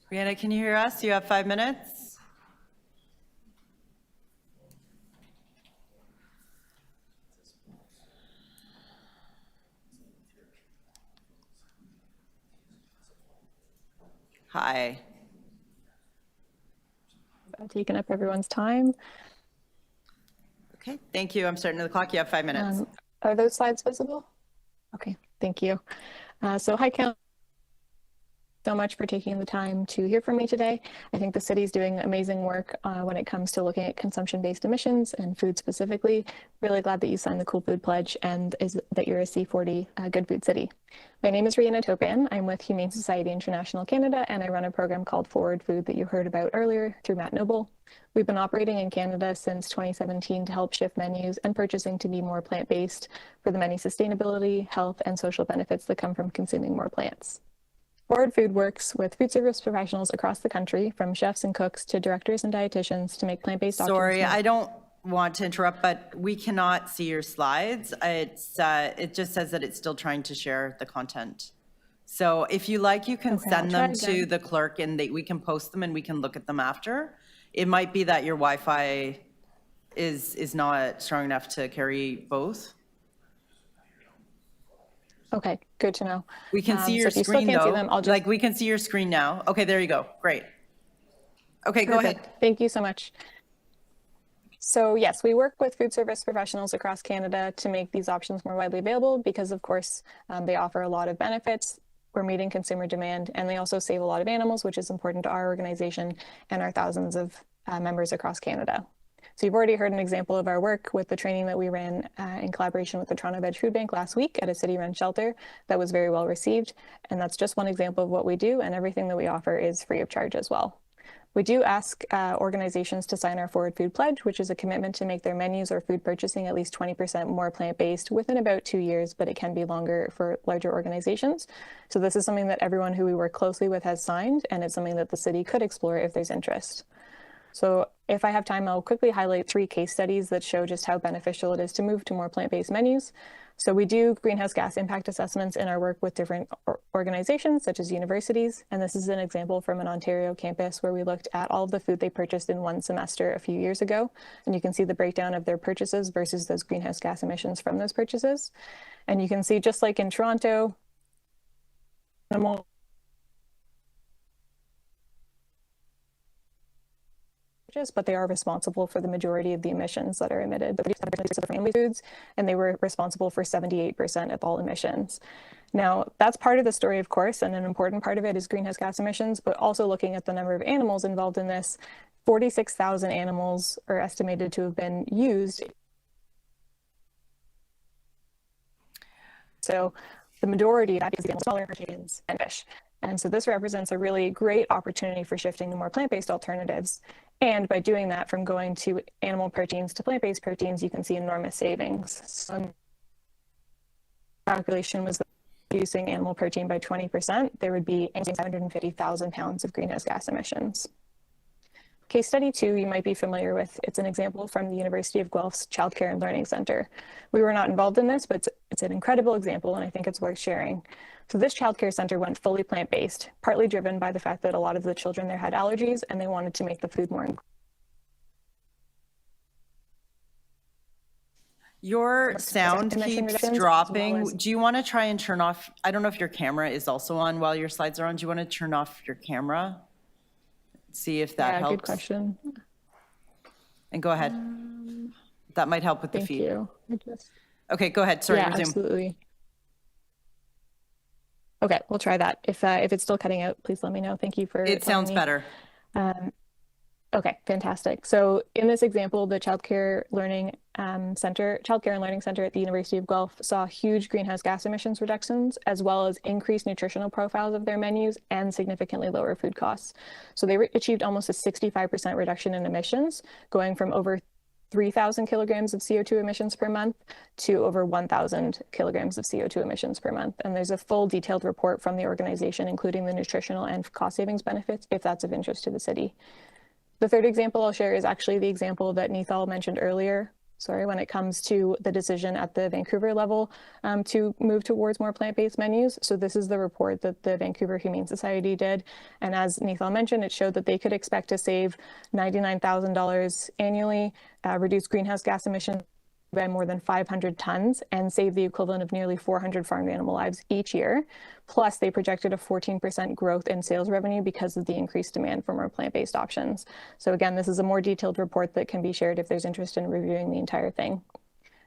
Rihanna, can you hear us? You have 5 minutes. Hi. I've taken up everyone's time. Okay, thank you. I'm starting the clock. You have 5 minutes. Are those slides visible? Okay, thank you. So hi, Council. So much for taking the time to hear from me today. I think the city's doing amazing work when it comes to looking at consumption-based emissions and food specifically. Really glad that you signed the Cool Food Pledge and that you're a C40 Good Food City. My name is Rihanna Topan. I'm with Humane Society International Canada, and I run a program called Forward Food that you heard about earlier through Matt Noble. We've been operating in Canada since 2017 to help shift menus and purchasing to be more plant-based for the many sustainability, health, and social benefits that come from consuming more plants. Forward Food works with food service professionals across the country, from chefs and cooks to directors and dietitians, to make plant-based options. Sorry, I don't want to interrupt, but we cannot see your slides. It just says that it's still trying to share the content. So if you like, you can send them to the clerk and we can post them and we can look at them after. It might be that your Wi-Fi is not strong enough to carry both. Okay, good to know. We can see your screen though. Like we can see your screen now. Okay, there you go. Great. Okay, go ahead. Thank you so much. So yes, we work with food service professionals across Canada to make these options more widely available because of course they offer a lot of benefits. We're meeting consumer demand and they also save a lot of animals, which is important to our organization and our thousands of members across Canada. So you've already heard an example of our work with the training that we ran in collaboration with the Toronto Veg Food Bank last week at a city-run shelter that was very well received. And that's just one example of what we do, and everything that we offer is free of charge as well. We do ask organizations to sign our Forward Food Pledge, which is a commitment to make their menus or food purchasing at least 20% more plant-based within about 2 years, but it can be longer for larger organizations. So this is something that everyone who we work closely with has signed, and it's something that the city could explore if there's interest. So if I have time, I'll quickly highlight 3 case studies that show just how beneficial it is to move to more plant-based menus. So we do greenhouse gas impact assessments in our work with different organizations, such as universities. And this is an example from an Ontario campus where we looked at all of the food they purchased in one semester a few years ago. And you can see the breakdown of their purchases versus those greenhouse gas emissions from those purchases. And you can see, just like in Toronto, but they are responsible for the majority of the emissions that are emitted. But for family foods, and they were responsible for 78% of all emissions. Now, that's part of the story, of course, and an important part of it is greenhouse gas emissions, but also looking at the number of animals involved in this, 46,000 animals are estimated to have been used. So the majority of that is smaller chickens and fish. And so this represents a really great opportunity for shifting to more plant-based alternatives. And by doing that, from going to animal proteins to plant-based proteins, you can see enormous savings. So calculation was reducing animal protein by 20%, there would be 750,000 pounds of greenhouse gas emissions. Case study 2, you might be familiar with. It's an example from the University of Guelph's Childcare and Learning Center. We were not involved in this, but it's an incredible example, and I think it's worth sharing. So this childcare center went fully plant-based, partly driven by the fact that a lot of the children there had allergies, and they wanted to make the food more. Your sound keeps dropping. Do you want to try and turn off? I don't know if your camera is also on while your slides are on. Do you want to turn off your camera? See if that helps. Good question. And go ahead. That might help with the feed. Thank you. Okay, go ahead. Sorry, resume. Absolutely. Okay, we'll try that. If it's still cutting out, please let me know. Thank you for. It sounds better. Okay, fantastic. So in this example, the Childcare and Learning Center at the University of Guelph saw huge greenhouse gas emissions reductions, as well as increased nutritional profiles of their menus and significantly lower food costs. So they achieved almost a 65% reduction in emissions, going from over 3,000 kilograms of CO2 emissions per month to over 1,000 kilograms of CO2 emissions per month. And there's a full detailed report from the organization, including the nutritional and cost savings benefits, if that's of interest to the city. The third example I'll share is actually the example that Nithal mentioned earlier. When it comes to the decision at the Vancouver level to move towards more plant-based menus. So this is the report that the Vancouver Humane Society did. And as Nithal mentioned, it showed that they could expect to save $99,000 annually, reduce greenhouse gas emissions by more than 500 tons, and save the equivalent of nearly 400 farmed animal lives each year. Plus, they projected a 14% growth in sales revenue because of the increased demand for more plant-based options. So again, this is a more detailed report that can be shared if there's interest in reviewing the entire thing.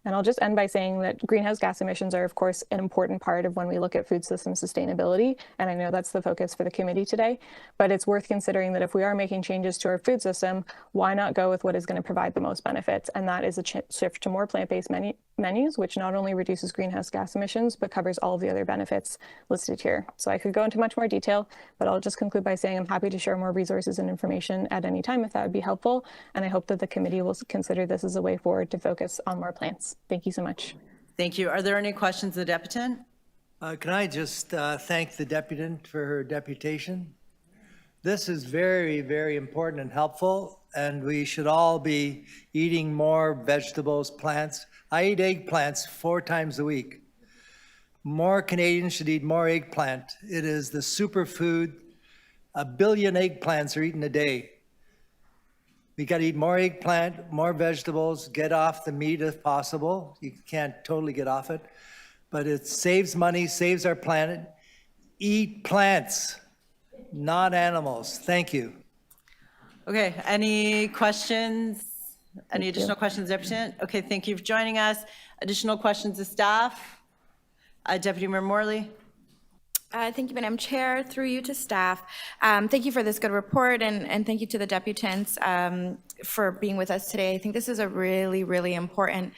And I'll just end by saying that greenhouse gas emissions are, of course, an important part of when we look at food system sustainability. And I know that's the focus for the committee today, but it's worth considering that if we are making changes to our food system, why not go with what is going to provide the most benefits? And that is a shift to more plant-based menus, which not only reduces greenhouse gas emissions, but covers all of the other benefits listed here. So I could go into much more detail, but I'll just conclude by saying I'm happy to share more resources and information at any time if that would be helpful. And I hope that the committee will consider this as a way forward to focus on more plants. Thank you so much. Thank you. Are there any questions of the deputant? Can I just thank the deputant for her deputation? This is very, very important and helpful, and we should all be eating more vegetables, plants. I eat eggplants 4 times a week. More Canadians should eat more eggplant. It is the superfood. 1 billion eggplants are eaten a day. We got to eat more eggplant, more vegetables, get off the meat if possible. You can't totally get off it, but it saves money, saves our planet. Eat plants, not animals. Thank you. Okay, any questions? Any additional questions, Deputy? Okay, thank you for joining us. Additional questions to staff? Deputy Mayor Morley. Thank you, Madam Chair. Through you to staff. Thank you for this good report, and thank you to the deputants for being with us today. I think this is a really, really important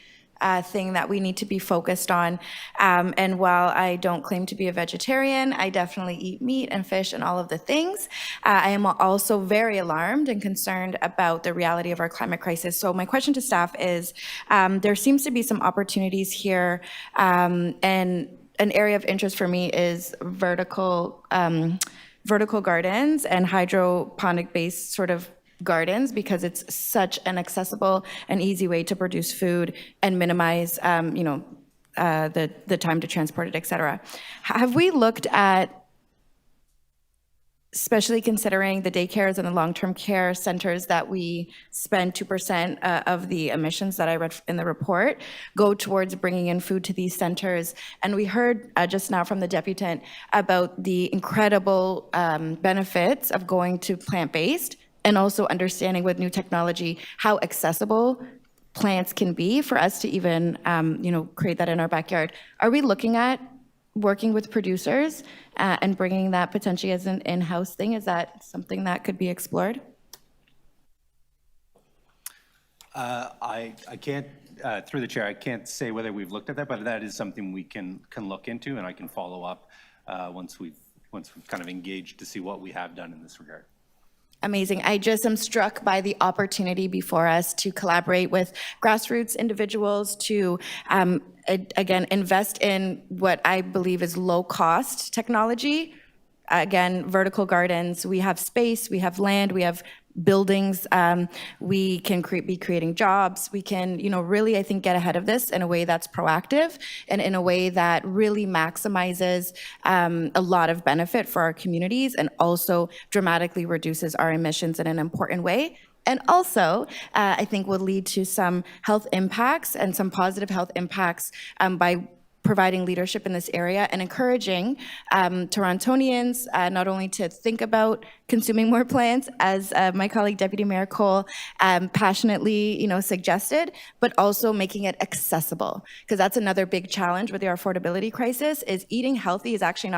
thing that we need to be focused on. And while I don't claim to be a vegetarian, I definitely eat meat and fish and all of the things. I am also very alarmed and concerned about the reality of our climate crisis. So my question to staff is, there seems to be some opportunities here, and an area of interest for me is vertical gardens and hydroponic-based sort of gardens, because it's such an accessible and easy way to produce food and minimize, the time to transport it, et cetera. Have we looked at, especially considering the daycares and the long-term care centers that we spend 2% of the emissions that I read in the report go towards bringing in food to these centers. And we heard just now from the deputant about the incredible benefits of going to plant-based, and also understanding with new technology how accessible plants can be for us to even create that in our backyard. Are we looking at working with producers and bringing that potentially as an in-house thing? Is that something that could be explored? I can't, through the chair, I can't say whether we've looked at that, but that is something we can look into, and I can follow up once we've kind of engaged to see what we have done in this regard. Amazing. I just am struck by the opportunity before us to collaborate with grassroots individuals to, again, invest in what I believe is low-cost technology. Again, vertical gardens, we have space, we have land, we have buildings, we can be creating jobs. We can, really, I think, get ahead of this in a way that's proactive and in a way that really maximizes a lot of benefit for our communities and also dramatically reduces our emissions in an important way. And also, I think will lead to some health impacts and some positive health impacts by providing leadership in this area and encouraging Torontonians not only to think about consuming more plants, as my colleague Deputy Mayor Cole passionately suggested, but also making it accessible. Because that's another big challenge with the affordability crisis, is eating healthy is actually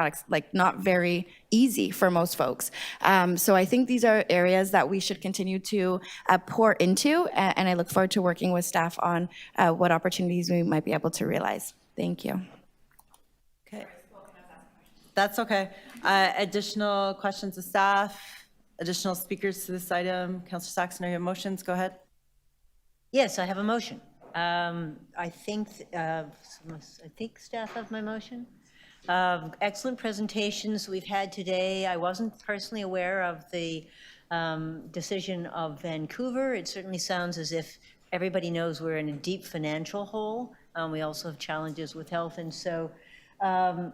not very easy for most folks. So I think these are areas that we should continue to pour into, and I look forward to working with staff on what opportunities we might be able to realize. Thank you. Okay. That's okay. Additional questions of staff? Additional speakers to this item? Councillor Saxon, you have motions? Go ahead. Yes, I have a motion. I think staff have my motion. Excellent presentations we've had today. I wasn't personally aware of the decision of Vancouver. It certainly sounds as if everybody knows we're in a deep financial hole. We also have challenges with health, and so I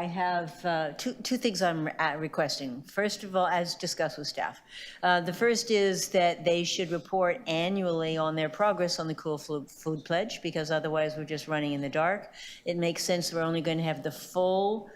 have two things I'm requesting. First of all, as discussed with staff, the first is that they should report annually on their progress on the Cool Food Pledge, because otherwise we're just running in the dark. It makes sense we're only going to have the full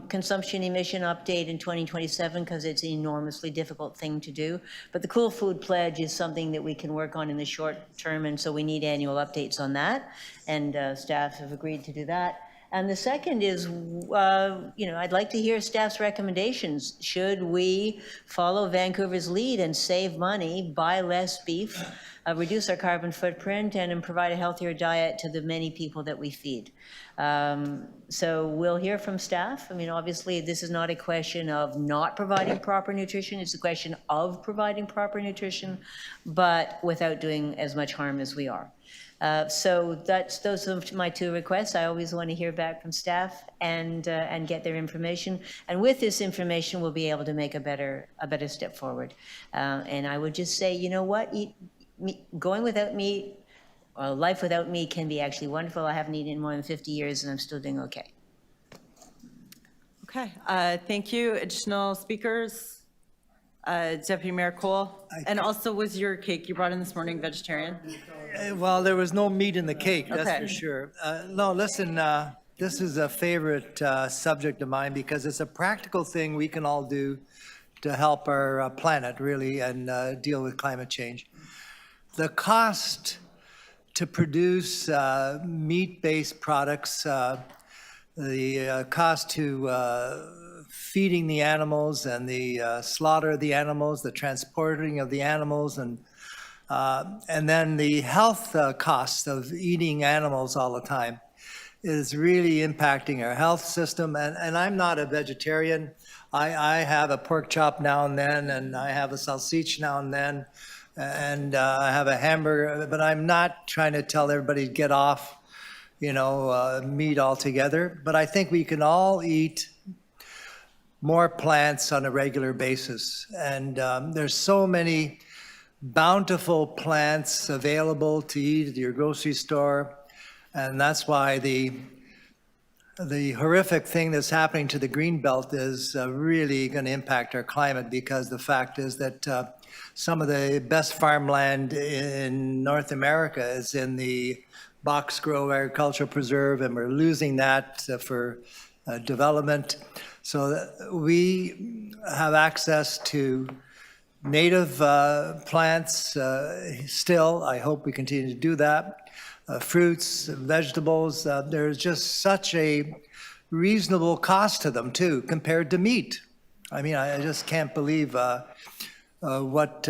consumption emission update in 2027 because it's an enormously difficult thing to do. But the Cool Food Pledge is something that we can work on in the short term, and so we need annual updates on that, and staff have agreed to do that. And the second is, I'd like to hear staff's recommendations. Should we follow Vancouver's lead and save money, buy less beef, reduce our carbon footprint, and provide a healthier diet to the many people that we feed? So we'll hear from staff. I mean, obviously, this is not a question of not providing proper nutrition. It's a question of providing proper nutrition, but without doing as much harm as we are. So those are my two requests. I always want to hear back from staff and get their information. And with this information, we'll be able to make a better step forward. And I would just say, you know what? Going without meat, or life without meat can be actually wonderful. I haven't eaten in more than 50 years, and I'm still doing okay. Okay. Thank you. Additional speakers? Deputy Mayor Cole, and also was your cake you brought in this morning vegetarian? Well, there was no meat in the cake, that's Okay. for sure. No, listen, this is a favorite subject of mine because it's a practical thing we can all do to help our planet, really, and deal with climate change. The cost to produce meat-based products, the cost to feeding the animals and the slaughter of the animals, the transporting of the animals, and then the health costs of eating animals all the time is really impacting our health system. And I'm not a vegetarian. I have a pork chop now and then, and I have a salsich now and then, and I have a hamburger, but I'm not trying to tell everybody to get off, meat altogether. But I think we can all eat more plants on a regular basis. And there's so many bountiful plants available to eat at your grocery store. And that's why the horrific thing that's happening to the Greenbelt is really going to impact our climate, because the fact is that some of the best farmland in North America is in the Box Grove Agricultural Preserve, and we're losing that for development. So we have access to native plants still. I hope we continue to do that. Fruits, vegetables, there's just such a reasonable cost to them too, compared to meat. I mean, I just can't believe what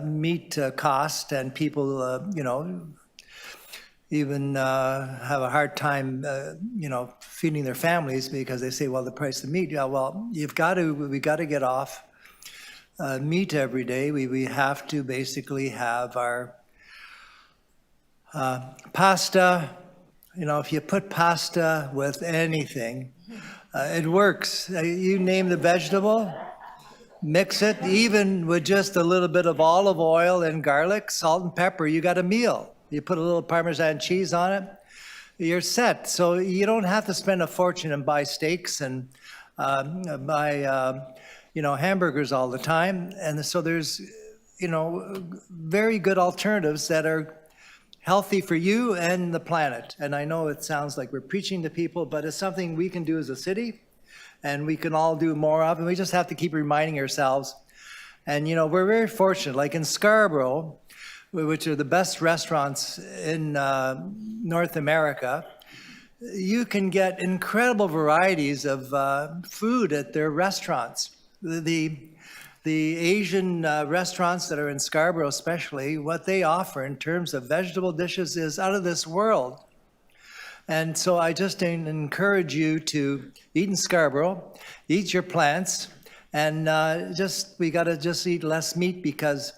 meat costs, and people, even have a hard time, feeding their families because they say, well, the price of meat. Yeah, well, we got to get off meat every day. We have to basically have our pasta. You know, if you put pasta with anything, it works. You name the vegetable, mix it, even with just a little bit of olive oil and garlic, salt and pepper, you got a meal. You put a little Parmesan cheese on it, you're set. So you don't have to spend a fortune and buy steaks and buy, hamburgers all the time. And so there's, very good alternatives that are healthy for you and the planet. And I know it sounds like we're preaching to people, but it's something we can do as a city, and we can all do more of, and we just have to keep reminding ourselves. And, we're very fortunate, like in Scarborough, which are the best restaurants in North America, you can get incredible varieties of food at their restaurants. The Asian restaurants that are in Scarborough especially, what they offer in terms of vegetable dishes is out of this world. And so I just encourage you to eat in Scarborough, eat your plants, and we got to just eat less meat because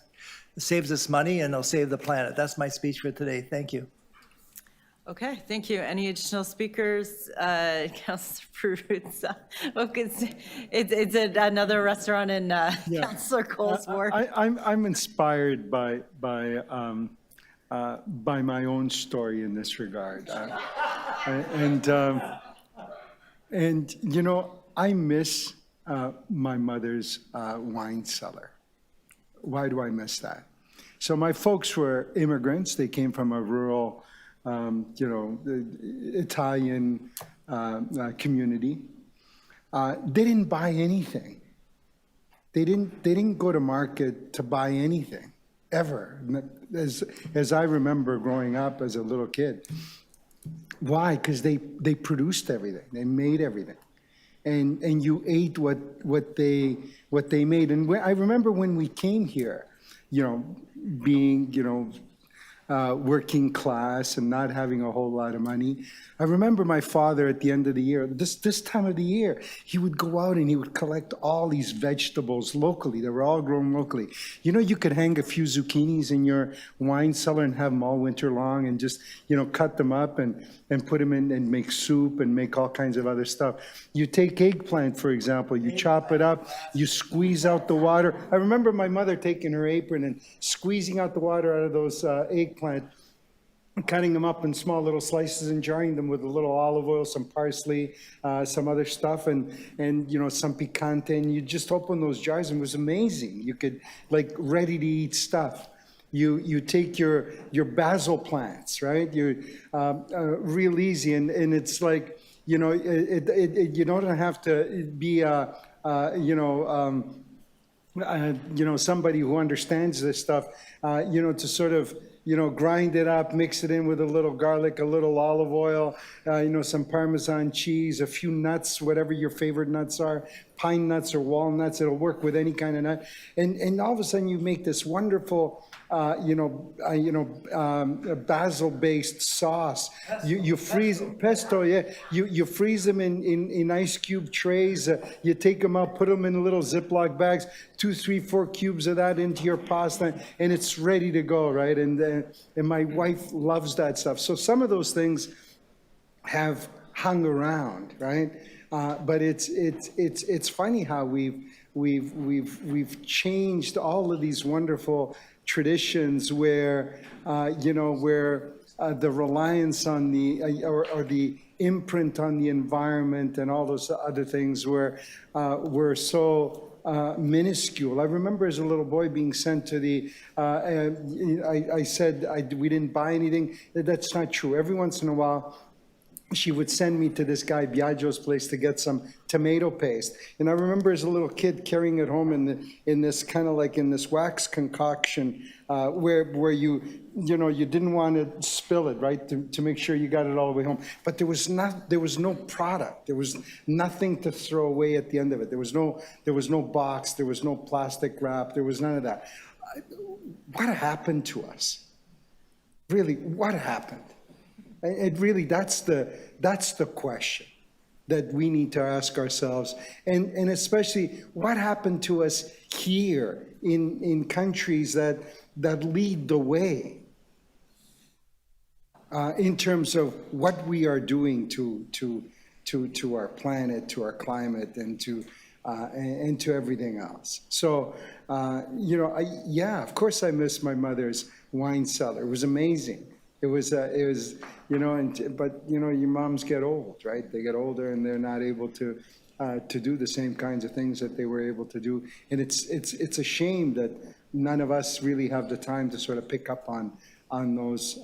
it saves us money and it'll save the planet. That's my speech for today. Thank you. Okay, thank you. Any additional speakers? Councillor Pruitt. It's another restaurant in Councillor Cole's ward. I'm inspired by my own story in this regard. I miss my mother's wine cellar. Why do I miss that? So my folks were immigrants. They came from a rural, Italian community. They didn't buy anything. They didn't go to market to buy anything, ever. As I remember growing up as a little kid. Why? Because they produced everything. They made everything. And you ate what they made. And I remember when we came here, being, working class and not having a whole lot of money. I remember my father at the end of the year, this time of the year, he would go out and he would collect all these vegetables locally. They were all grown locally. You could hang a few zucchinis in your wine cellar and have them all winter long and just, cut them up and put them in and make soup and make all kinds of other stuff. You take eggplant, for example, you chop it up, you squeeze out the water. I remember my mother taking her apron and squeezing out the water out of those eggplant, cutting them up in small little slices and jarring them with a little olive oil, some parsley, some other stuff, and some picante, and you just open those jars and it was amazing. You could, ready to eat stuff. You take your basil plants, right? You're real easy, and it's like, you don't have to be somebody who understands this stuff, to sort of, grind it up, mix it in with a little garlic, a little olive oil, some Parmesan cheese, a few nuts, whatever your favorite nuts are, pine nuts or walnuts. It'll work with any kind of nut. And all of a sudden you make this wonderful, basil-based sauce. You freeze pesto, yeah. You freeze them in ice cube trays. You take them out, put them in little Ziploc bags, 2, 3, 4 cubes of that into your pasta, and it's ready to go, right? And my wife loves that stuff. So some of those things have hung around, right? But it's funny how we've changed all of these wonderful traditions where the reliance on or the imprint on the environment and all those other things were so minuscule. I remember as a little boy being sent to the, I said we didn't buy anything. That's not true. Every once in a while, she would send me to this guy Biagio's place to get some tomato paste. And I remember as a little kid carrying it home in this kind of like in this wax concoction where you didn't want to spill it, right, to make sure you got it all the way home. But there was no product. There was nothing to throw away at the end of it. There was no box. There was no plastic wrap. There was none of that. What happened to us? Really, what happened? It really, that's the question. that we need to ask ourselves, and especially what happened to us here in countries that lead the way in terms of what we are doing to our planet, to our climate, and to everything else. So, you know, yeah, of course I miss my mother's wine cellar. It was amazing. It was, you know, but you know, your moms get old, right? They get older and they're not able to do the same kinds of things that they were able to do. And it's a shame that none of us really have the time to sort of pick up on those,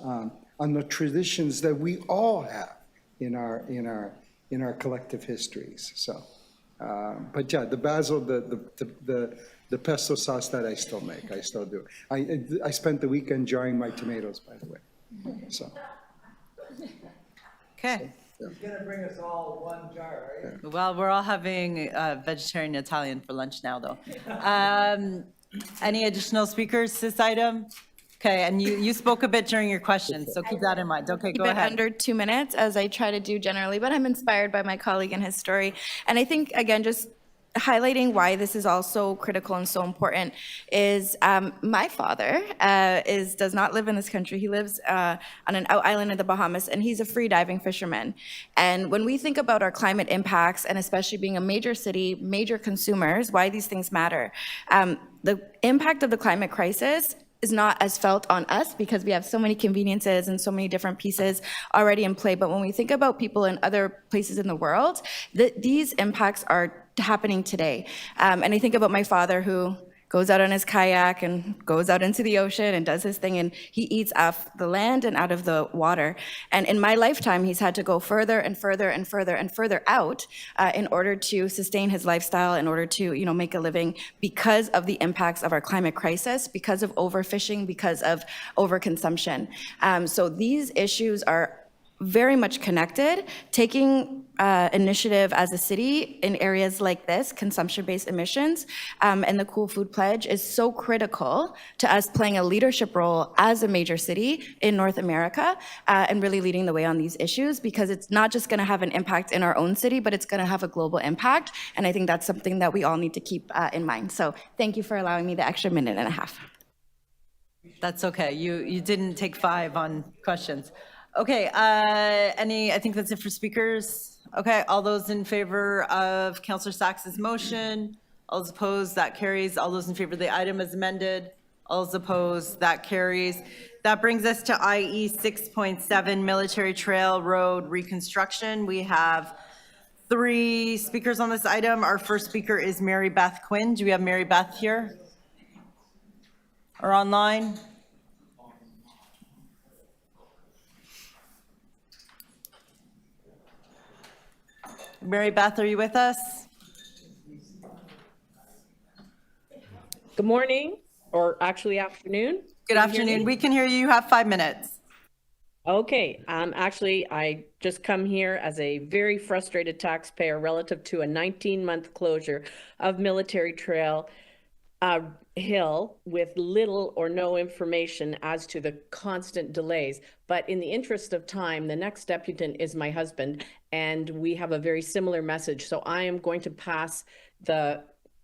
on the traditions that we all have in our collective histories. So, but yeah, the basil, the pesto sauce that I still make, I still do. I spent the weekend jarring my tomatoes, by the way. So. Okay. He's gonna bring us all one jar, right? Well, we're all having vegetarian Italian for lunch now, though. Any additional speakers to this item? Okay, and you spoke a bit during your questions, so keep that in mind. Okay, go ahead. Under 2 minutes, as I try to do generally, but I'm inspired by my colleague and his story. And I think, again, just highlighting why this is also critical and so important is my father does not live in this country. He lives on an island in the Bahamas, and he's a free diving fisherman. And when we think about our climate impacts, and especially being a major city, major consumers, why these things matter, the impact of the climate crisis is not as felt on us because we have so many conveniences and so many different pieces already in play. But when we think about people in other places in the world, these impacts are happening today. And I think about my father, who goes out on his kayak and goes out into the ocean and does his thing, and he eats off the land and out of the water. And in my lifetime, he's had to go further and further and further and further out in order to sustain his lifestyle, in order to, you know, make a living, because of the impacts of our climate crisis, because of overfishing, because of overconsumption. So these issues are very much connected. Taking initiative as a city in areas like this, consumption-based emissions, and the Cool Food Pledge is so critical to us playing a leadership role as a major city in North America, and really leading the way on these issues, because it's not just going to have an impact in our own city, but it's going to have a global impact. And I think that's something that we all need to keep in mind. So thank you for allowing me the extra minute and a half. That's okay. You didn't take 5 on questions. Okay, I think that's it for speakers. Okay, all those in favor of Councillor Sax's motion? All those opposed, that carries. All those in favor of the item as amended? All those opposed, that carries. That brings us to IE 6.7, Military Trail Road Reconstruction. We have 3 speakers on this item. Our first speaker is Mary Beth Quinn. Do we have Mary Beth here or online? Mary Beth, are you with us? Good morning, or actually afternoon. Good afternoon. We can hear you. You have 5 minutes. Okay, actually, I just come here as a very frustrated taxpayer relative to a 19-month closure of Military Trail Hill with little or no information as to the constant delays. But in the interest of time, the next deputant is my husband, and we have a very similar message. So I am going to pass the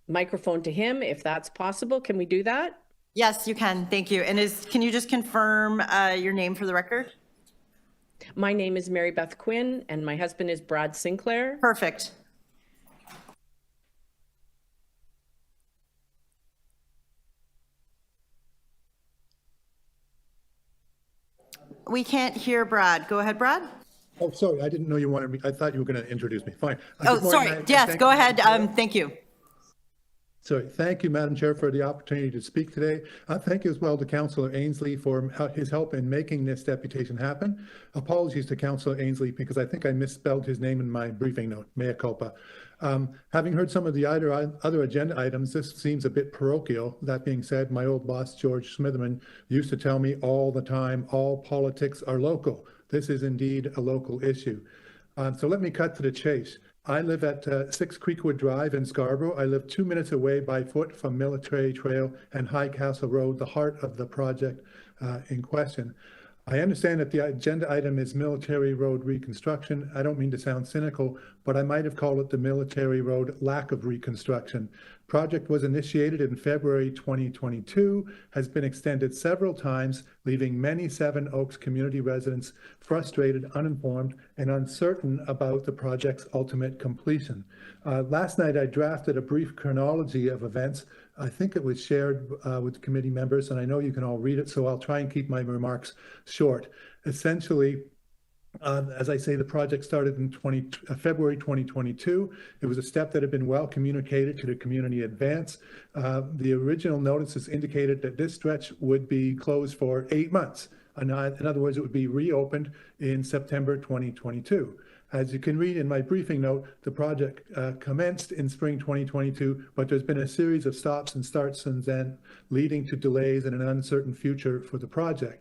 microphone to him, if that's possible. Can we do that? Yes, you can. Thank you. And can you just confirm your name for the record? My name is Mary Beth Quinn, and my husband is Brad Sinclair. Perfect. We can't hear Brad. Go ahead, Brad. Oh, sorry, I didn't know you wanted me. I thought you were going to introduce me. Fine. Oh, sorry. Yes, go ahead. Thank you. Sorry. Thank you, Madam Chair, for the opportunity to speak today. Thank you as well to Councillor Ainsley for his help in making this deputation happen. Apologies to Councillor Ainsley because I think I misspelled his name in my briefing note. Mea culpa. Having heard some of the other agenda items, this seems a bit parochial. That being said, my old boss, George Smitherman, used to tell me all the time, all politics are local. This is indeed a local issue. So let me cut to the chase. I live at 6 Creekwood Drive in Scarborough. I live 2 minutes away by foot from Military Trail and High Castle Road, the heart of the project in question. I understand that the agenda item is military road reconstruction. I don't mean to sound cynical, but I might have called it the military road lack of reconstruction. Project was initiated in February 2022, has been extended several times, leaving many Seven Oaks community residents frustrated, uninformed, and uncertain about the project's ultimate completion. Last night, I drafted a brief chronology of events. I think it was shared with committee members, and I know you can all read it, so I'll try and keep my remarks short. Essentially, as I say, the project started in February 2022. It was a step that had been well communicated to the community in advance. The original notices indicated that this stretch would be closed for 8 months. In other words, it would be reopened in September 2022. As you can read in my briefing note, the project commenced in spring 2022, but there's been a series of stops and starts since then, leading to delays and an uncertain future for the project.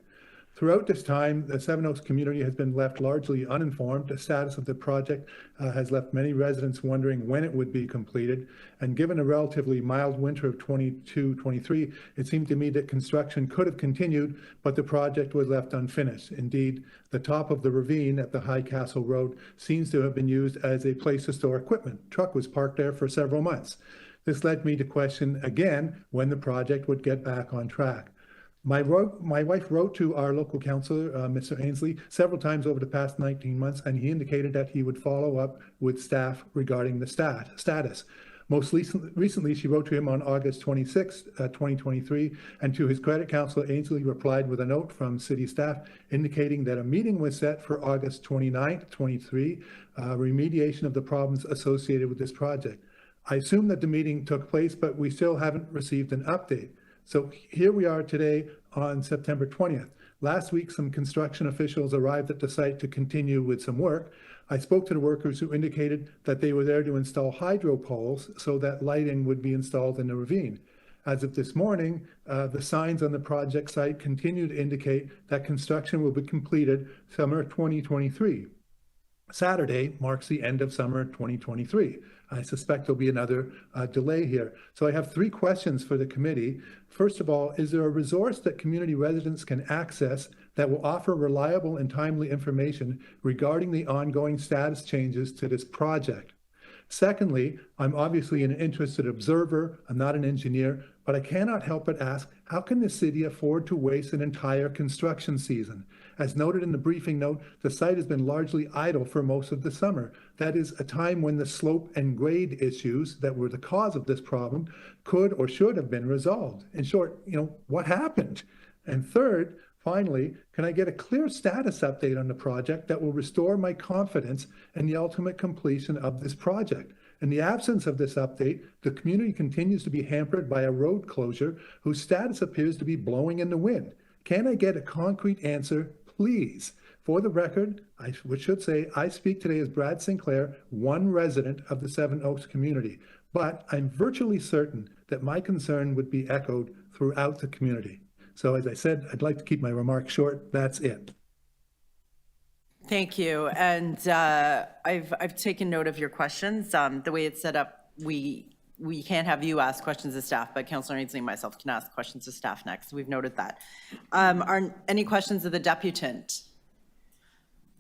Throughout this time, the Seven Oaks community has been left largely uninformed. The status of the project has left many residents wondering when it would be completed. And given a relatively mild winter of 22-23, it seemed to me that construction could have continued, but the project was left unfinished. Indeed, the top of the ravine at the High Castle Road seems to have been used as a place to store equipment. Truck was parked there for several months. This led me to question again when the project would get back on track. My wife wrote to our local councillor, Mr. Ainsley, several times over the past 19 months, and he indicated that he would follow up with staff regarding the status. Most recently, she wrote to him on August 26, 2023, and to his credit, Councillor Ainsley replied with a note from city staff indicating that a meeting was set for August 29, 23, remediation of the problems associated with this project. I assume that the meeting took place, but we still haven't received an update. So here we are today on September 20th. Last week, some construction officials arrived at the site to continue with some work. I spoke to the workers who indicated that they were there to install hydro poles so that lighting would be installed in the ravine. As of this morning, the signs on the project site continue to indicate that construction will be completed summer 2023. Saturday marks the end of summer 2023. I suspect there'll be another delay here. So I have 3 questions for the committee. First of all, is there a resource that community residents can access that will offer reliable and timely information regarding the ongoing status changes to this project? Secondly, I'm obviously an interested observer. I'm not an engineer, but I cannot help but ask, how can the city afford to waste an entire construction season? As noted in the briefing note, the site has been largely idle for most of the summer. That is a time when the slope and grade issues that were the cause of this problem could or should have been resolved. In short, what happened? And third, finally, can I get a clear status update on the project that will restore my confidence in the ultimate completion of this project? In the absence of this update, the community continues to be hampered by a road closure whose status appears to be blowing in the wind. Can I get a concrete answer, please? For the record, I should say I speak today as Brad Sinclair, one resident of the Seven Oaks community, but I'm virtually certain that my concern would be echoed throughout the community. So as I said, I'd like to keep my remarks short. That's it. Thank you. And I've taken note of your questions. The way it's set up, we can't have you ask questions of staff, but Councillor Ainsley and myself can ask questions of staff next. We've noted that. Are any questions of the deputant?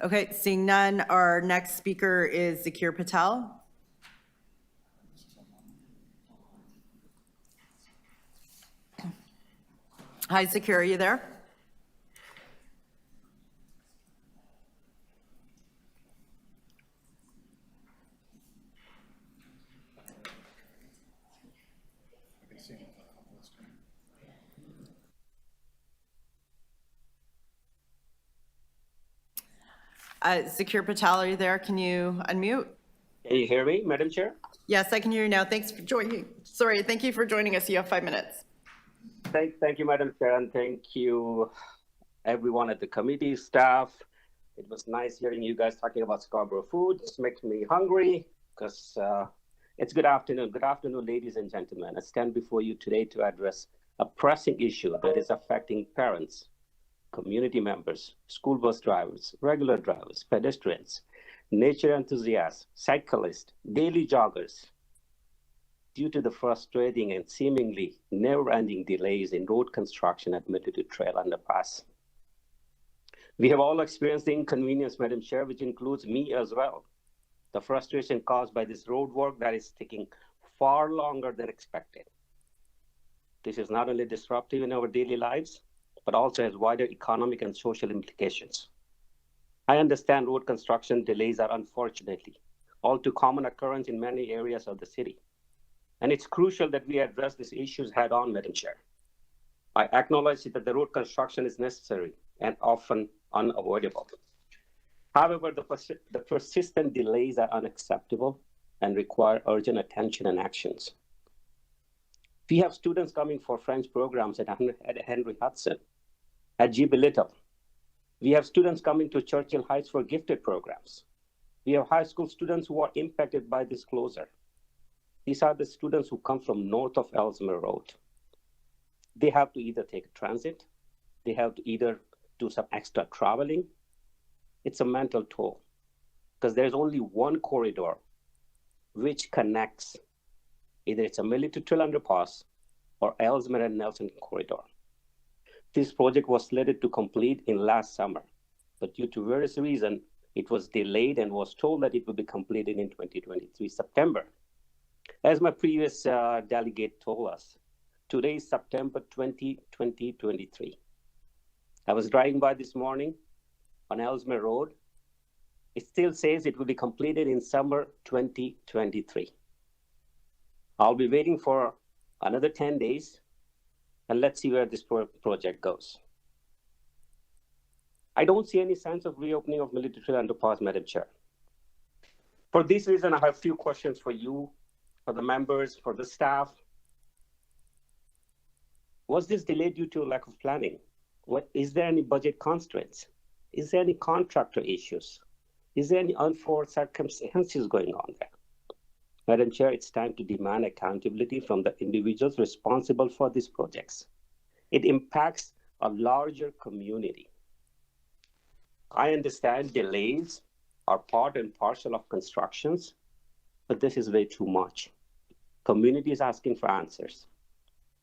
Okay, seeing none, our next speaker is Zakir Patel. Hi, Zakir, are you there? Zakir Patel, are you there? Can you unmute? Can you hear me, Madam Chair? Yes, I can hear you now. Thanks for joining. Sorry, thank you for joining us. You have 5 minutes. Thank you, Madam Chair, and thank you, everyone at the committee, staff. It was nice hearing you guys talking about Scarborough food. This makes me hungry because it's good afternoon. Good afternoon, ladies and gentlemen. I stand before you today to address a pressing issue that is affecting parents, community members, school bus drivers, regular drivers, pedestrians, nature enthusiasts, cyclists, daily joggers, due to the frustrating and seemingly never-ending delays in road construction at Military Trail underpass. We have all experienced the inconvenience, Madam Chair, which includes me as well. The frustration caused by this road work that is taking far longer than expected. This is not only disruptive in our daily lives, but also has wider economic and social implications. I understand road construction delays are unfortunately all too common occurrence in many areas of the city. And it's crucial that we address these issues head on, Madam Chair. I acknowledge that the road construction is necessary and often unavoidable. However, the persistent delays are unacceptable and require urgent attention and actions. We have students coming for French programs at Henry Hudson, at GB Little. We have students coming to Churchill Heights for gifted programs. We have high school students who are impacted by this closure. These are the students who come from north of Ellesmere Road. They have to either take transit, they have to either do some extra traveling. It's a mental toll because there's only one corridor which connects, either it's a Military Trail underpass or Ellesmere and Nelson corridor. This project was slated to complete in last summer, but due to various reasons, it was delayed and was told that it would be completed in 2023 September. As my previous delegate told us, today is September 20, 2023. I was driving by this morning on Ellesmere Road. It still says it will be completed in summer 2023. I'll be waiting for another 10 days and let's see where this project goes. I don't see any sense of reopening of Military Trail underpass, Madam Chair. For this reason, I have a few questions for you, for the members, for the staff. Was this delay due to lack of planning? Is there any budget constraints? Is there any contractor issues? Is there any unforeseen circumstances going on there? Madam Chair, it's time to demand accountability from the individuals responsible for these projects. It impacts a larger community. I understand delays are part and parcel of constructions, but this is way too much. Community is asking for answers.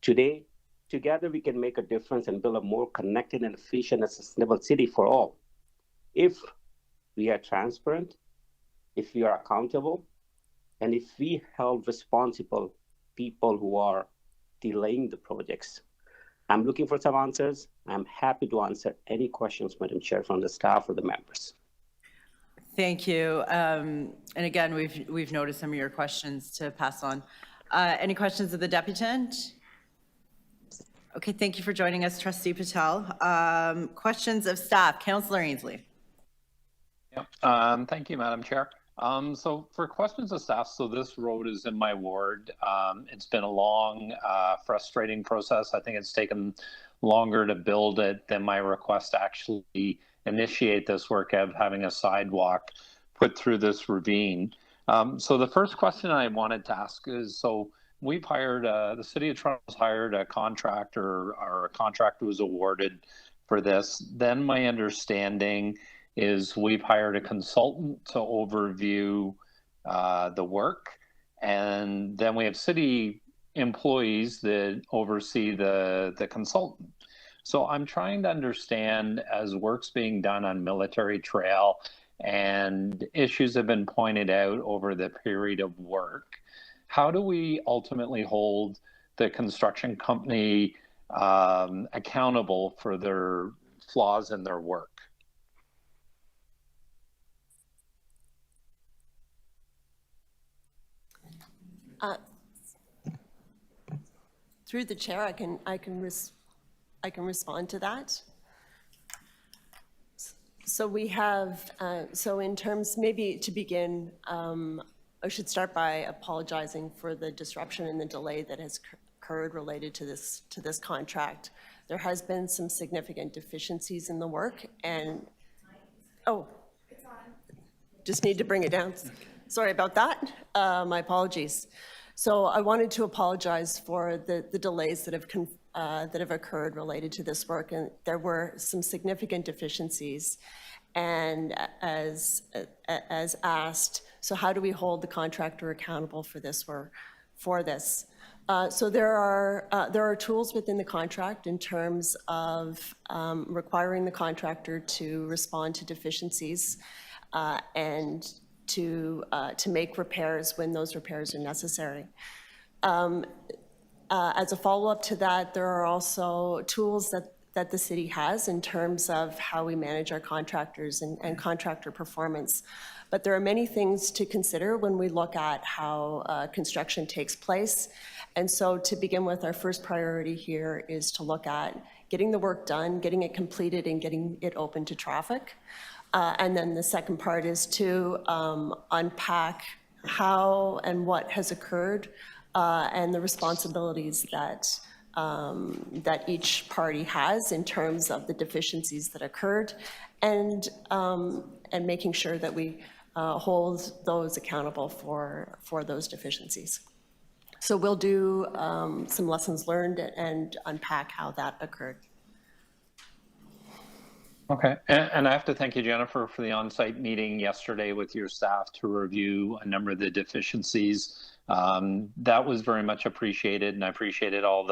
Today, together we can make a difference and build a more connected and efficient and sustainable city for all. If we are transparent, if we are accountable, and if we hold responsible people who are delaying the projects. I'm looking for some answers. I'm happy to answer any questions, Madam Chair, from the staff or the members. Thank you. And again, we've noted some of your questions to pass on. Any questions of the deputant? Okay, thank you for joining us, Trustee Patel. Questions of staff, Councillor Ainsley. Yep. Thank you, Madam Chair. So for questions of staff, so this road is in my ward. It's been a long, frustrating process. I think it's taken longer to build it than my request to actually initiate this work of having a sidewalk put through this ravine. So the first question I wanted to ask is, so we've hired, the City of Toronto's hired a contractor, or a contract was awarded for this. Then my understanding is we've hired a consultant to overview the work. And then we have city employees that oversee the consultant. So I'm trying to understand, as work's being done on Military Trail and issues have been pointed out over the period of work, how do we ultimately hold the construction company accountable for their flaws in their work? Through the chair, I can respond to that. So we have, so in terms, maybe to begin, I should start by apologizing for the disruption and the delay that has occurred related to this contract. There has been some significant deficiencies in the work, and just need to bring it down. Sorry about that. My apologies. So I wanted to apologize for the delays that have occurred related to this work, and there were some significant deficiencies. And as asked, so how do we hold the contractor accountable for this work? for this. So there are tools within the contract in terms of requiring the contractor to respond to deficiencies and to make repairs when those repairs are necessary. As a follow-up to that, there are also tools that the city has in terms of how we manage our contractors and contractor performance. But there are many things to consider when we look at how construction takes place. And so to begin with, our first priority here is to look at getting the work done, getting it completed, and getting it open to traffic. And then the second part is to unpack how and what has occurred and the responsibilities that each party has in terms of the deficiencies that occurred, and making sure that we hold those accountable for those deficiencies. So we'll do some lessons learned and unpack how that occurred. Okay, and I have to thank you, Jennifer, for the on-site meeting yesterday with your staff to review a number of the deficiencies. That was very much appreciated, and I appreciated all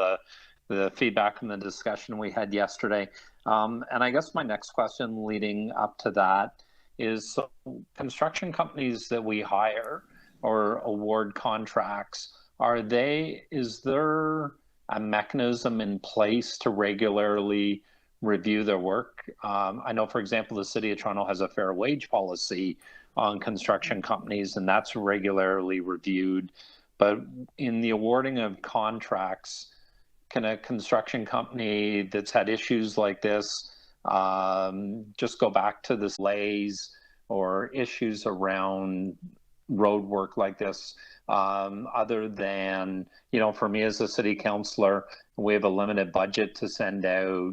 the feedback and the discussion we had yesterday. And I guess my next question leading up to that is, so construction companies that we hire or award contracts, is there a mechanism in place to regularly review their work? I know, for example, the City of Toronto has a fair wage policy on construction companies, and that's regularly reviewed. But in the awarding of contracts, can a construction company that's had issues like this just go back to the delays or issues around road work like this, other than, for me as a city councillor, we have a limited budget to send out,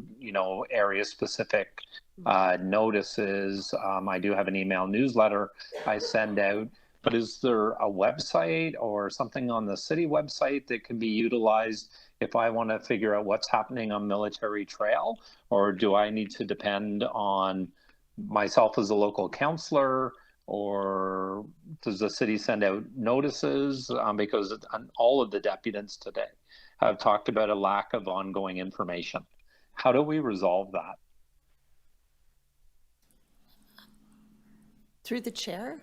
area specific notices. I do have an email newsletter I send out, but is there a website or something on the city website that can be utilized if I want to figure out what's happening on Military Trail? Or do I need to depend on myself as a local councillor, or does the city send out notices? Because all of the deputants today have talked about a lack of ongoing information. How do we resolve that? Through the chair.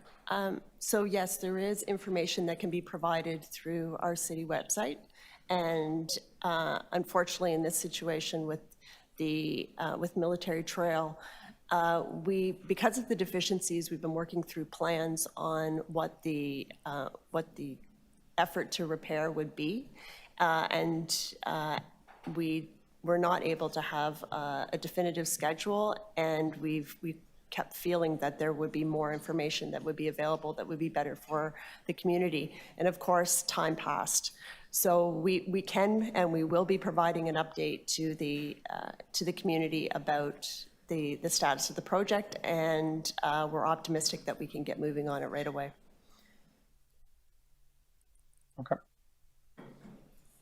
So yes, there is information that can be provided through our city website. And unfortunately, in this situation with Military Trail, because of the deficiencies, we've been working through plans on what the effort to repair would be, and we were not able to have a definitive schedule, and we've kept feeling that there would be more information that would be available that would be better for the community. And of course, time passed. So we can and we will be providing an update to the community about the status of the project, and we're optimistic that we can get moving on it right away. Okay.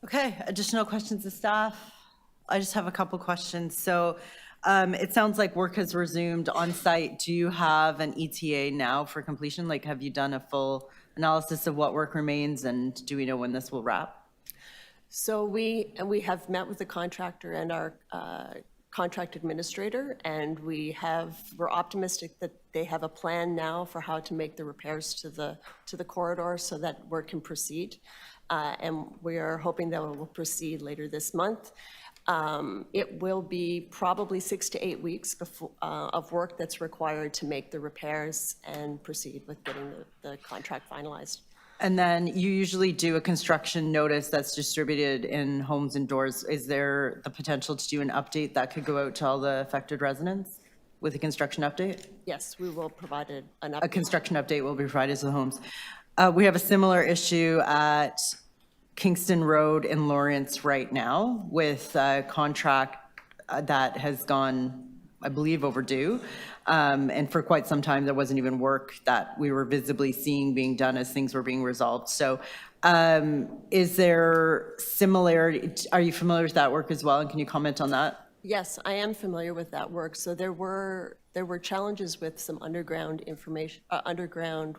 Okay, additional questions of staff? I just have a couple questions. So it sounds like work has resumed on site. Do you have an ETA now for completion? Like, have you done a full analysis of what work remains, and do we know when this will wrap? So we have met with the contractor and our contract administrator, and we're optimistic that they have a plan now for how to make the repairs to the corridor so that work can proceed. And we are hoping that it will proceed later this month. It will be probably 6 to 8 weeks of work that's required to make the repairs and proceed with getting the contract finalized. And then you usually do a construction notice that's distributed in homes and doors. Is there the potential to do an update that could go out to all the affected residents with a construction update? Yes, we will provide an update. A construction update will be provided to the homes. We have a similar issue at Kingston Road in Lawrence right now with a contract that has gone, I believe, overdue. And for quite some time, there wasn't even work that we were visibly seeing being done as things were being resolved. So is there similarity? Are you familiar with that work as well? And can you comment on that? Yes, I am familiar with that work. So there were challenges with some underground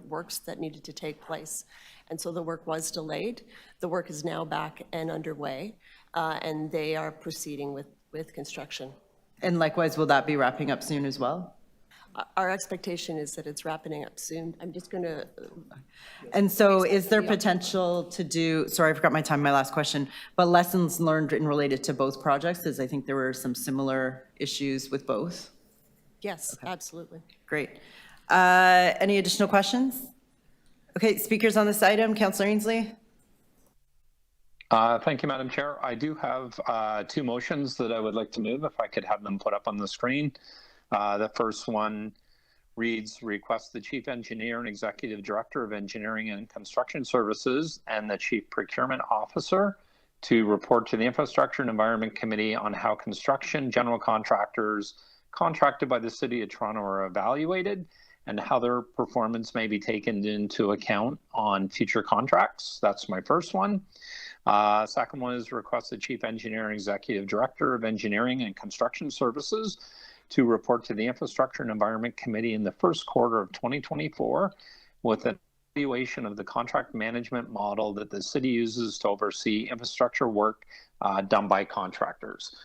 works that needed to take place. And so the work was delayed. The work is now back and underway, and they are proceeding with construction. And likewise, will that be wrapping up soon as well? Our expectation is that it's wrapping up soon. I'm just going to. And so is there potential to do, sorry, I forgot my time, my last question, but lessons learned in related to both projects, as I think there were some similar issues with both? Yes, absolutely. Great. Any additional questions? Okay, speakers on this item, Councillor Ainsley. Thank you, Madam Chair. I do have two motions that I would like to move, if I could have them put up on the screen. The first one reads, request the Chief Engineer and Executive Director of Engineering and Construction Services and the Chief Procurement Officer to report to the Infrastructure and Environment Committee on how construction general contractors contracted by the City of Toronto are evaluated and how their performance may be taken into account on future contracts. That's my first one. Second one is request the Chief Engineer and Executive Director of Engineering and Construction Services to report to the Infrastructure and Environment Committee in the first quarter of 2024 with an evaluation of the contract management model that the city uses to oversee infrastructure work done by contractors.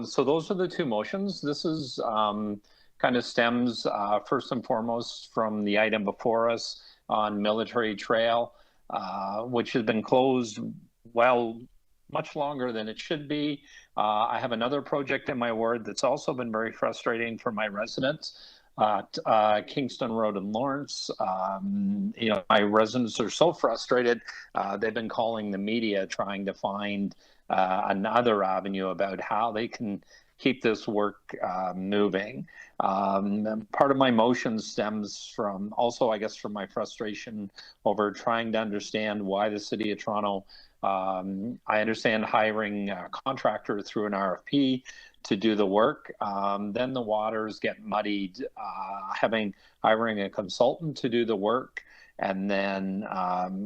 So those are the two motions. This is kind of stems first and foremost from the item before us on Military Trail, which has been closed, well, much longer than it should be. I have another project in my ward that's also been very frustrating for my residents, Kingston Road in Lawrence. You know, my residents are so frustrated, they've been calling the media trying to find another avenue about how they can keep this work moving. Part of my motion stems from also, I guess, from my frustration over trying to understand why the City of Toronto, I understand hiring a contractor through an RFP to do the work. Then the waters get muddied, hiring a consultant to do the work. And then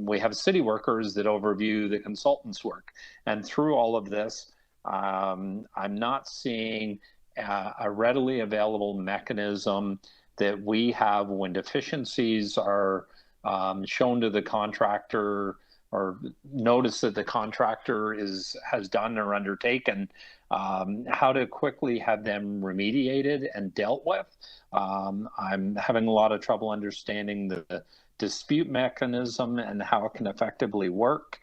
we have city workers that overview the consultant's work. And through all of this, I'm not seeing a readily available mechanism that we have when deficiencies are shown to the contractor or notice that the contractor has done or undertaken, how to quickly have them remediated and dealt with. I'm having a lot of trouble understanding the dispute mechanism and how it can effectively work.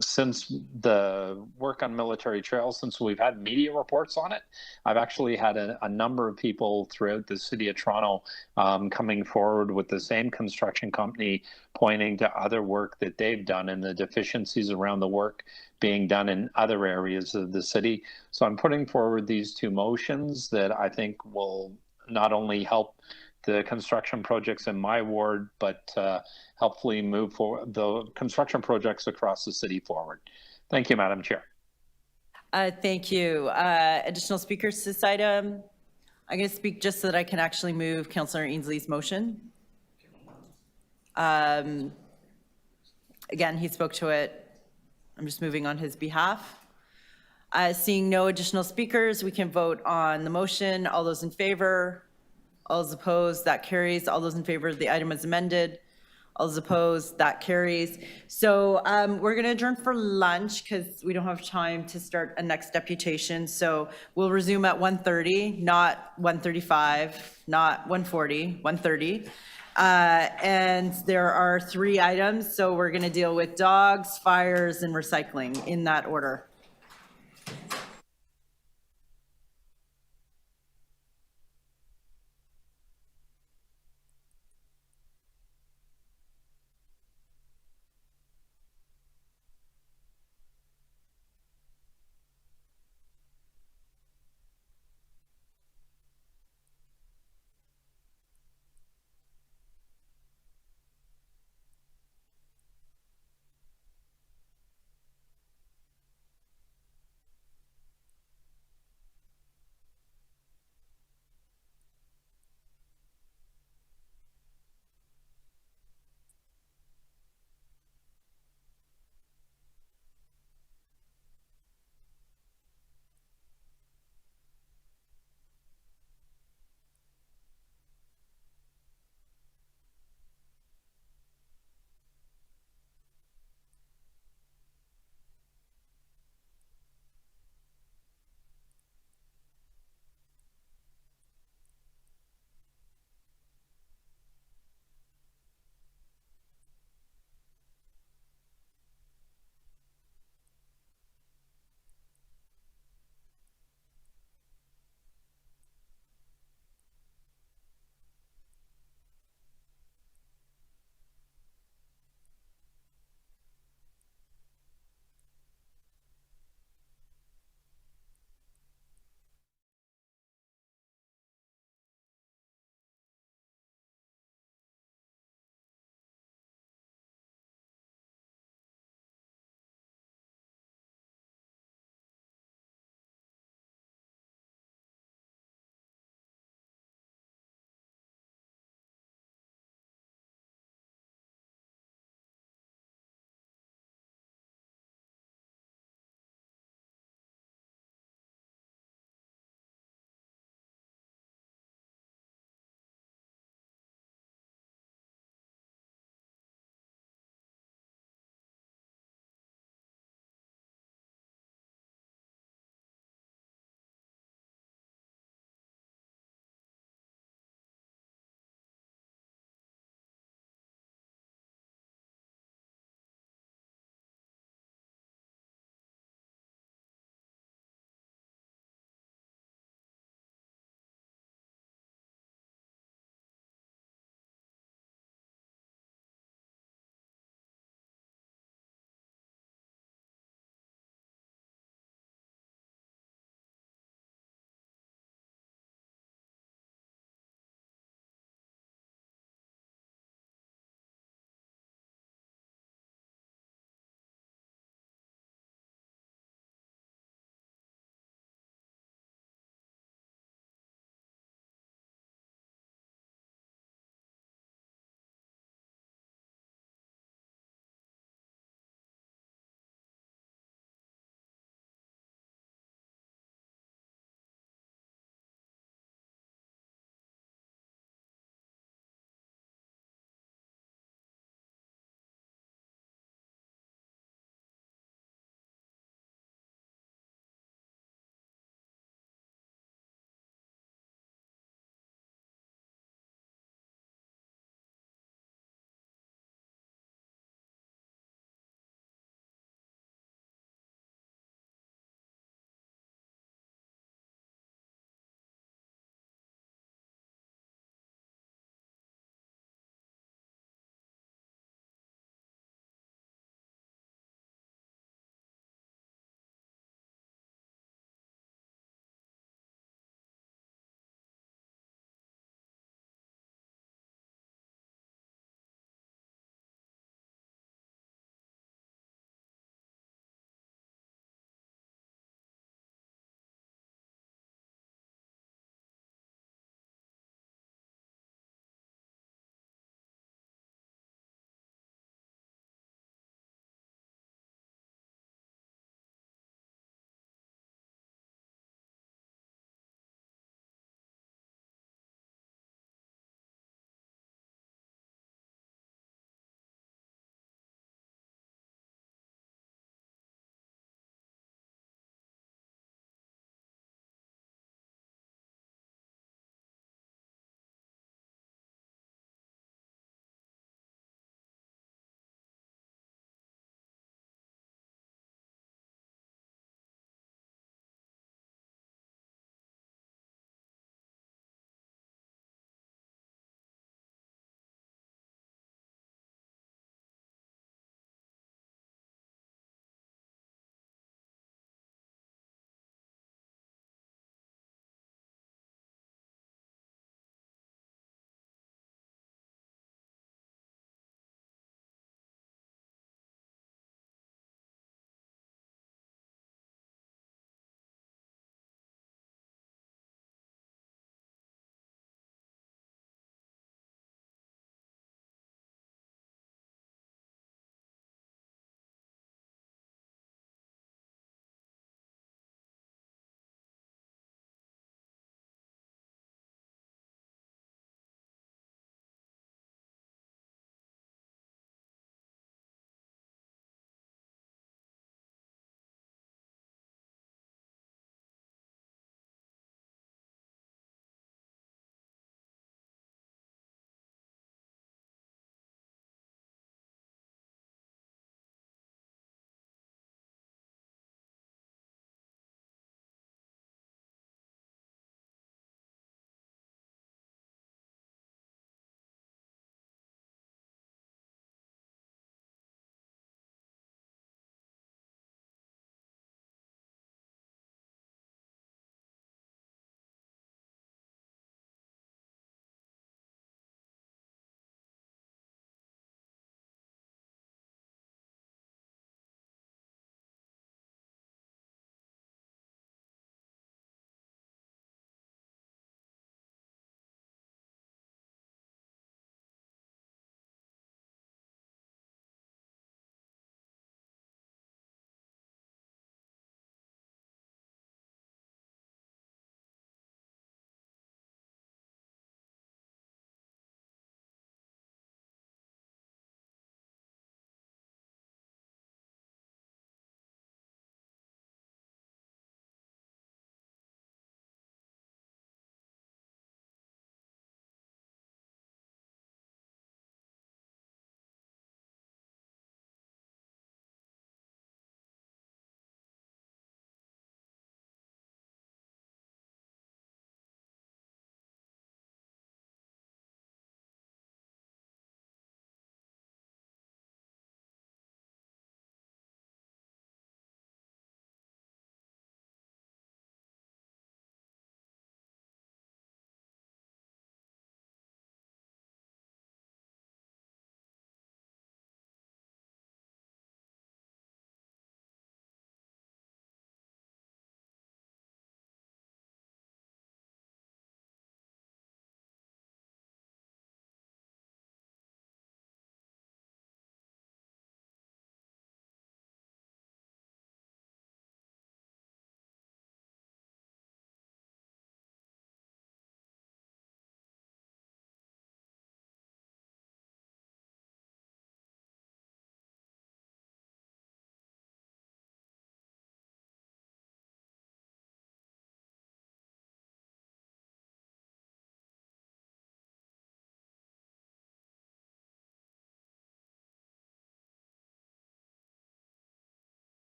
Since the work on Military Trail, since we've had media reports on it, I've actually had a number of people throughout the City of Toronto coming forward with the same construction company pointing to other work that they've done and the deficiencies around the work being done in other areas of the city. So I'm putting forward these two motions that I think will not only help the construction projects in my ward, but hopefully move forward the construction projects across the city forward. Thank you, Madam Chair. Thank you. Additional speakers to this item? I'm going to speak just so that I can actually move Councillor Ainsley's motion. Again, he spoke to it. I'm just moving on his behalf. Seeing no additional speakers, we can vote on the motion. All those in favor? All those opposed? That carries. All those in favor of the item as amended? All those opposed? That carries. So we're going to adjourn for lunch because we don't have time to start a next deputation. So we'll resume at 1:30, not 1:35, not 1:40, 1:30. And there are 3 items. So we're going to deal with dogs, fires, and recycling in that order.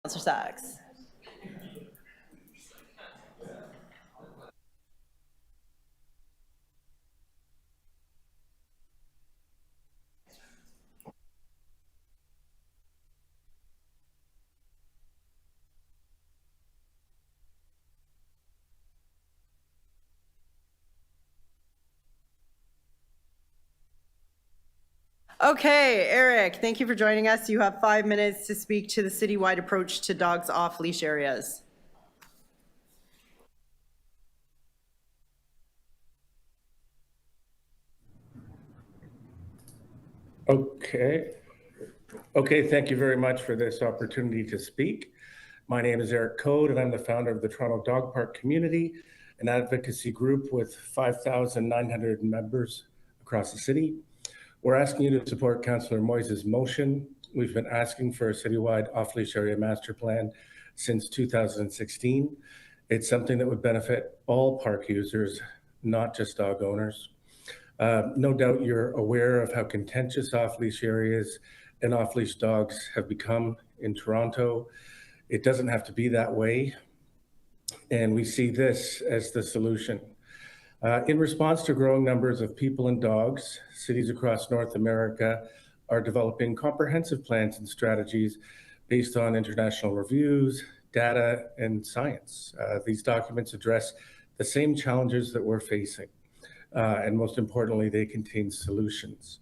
Councillor Sachs. Okay, Eric, thank you for joining us. You have 5 minutes to speak to the citywide approach to dogs off-leash areas. Okay, thank you very much for this opportunity to speak. My name is Eric Code, and I'm the founder of the Toronto Dog Park Community, an advocacy group with 5,900 members across the city. We're asking you to support Councillor Moises' motion. We've been asking for a citywide off-leash area master plan since 2016. It's something that would benefit all park users, not just dog owners. No doubt you're aware of how contentious off-leash areas and off-leash dogs have become in Toronto. It doesn't have to be that way, and we see this as the solution. In response to growing numbers of people and dogs, cities across North America are developing comprehensive plans and strategies based on international reviews, data, and science. These documents address the same challenges that we're facing, and most importantly, they contain solutions.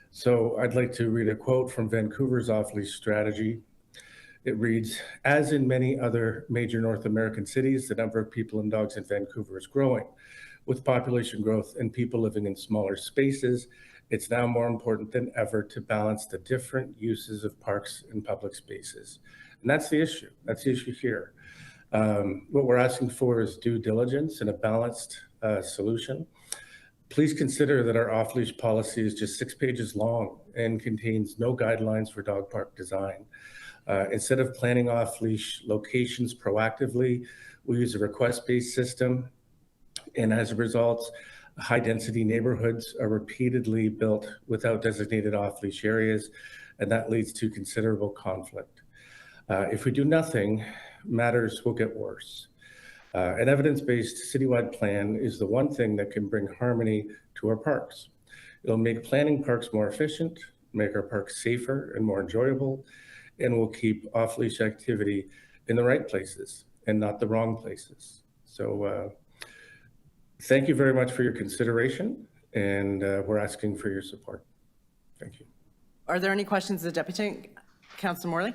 So I'd like to read a quote from Vancouver's off-leash strategy. It reads, "As in many other major North American cities, the number of people and dogs in Vancouver is growing. With population growth and people living in smaller spaces, it's now more important than ever to balance the different uses of parks and public spaces." And that's the issue. That's the issue here. What we're asking for is due diligence and a balanced solution. Please consider that our off-leash policy is just 6 pages long and contains no guidelines for dog park design. Instead of planning off-leash locations proactively, we use a request-based system. And as a result, high-density neighborhoods are repeatedly built without designated off-leash areas, and that leads to considerable conflict. If we do nothing, matters will get worse. An evidence-based citywide plan is the one thing that can bring harmony to our parks. It'll make planning parks more efficient, make our parks safer and more enjoyable, and will keep off-leash activity in the right places and not the wrong places. So thank you very much for your consideration, and we're asking for your support. Thank you. Are there any questions of the Deputy? Councillor Morley?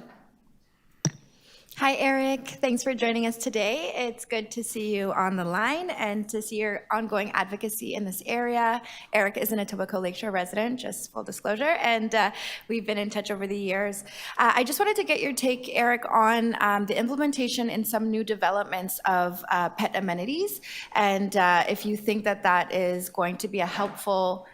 Hi, Eric. Thanks for joining us today. It's good to see you on the line and to see your ongoing advocacy in this area. Eric is an Etobicoke Lakeshore resident, just full disclosure, and we've been in touch over the years. I just wanted to get your take, Eric, on the implementation in some new developments of pet amenities, and if you think that that is going to be a helpful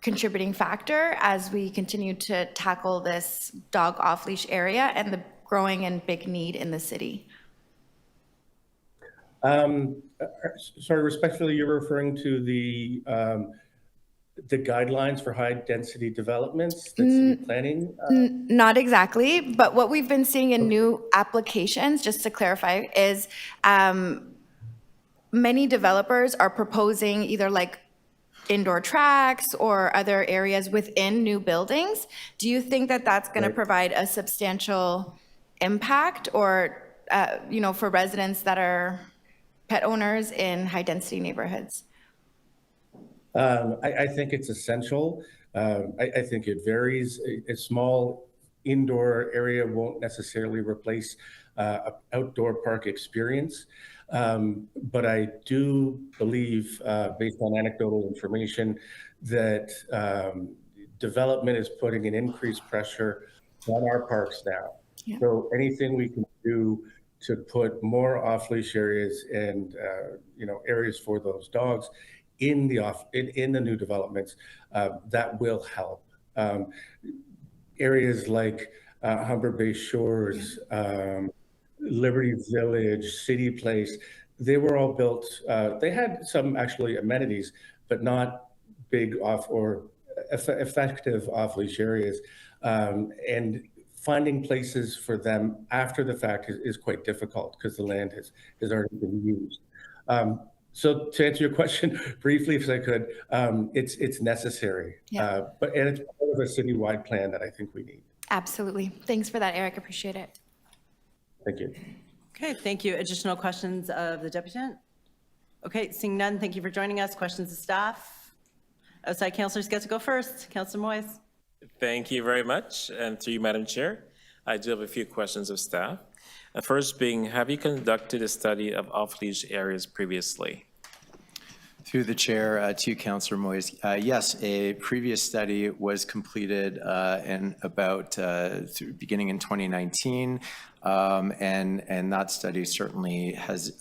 contributing factor as we continue to tackle this dog off-leash area and the growing and big need in the city. Sorry, respectfully, you're referring to the guidelines for high-density developments that city planning? Not exactly, but what we've been seeing in new applications, just to clarify, is many developers are proposing either like indoor tracks or other areas within new buildings. Do you think that that's going to provide a substantial impact or, for residents that are pet owners in high-density neighborhoods? I think it's essential. I think it varies. A small indoor area won't necessarily replace an outdoor park experience. But I do believe, based on anecdotal information, that development is putting an increased pressure on our parks now. Yeah. So anything we can do to put more off-leash areas and areas for those dogs in the new developments, that will help. Areas like Humber Bay Shores, Liberty Village, City Place, they were all built, they had some actually amenities, but not big effective off-leash areas. And finding places for them after the fact is quite difficult because the land has already been used. So to answer your question briefly, if I could, it's necessary, and it's part of a citywide plan that I think we need. Absolutely. Thanks for that, Eric. Appreciate it. Thank you. Okay, thank you. Additional questions of the deputant? Okay, seeing none, thank you for joining us. Questions of staff? Outside councillors get to go first. Councillor Moyes. Thank you very much. And through you, Madam Chair, I do have a few questions of staff. First being, have you conducted a study of off-leash areas previously? Through the chair, to you, Councillor Moyes. Yes, a previous study was completed in about beginning in 2019, and that study certainly has,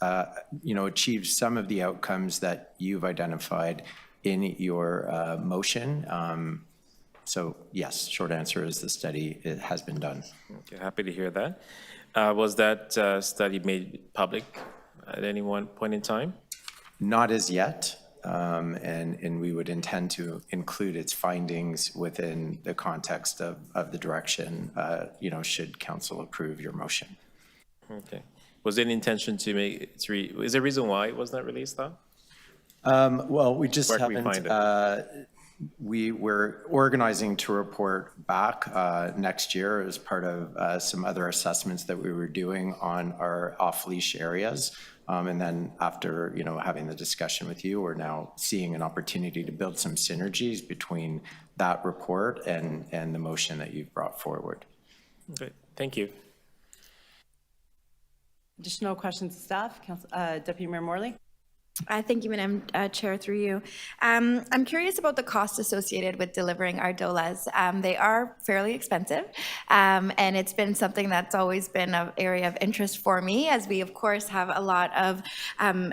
achieved some of the outcomes that you've identified in your motion. So yes, short answer is the study has been done. Okay, happy to hear that. Was that study made public at any one point in time? Not as yet, and we would intend to include its findings within the context of the direction, should council approve your motion. Okay. Was there an intention to make it, is there a reason why it was not released though? Well, we just haven't, we were organizing to report back next year as part of some other assessments that we were doing on our off-leash areas. And then after, having the discussion with you, we're now seeing an opportunity to build some synergies between that report and the motion that you've brought forward. Okay, thank you. Additional questions of staff? Deputy Mayor Morley. Thank you, Madam Chair, through you. I'm curious about the cost associated with delivering our DOLAs. They are fairly expensive, and it's been something that's always been an area of interest for me, as we, of course, have a lot of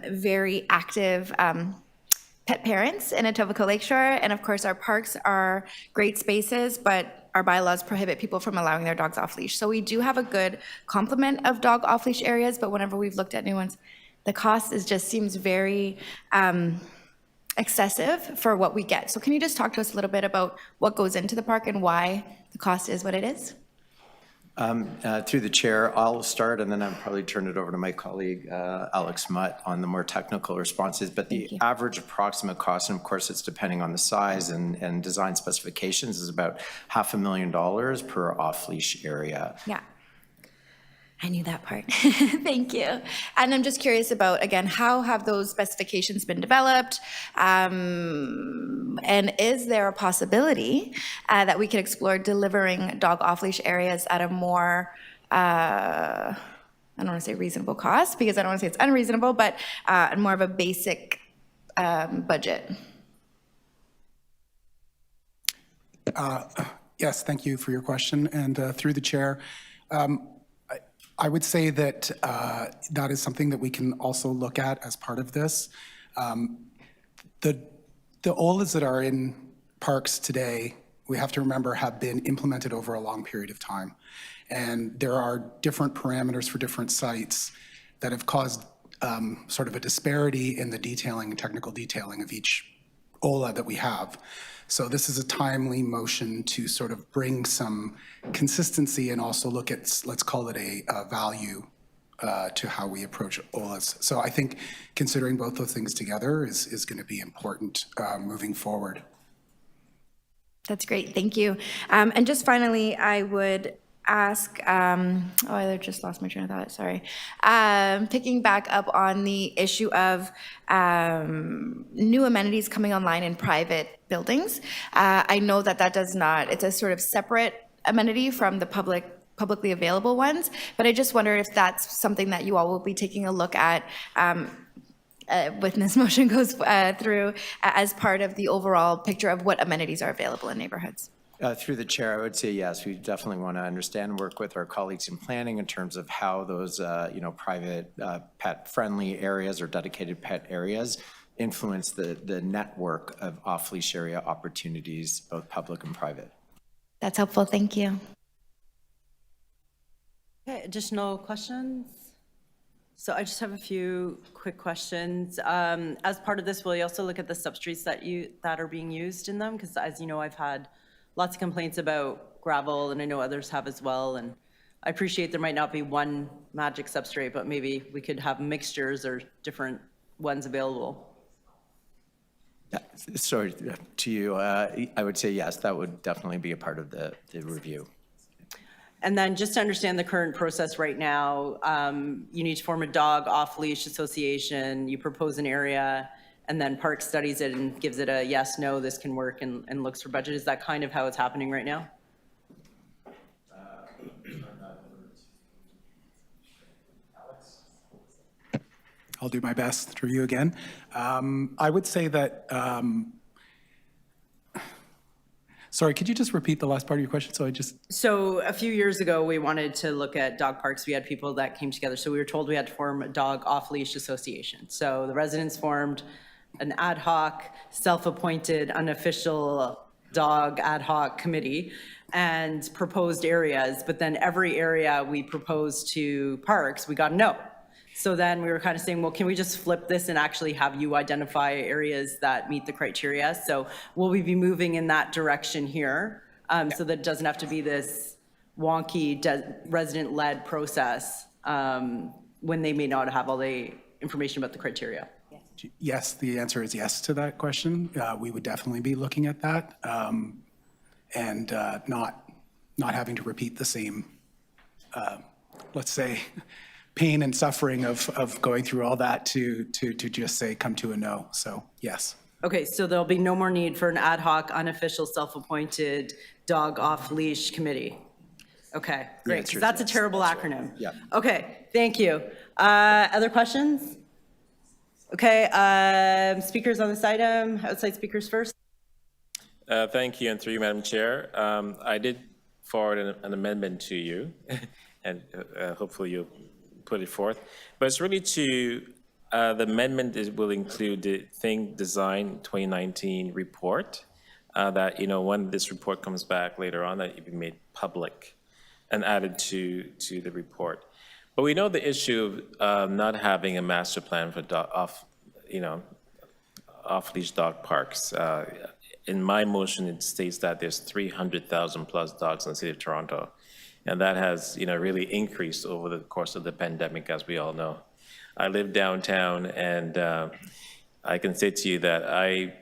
very active pet parents in Etobicoke Lakeshore, and of course, our parks are great spaces, but our bylaws prohibit people from allowing their dogs off leash. So we do have a good complement of dog off leash areas, but whenever we've looked at new ones, the cost just seems very excessive for what we get. So can you just talk to us a little bit about what goes into the park and why the cost is what it is? Through the chair, I'll start and then I'll probably turn it over to my colleague, Alex Mutt, on the more technical responses. But the average approximate cost, and of course it's depending on the size and design specifications, is about $500,000 per off-leash area. Yeah. I knew that part. Thank you. And I'm just curious about, again, how have those specifications been developed? And is there a possibility that we could explore delivering dog off-leash areas at a more, I don't want to say reasonable cost, because I don't want to say it's unreasonable, but more of a basic budget? Yes, thank you for your question. And through the chair, I would say that that is something that we can also look at as part of this. The OLAs that are in parks today, we have to remember, have been implemented over a long period of time. And there are different parameters for different sites that have caused sort of a disparity in the detailing and technical detailing of each OLA that we have. So this is a timely motion to sort of bring some consistency and also look at, let's call it a value to how we approach OLAs. So I think considering both those things together is going to be important moving forward. That's great, thank you. And just finally, I would ask, I just lost my train of thought, sorry. Picking back up on the issue of new amenities coming online in private buildings. I know that does not, it's a sort of separate amenity from the publicly available ones, but I just wonder if that's something that you all will be taking a look at when this motion goes through as part of the overall picture of what amenities are available in neighborhoods. Through the chair, I would say yes. We definitely want to understand and work with our colleagues in planning in terms of how those, private pet-friendly areas or dedicated pet areas influence the network of off-leash area opportunities, both public and private. That's helpful. Thank you. Okay, additional questions? So I just have a few quick questions. As part of this, will you also look at the substreets that are being used in them? Because as you know, I've had lots of complaints about gravel, and I know others have as well, and I appreciate there might not be one magic substrate, but maybe we could have mixtures or different ones available. Sorry, to you, I would say yes, that would definitely be a part of the review. And then just to understand the current process right now, you need to form a dog off-leash association, you propose an area, and then Park studies it and gives it a yes, no, this can work, and looks for budget. Is that kind of how it's happening right now? I'll do my best through you again. I would say that, sorry, could you just repeat the last part of your question? So a few years ago, we wanted to look at dog parks. We had people that came together. So we were told we had to form a dog off-leash association. So the residents formed an ad hoc, self-appointed, unofficial dog ad hoc committee and proposed areas. But then every area we proposed to parks, we got a no. So then we were kind of saying, well, can we just flip this and actually have you identify areas that meet the criteria? So will we be moving in that direction here so that it doesn't have to be this wonky resident-led process when they may not have all the information about the criteria? Yes, the answer is yes to that question. We would definitely be looking at that and not having to repeat the same, let's say, pain and suffering of going through all that to just say, come to a no. So yes. Okay, so there'll be no more need for an ad hoc, unofficial, self-appointed dog off-leash committee. Okay, great, because that's a terrible acronym. Yeah. Okay, thank you. Other questions? Okay, speakers on this item, outside speakers first. Thank you, and through you, Madam Chair. I did forward an amendment to you, and hopefully you'll put it forth. But it's really to, the amendment will include the Think Design 2019 report, that, when this report comes back later on, that it be made public and added to the report. But we know the issue of not having a master plan for off-leash dog parks. In my motion, it states that there's 300,000 plus dogs in the city of Toronto. And that has, really increased over the course of the pandemic, as we all know. I live downtown, and I can say to you that I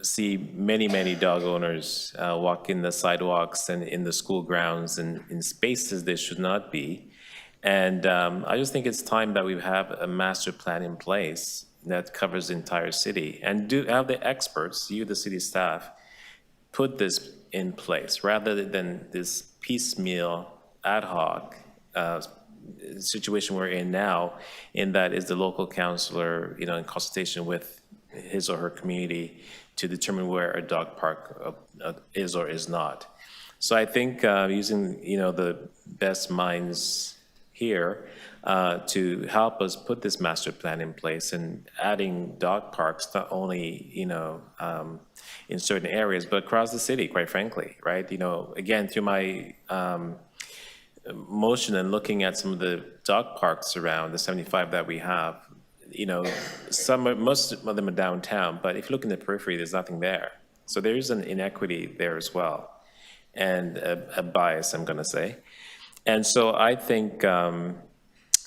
see many, many dog owners walking the sidewalks and in the school grounds and in spaces they should not be. And I just think it's time that we have a master plan in place that covers the entire city, and do have the experts, you, the city staff, put this in place rather than this piecemeal ad hoc situation we're in now, in that is the local councillor, in consultation with his or her community to determine where a dog park is or is not. So I think using, the best minds here to help us put this master plan in place, and adding dog parks not only, in certain areas, but across the city, quite frankly, right? Again, through my motion and looking at some of the dog parks around, the 75 that we have, most of them are downtown, but if you look in the periphery, there's nothing there. So there is an inequity there as well, and a bias, I'm gonna say. And so I think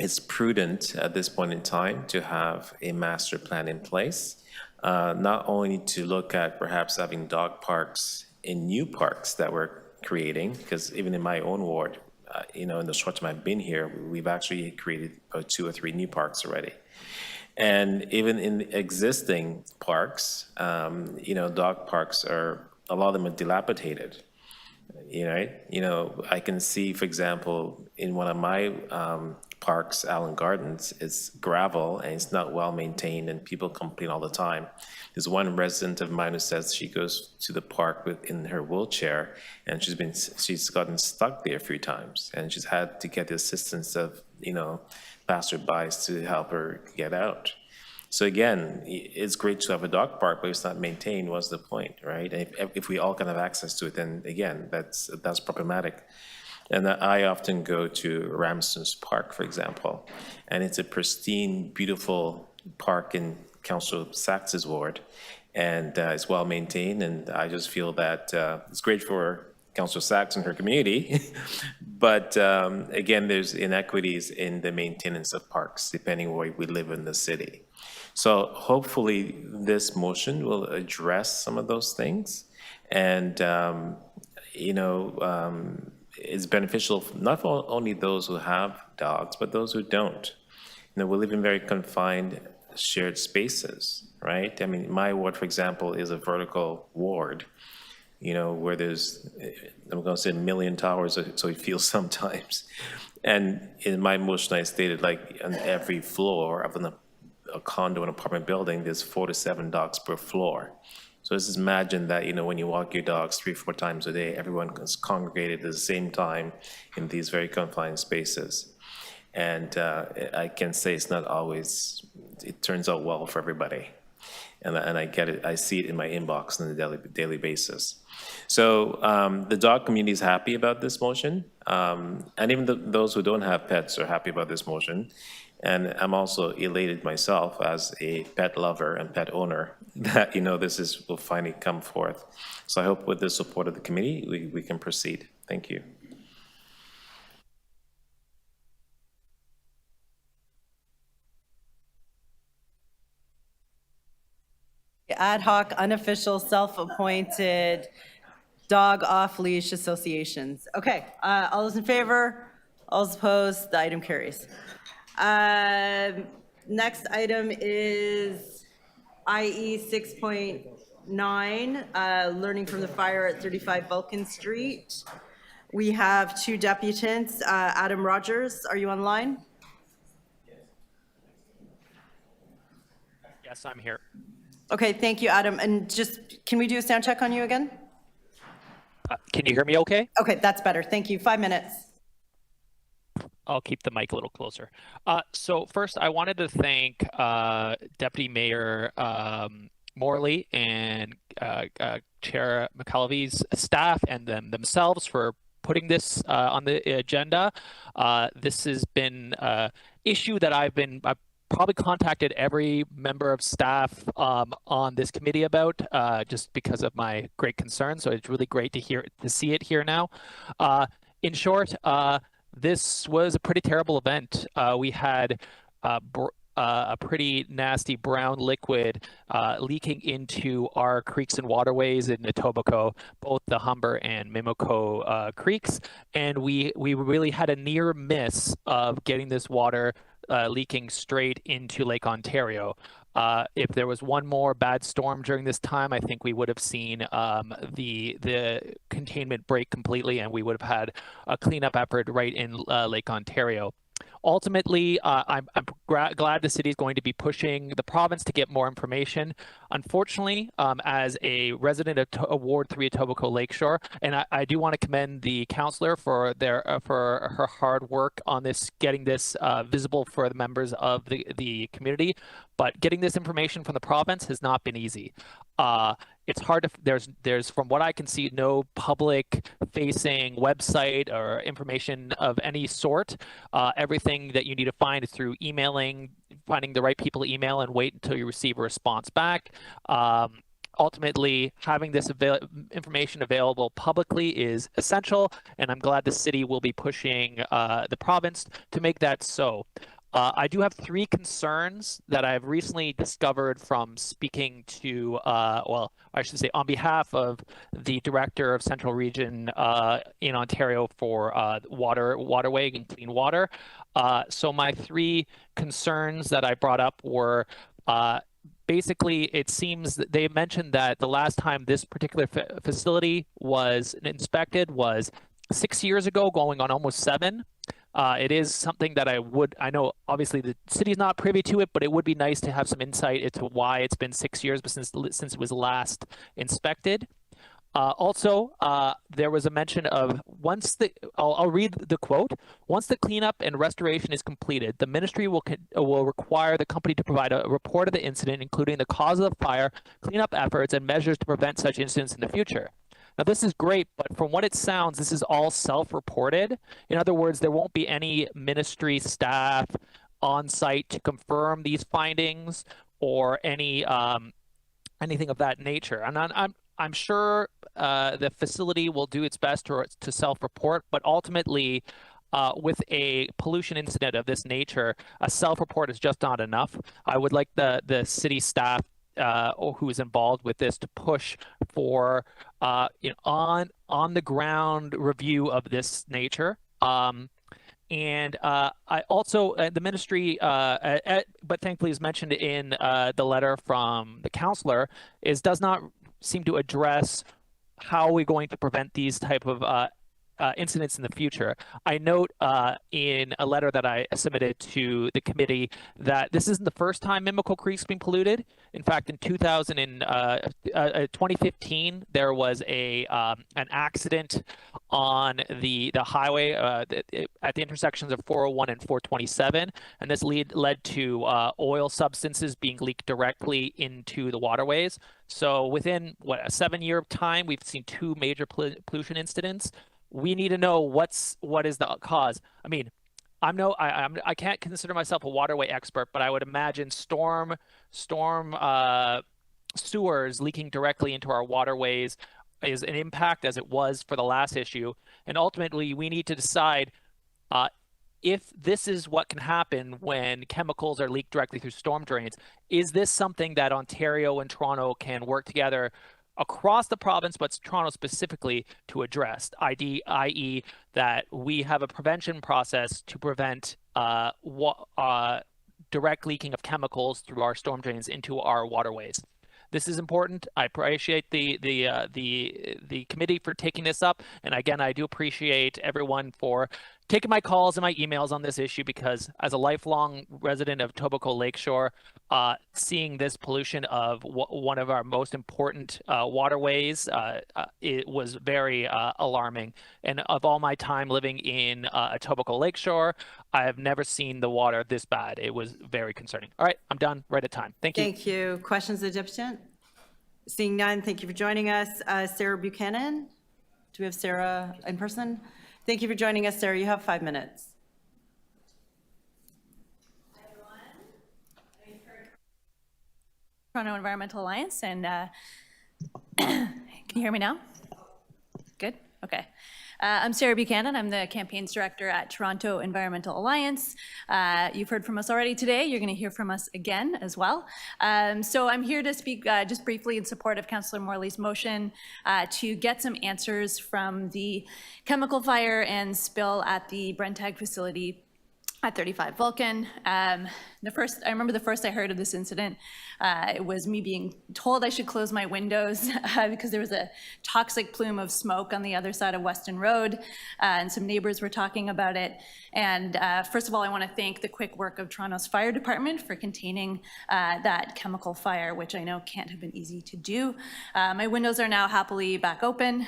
it's prudent at this point in time to have a master plan in place, not only to look at perhaps having dog parks in new parks that we're creating, because even in my own ward, in the short time I've been here, we've actually created 2 or 3 new parks already. And even in existing parks, dog parks a lot of them are dilapidated. I can see, for example, in one of my parks, Allen Gardens, it's gravel and it's not well maintained, and people complain all the time. There's one resident of mine who says she goes to the park in her wheelchair, and she's gotten stuck there a few times, and she's had to get the assistance of passerbys to help her get out. So again, it's great to have a dog park, but if it's not maintained, what's the point, right? And if we all can have access to it, then again, that's problematic. And I often go to Ramson's Park, for example, and it's a pristine, beautiful park in Councillor Sachs's ward. and it's well maintained. And I just feel that it's great for Councillor Sachs and her community, but again, there's inequities in the maintenance of parks depending where we live in the city. So hopefully this motion will address some of those things, and it's beneficial not for only those who have dogs, but those who don't. We live in very confined shared spaces, right? I mean, my ward, for example, is a vertical ward, where there's, I'm going to say, a million towers, so it feels sometimes. And in my motion, I stated, like, on every floor of a condo and apartment building, there's 4 to 7 dogs per floor. So just imagine that, when you walk your dogs 3 or 4 times a day, everyone is congregated at the same time in these very confined spaces. And I can say it's not always, it turns out well for everybody. And I get it, I see it in my inbox on a daily basis. So the dog community is happy about this motion. And even those who don't have pets are happy about this motion. And I'm also elated myself as a pet lover and pet owner that, this will finally come forth. So I hope with the support of the committee, we can proceed. Thank you. Ad hoc, unofficial, self-appointed dog off-leash associations. Okay, all those in favor? All those opposed? The item carries. Next item is IE 6.9, learning from the fire at 35 Vulcan Street. We have 2 deputants. Adam Rogers, are you online? Yes, I'm here. Okay, thank you, Adam. And just, can we do a sound check on you again? Can you hear me okay? Okay, that's better. Thank you. 5 minutes. I'll keep the mic a little closer. So first, I wanted to thank Deputy Mayor Morley and Chair McKelvey's staff and themselves for putting this on the agenda. This has been an issue that I've probably contacted every member of staff on this committee about, just because of my great concern. So it's really great to see it here now. In short, this was a pretty terrible event. We had a pretty nasty brown liquid leaking into our creeks and waterways in Etobicoke, both the Humber and Mimico creeks, and we really had a near miss of getting this water leaking straight into Lake Ontario. If there was one more bad storm during this time, I think we would have seen the containment break completely, and we would have had a cleanup effort right in Lake Ontario. Ultimately, I'm glad the city is going to be pushing the province to get more information. Unfortunately, as a resident of Ward 3 Etobicoke Lakeshore, and I do want to commend the councillor for her hard work on this, getting this visible for the members of the community, but getting this information from the province has not been easy. It's hard to, there's from what I can see, no public facing website or information of any sort. Everything that you need to find is through emailing, finding the right people to email and wait until you receive a response back. Ultimately, having this information available publicly is essential, and I'm glad the city will be pushing the province to make that so. I do have 3 concerns that I've recently discovered from speaking to, well, I should say on behalf of the Director of Central Region in Ontario for waterway and clean water. So my 3 concerns that I brought up were, basically, it seems that they mentioned that the last time this particular facility was inspected was 6 years ago, going on almost 7. It is something that I know obviously the city is not privy to it, but it would be nice to have some insight into why it's been 6 years since it was last inspected. Also, there was a mention of I'll read the quote. Once the cleanup and restoration is completed, the ministry will require the company to provide a report of the incident, including the cause of the fire, cleanup efforts, and measures to prevent such incidents in the future. Now, this is great, but from what it sounds, this is all self-reported. In other words, there won't be any ministry staff on site to confirm these findings or any anything of that nature. And I'm sure the facility will do its best to self-report, but ultimately, with a pollution incident of this nature, a self-report is just not enough. I would like the city staff who is involved with this to push for on the ground review of this nature. And I also, the ministry, but thankfully is mentioned in the letter from the councillor, does not seem to address how we're going to prevent these type of incidents in the future. I note in a letter that I submitted to the committee that this isn't the first time Mimico Creek's been polluted. In fact, in 2015, there was an accident on the highway at the intersections of 401 and 427, and this led to oil substances being leaked directly into the waterways. So within a 7-year time, we've seen 2 major pollution incidents. We need to know what is the cause. I mean, I can't consider myself a waterway expert, but I would imagine storm sewers leaking directly into our waterways is an impact, as it was for the last issue. And ultimately, we need to decide if this is what can happen when chemicals are leaked directly through storm drains. Is this something that Ontario and Toronto can work together across the province, but Toronto specifically, to address, i.e. that we have a prevention process to prevent direct leaking of chemicals through our storm drains into our waterways. This is important. I appreciate the committee for taking this up, and again, I do appreciate everyone for taking my calls and my emails on this issue, because as a lifelong resident of Etobicoke Lakeshore, seeing this pollution of one of our most important waterways, it was very alarming. And of all my time living in Etobicoke Lakeshore, I have never seen the water this bad. It was very concerning. All right, I'm done right at time. Thank you. Thank you. Questions of the Deputant? Seeing none, thank you for joining us. Sarah Buchanan? Do we have Sarah in person? Thank you for joining us, Sarah. You have 5 minutes. Toronto Environmental Alliance, and can you hear me now? Good, okay. I'm Sarah Buchanan. I'm the campaigns director at Toronto Environmental Alliance. You've heard from us already today. You're going to hear from us again as well. So I'm here to speak just briefly in support of Councillor Morley's motion to get some answers from the chemical fire and spill at the Brentag facility at 35 Vulcan. I remember the first I heard of this incident, it was me being told I should close my windows because there was a toxic plume of smoke on the other side of Weston Road, and some neighbors were talking about it. And first of all, I want to thank the quick work of Toronto's fire department for containing that chemical fire, which I know can't have been easy to do. My windows are now happily back open.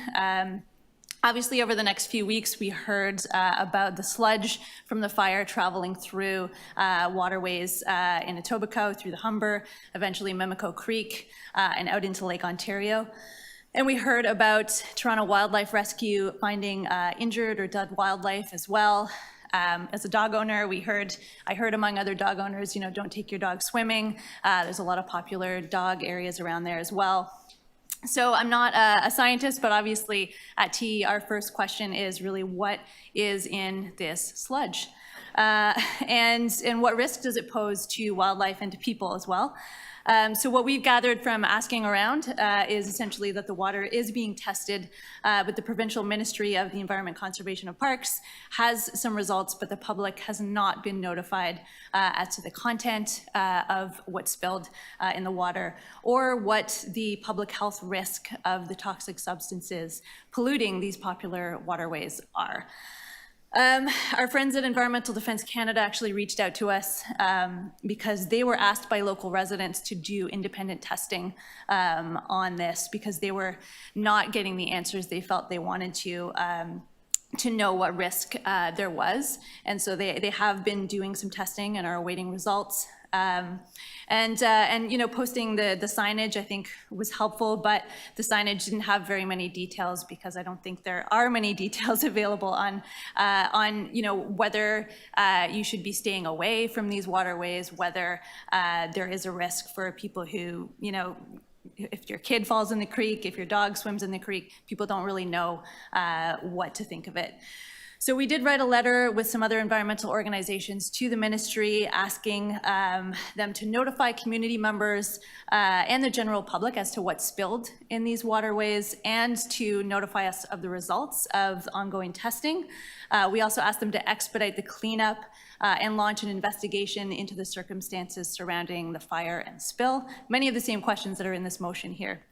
Obviously, over the next few weeks, we heard about the sludge from the fire traveling through waterways in Etobicoke, through the Humber, eventually Mimico Creek, and out into Lake Ontario. And we heard about Toronto Wildlife Rescue finding injured or dead wildlife as well. As a dog owner, I heard among other dog owners, don't take your dog swimming. There's a lot of popular dog areas around there as well. So I'm not a scientist, but obviously at TE, our first question is really what is in this sludge? And what risk does it pose to wildlife and to people as well? So what we've gathered from asking around is essentially that the water is being tested, but the Provincial Ministry of the Environment, Conservation and Parks has some results, but the public has not been notified as to the content of what's spilled in the water or what the public health risk of the toxic substances polluting these popular waterways are. Our friends at Environmental Defence Canada actually reached out to us because they were asked by local residents to do independent testing on this because they were not getting the answers they felt they wanted to know what risk there was. And so they have been doing some testing and are awaiting results. And posting the signage I think was helpful, but the signage didn't have very many details because I don't think there are many details available on whether you should be staying away from these waterways, whether there is a risk for people who if your kid falls in the creek, if your dog swims in the creek, people don't really know what to think of it. So we did write a letter with some other environmental organizations to the ministry asking them to notify community members and the general public as to what spilled in these waterways and to notify us of the results of ongoing testing. We also asked them to expedite the cleanup and launch an investigation into the circumstances surrounding the fire and spill. Many of the same questions that are in this motion here.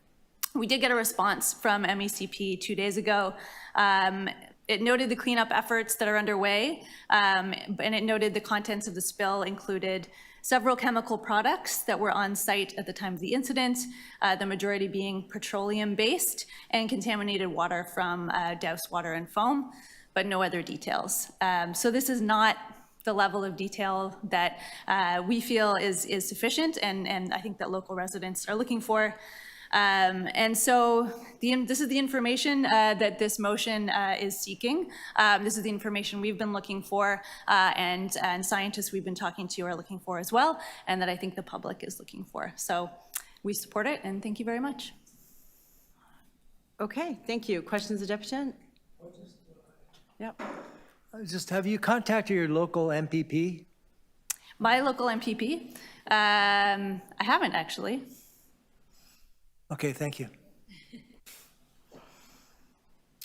We did get a response from MECP 2 days ago. It noted the cleanup efforts that are underway, and it noted the contents of the spill included several chemical products that were on site at the time of the incident, the majority being petroleum-based, and contaminated water from doused water and foam, but no other details. So this is not the level of detail that we feel is sufficient, and I think that local residents are looking for. And so this is the information that this motion is seeking. This is the information we've been looking for, and scientists we've been talking to are looking for as well, and that I think the public is looking for. So we support it, and thank you very much. Okay, thank you. Questions of Deputy? Yep. Just have you contacted your local MPP? My local MPP? I haven't actually. Okay, thank you.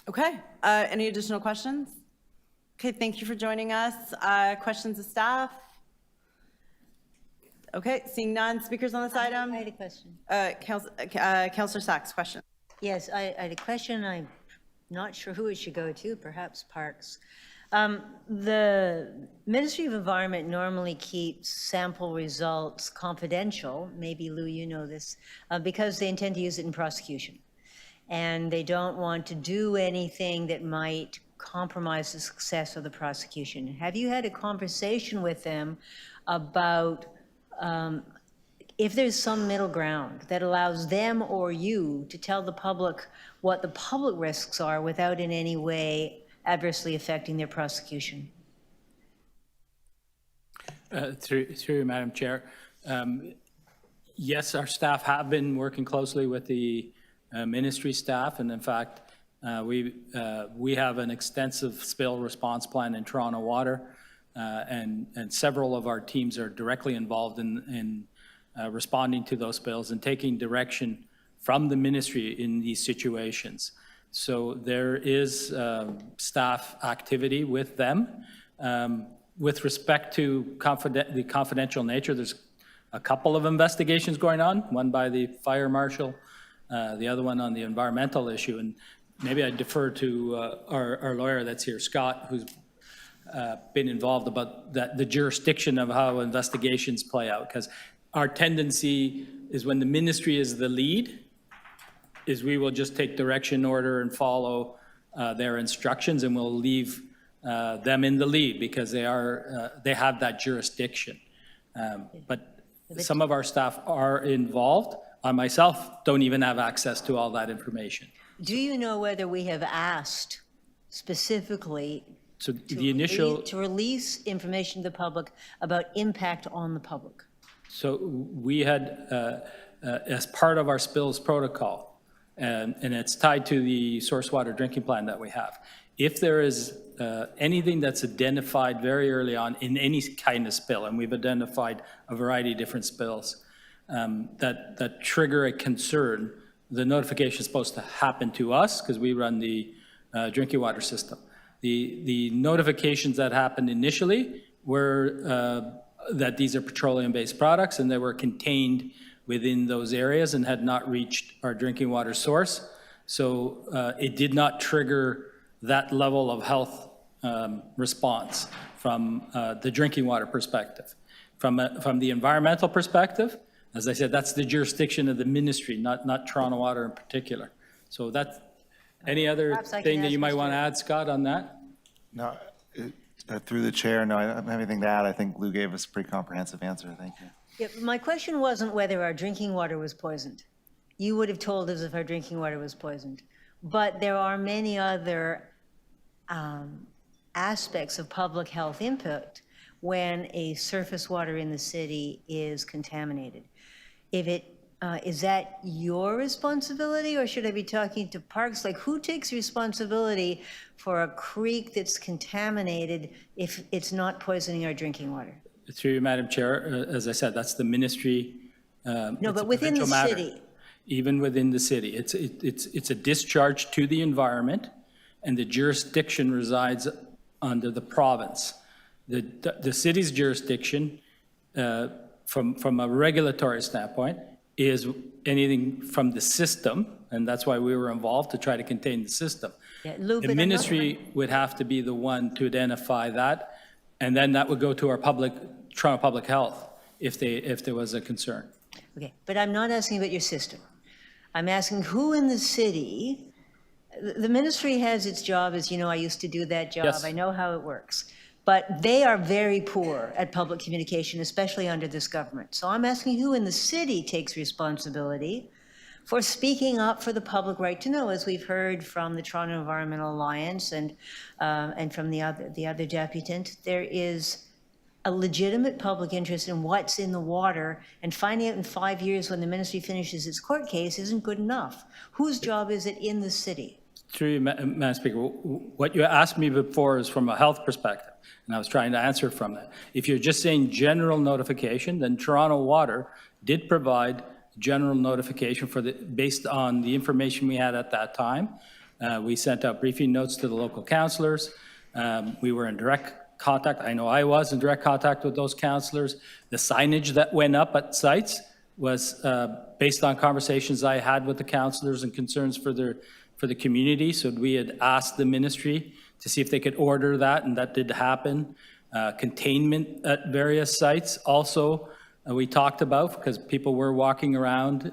Okay, any additional questions? Okay, thank you for joining us. Questions of staff? Okay, seeing none. Speakers on this item? I had a question. Councillor Sachs, question. Yes, I had a question. I'm not sure who it should go to, perhaps Parks. The Ministry of Environment normally keeps sample results confidential, maybe Lou, you know this, because they intend to use it in prosecution. And they don't want to do anything that might compromise the success of the prosecution. Have you had a conversation with them about if there's some middle ground that allows them or you to tell the public what the public risks are without in any way adversely affecting their prosecution? Through you, Madam Chair. Yes, our staff have been working closely with the ministry staff, and in fact, we have an extensive spill response plan in Toronto Water, and several of our teams are directly involved in responding to those spills and taking direction from the ministry in these situations. So there is staff activity with them. With respect to the confidential nature, there's a couple of investigations going on, one by the fire marshal, the other one on the environmental issue. And maybe I defer to our lawyer that's here, Scott, who's been involved about the jurisdiction of how investigations play out. Because our tendency is when the ministry is the lead, is we will just take direction order and follow their instructions, and we'll leave them in the lead because they have that jurisdiction. But some of our staff are involved. I myself don't even have access to all that information. Do you know whether we have asked specifically So the initial to release information to the public about impact on the public? So we had, as part of our spills protocol, and it's tied to the source water drinking plan that we have. If there is anything that's identified very early on in any kind of spill, and we've identified a variety of different spills that trigger a concern, the notification is supposed to happen to us because we run the drinking water system. The notifications that happened initially were that these are petroleum-based products and they were contained within those areas and had not reached our drinking water source. So it did not trigger that level of health response from the drinking water perspective. From the environmental perspective, as I said, that's the jurisdiction of the ministry, not Toronto Water in particular. So that's, any other thing that you might want to add, Scott, on that? No, through the chair, no, I don't have anything to add. I think Lou gave us a pretty comprehensive answer. Thank you. Yeah, my question wasn't whether our drinking water was poisoned. You would have told us if our drinking water was poisoned. But there are many other aspects of public health input when a surface water in the city is contaminated. If it Is that your responsibility, or should I be talking to Parks? Like, who takes responsibility for a creek that's contaminated if it's not poisoning our drinking water? Through you, Madam Chair, as I said, that's the ministry. No, it's but a within the provincial matter. city. Even within the city. It's a discharge to the environment, and the jurisdiction resides under the province. The city's jurisdiction, from a regulatory standpoint, is anything from the system, and that's why we were involved, to try to contain the system. Yeah, Lou, The but ministry would have to be the one to identify that, and then that would go to our Toronto Public Health if there was a concern. Okay, but I'm not asking about your system. I'm asking who in the city, the ministry has its job, as you know, I used to do that job. Yes. I know how it works. But they are very poor at public communication, especially under this government. So I'm asking who in the city takes responsibility for speaking up for the public right to know, as we've heard from the Toronto Environmental Alliance and from the other deputant. There is a legitimate public interest in what's in the water, and finding out in 5 years when the ministry finishes its court case isn't good enough. Whose job is it in the city? Through you, Madam Speaker, what you asked me before is from a health perspective, and I was trying to answer from that. If you're just saying general notification, then Toronto Water did provide general notification based on the information we had at that time. We sent out briefing notes to the local councillors. We were in direct contact. I know I was in direct contact with those councillors. The signage that went up at sites was based on conversations I had with the councillors and concerns for the community. So we had asked the ministry to see if they could order that, and that did happen. Containment at various sites also we talked about, because people were walking around.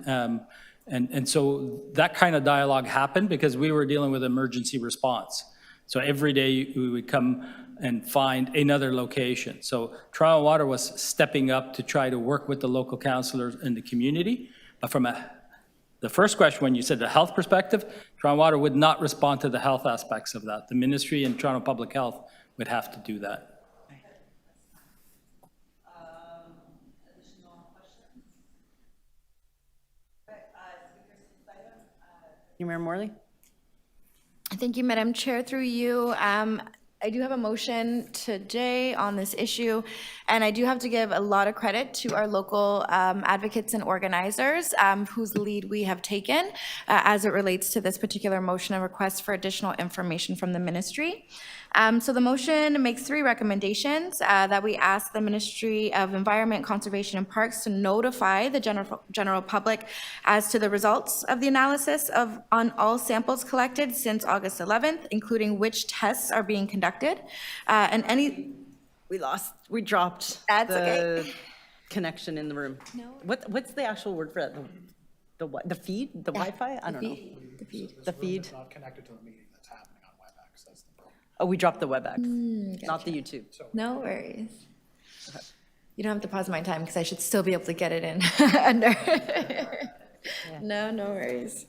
And so that kind of dialogue happened because we were dealing with emergency response. So every day we would come and find another location. So Toronto Water was stepping up to try to work with the local councillors in the community. But from the first question, when you said the health perspective, Toronto Water would not respond to the health aspects of that. The ministry and Toronto Public Health would have to do that. Mayor Morley? Thank you, Madam Chair. Through you, I do have a motion today on this issue, and I do have to give a lot of credit to our local advocates and organizers whose lead we have taken as it relates to this particular motion and request for additional information from the ministry. So the motion makes 3 recommendations that we ask the Ministry of Environment, Conservation and Parks to notify the general public as to the results of the analysis on all samples collected since August 11th, including which tests are being conducted, and any... We dropped That's the okay. connection in the room. No. What's the actual word for it? The feed? The Wi-Fi? I don't know. The feed. The feed? Not connected to a meeting that's happening on WebEx, that's the problem. Oh, we dropped the WebEx, not Gotcha. the YouTube. No worries. You don't have to pause my time because I should still be able to get it in under. No worries.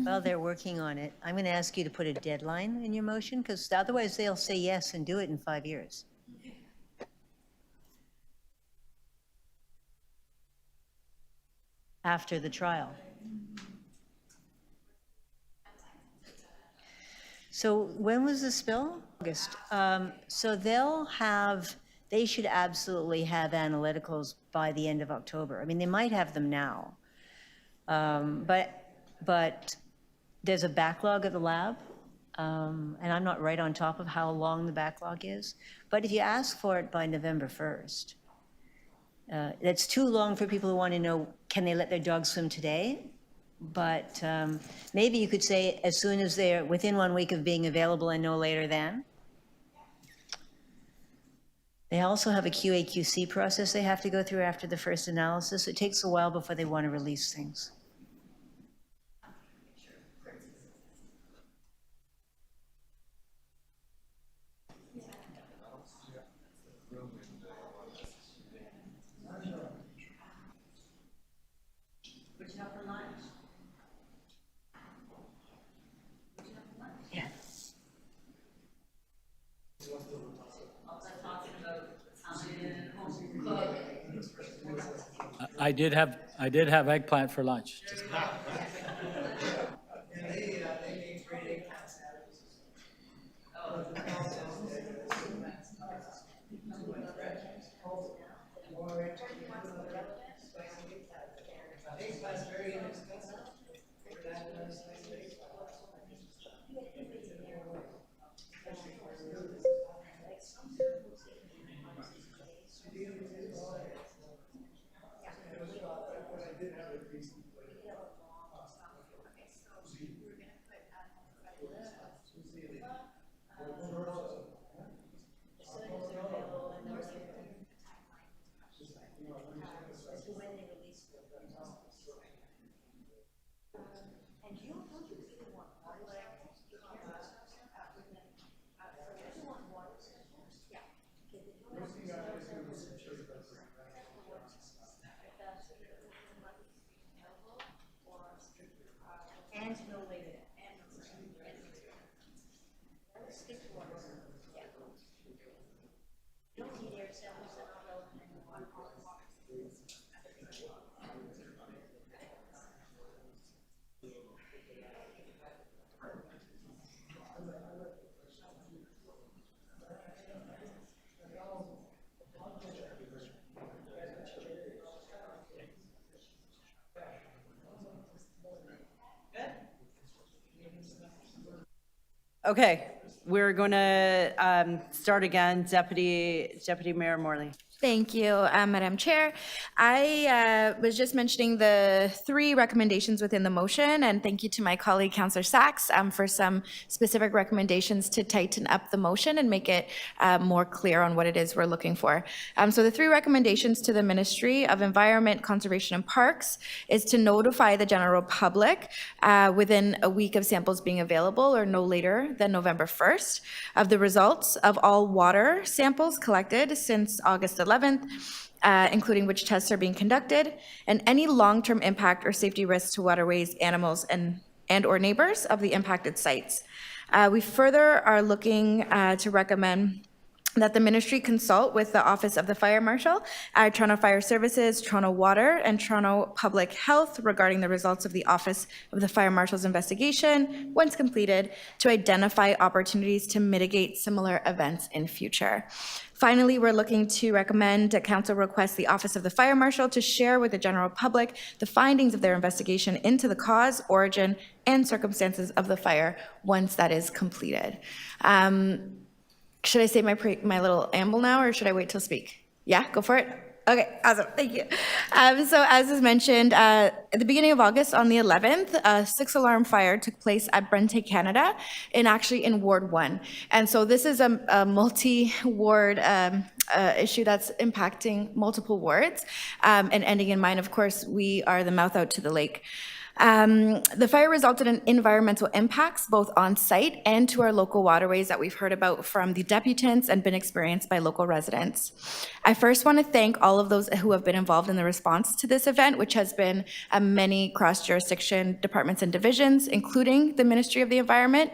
Well, they're working on it. I'm going to ask you to put a deadline in your motion, because otherwise they'll say yes and do it in 5 years. After the trial. So when was the spill? August. So they should absolutely have analyticals by the end of October. I mean, they might have them now. But there's a backlog at the lab, and I'm not right on top of how long the backlog is. But if you ask for it by November 1st, that's too long for people who want to know, can they let their dogs swim today? But maybe you could say as soon as they're within 1 week of being available and no later than. They also have a QA/QC process they have to go through after the first analysis. It takes a while before they want to release things. I did have eggplant for lunch. Okay, we're going to start again. Deputy Mayor Morley. Thank you, Madam Chair. I was just mentioning the 3 recommendations within the motion, and thank you to my colleague, Councillor Sachs, for some specific recommendations to tighten up the motion and make it more clear on what it is we're looking for. So the 3 recommendations to the Ministry of Environment, Conservation and Parks is to notify the general public within a week of samples being available or no later than November 1st of the results of all water samples collected since August 11th, including which tests are being conducted, and any long-term impact or safety risks to waterways, animals, and or neighbors of the impacted sites. We further are looking to recommend that the ministry consult with the Office of the Fire Marshal, Toronto Fire Services, Toronto Water, and Toronto Public Health regarding the results of the Office of the Fire Marshal's investigation, once completed, to identify opportunities to mitigate similar events in future. Finally, we're looking to recommend that Council request the Office of the Fire Marshal to share with the general public the findings of their investigation into the cause, origin, and circumstances of the fire once that is completed. Should I say my little amble now, or should I wait till speak? Yeah, go for it. Okay, awesome, thank you. So as is mentioned, at the beginning of August on the 11th, a 6-alarm fire took place at Brente, Canada, actually in Ward 1. And so this is a multi-ward issue that's impacting multiple wards. And ending in mind, of course, we are the mouth out to the lake. The fire resulted in environmental impacts both on site and to our local waterways that we've heard about from the deputants and been experienced by local residents. I first want to thank all of those who have been involved in the response to this event, which has been many cross-jurisdiction departments and divisions, including the Ministry of the Environment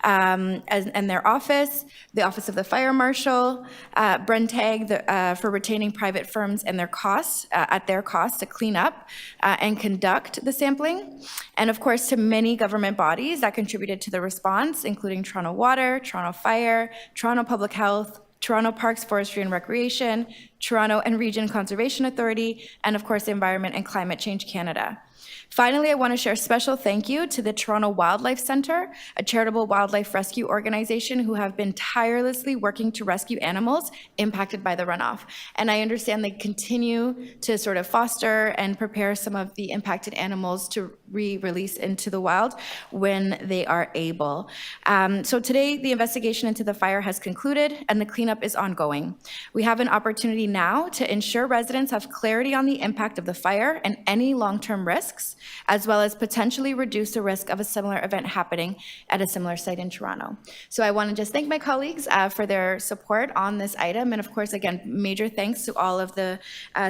and their office, the Office of the Fire Marshal, Brentag for retaining private firms and their costs at their cost to clean up and conduct the sampling. And of course, to many government bodies that contributed to the response, including Toronto Water, Toronto Fire, Toronto Public Health, Toronto Parks, Forestry and Recreation, Toronto and Region Conservation Authority, and of course, Environment and Climate Change Canada. Finally, I want to share a special thank you to the Toronto Wildlife Centre, a charitable wildlife rescue organization who have been tirelessly working to rescue animals impacted by the runoff. And I understand they continue to sort of foster and prepare some of the impacted animals to re-release into the wild when they are able. So today, the investigation into the fire has concluded and the cleanup is ongoing. We have an opportunity now to ensure residents have clarity on the impact of the fire and any long-term risks, as well as potentially reduce the risk of a similar event happening at a similar site in Toronto. So I want to just thank my colleagues for their support on this item. And of course, again, major thanks to all of the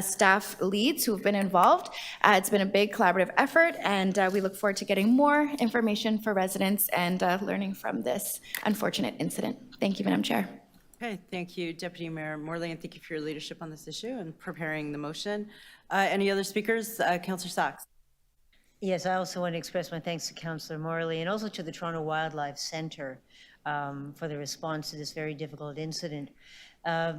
staff leads who have been involved. It's been a big collaborative effort, and we look forward to getting more information for residents and learning from this unfortunate incident. Thank you, Madam Chair. Okay, thank you, Deputy Mayor Morley, and thank you for your leadership on this issue and preparing the motion. Any other speakers? Councillor Sachs. Yes, I also want to express my thanks to Councillor Morley and also to the Toronto Wildlife Centre for the response to this very difficult incident. A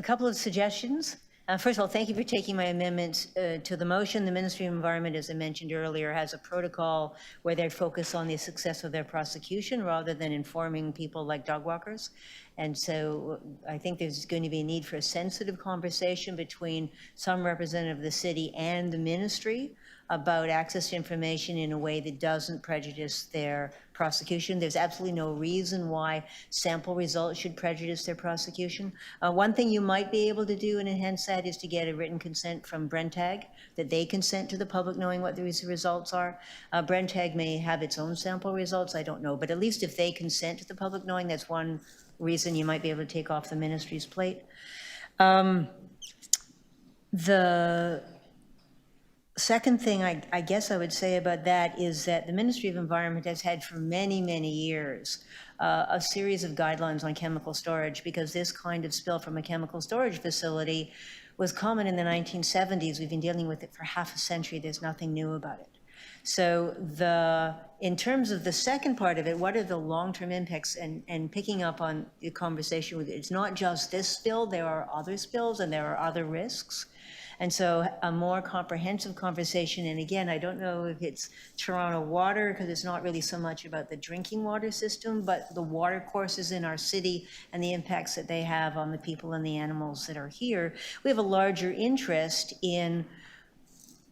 couple of suggestions. First of all, thank you for taking my amendments to the motion. The Ministry of Environment, as I mentioned earlier, has a protocol where they focus on the success of their prosecution rather than informing people like dog walkers. And so I think there's going to be a need for a sensitive conversation between some representative of the city and the ministry about access to information in a way that doesn't prejudice their prosecution. There's absolutely no reason why sample results should prejudice their prosecution. One thing you might be able to do and enhance that is to get a written consent from Brentag, that they consent to the public knowing what these results are. Brentag may have its own sample results, I don't know, but at least if they consent to the public knowing, that's one reason you might be able to take off the ministry's plate. The second thing I guess I would say about that is that the Ministry of Environment has had for many, many years a series of guidelines on chemical storage, because this kind of spill from a chemical storage facility was common in the 1970s. We've been dealing with it for half a century. There's nothing new about it. So in terms of the second part of it, what are the long-term impacts, and picking up on the conversation with it, it's not just this spill, there are other spills and there are other risks. And so a more comprehensive conversation, and again, I don't know if it's Toronto Water, because it's not really so much about the drinking water system, but the water courses in our city and the impacts that they have on the people and the animals that are here. We have a larger interest in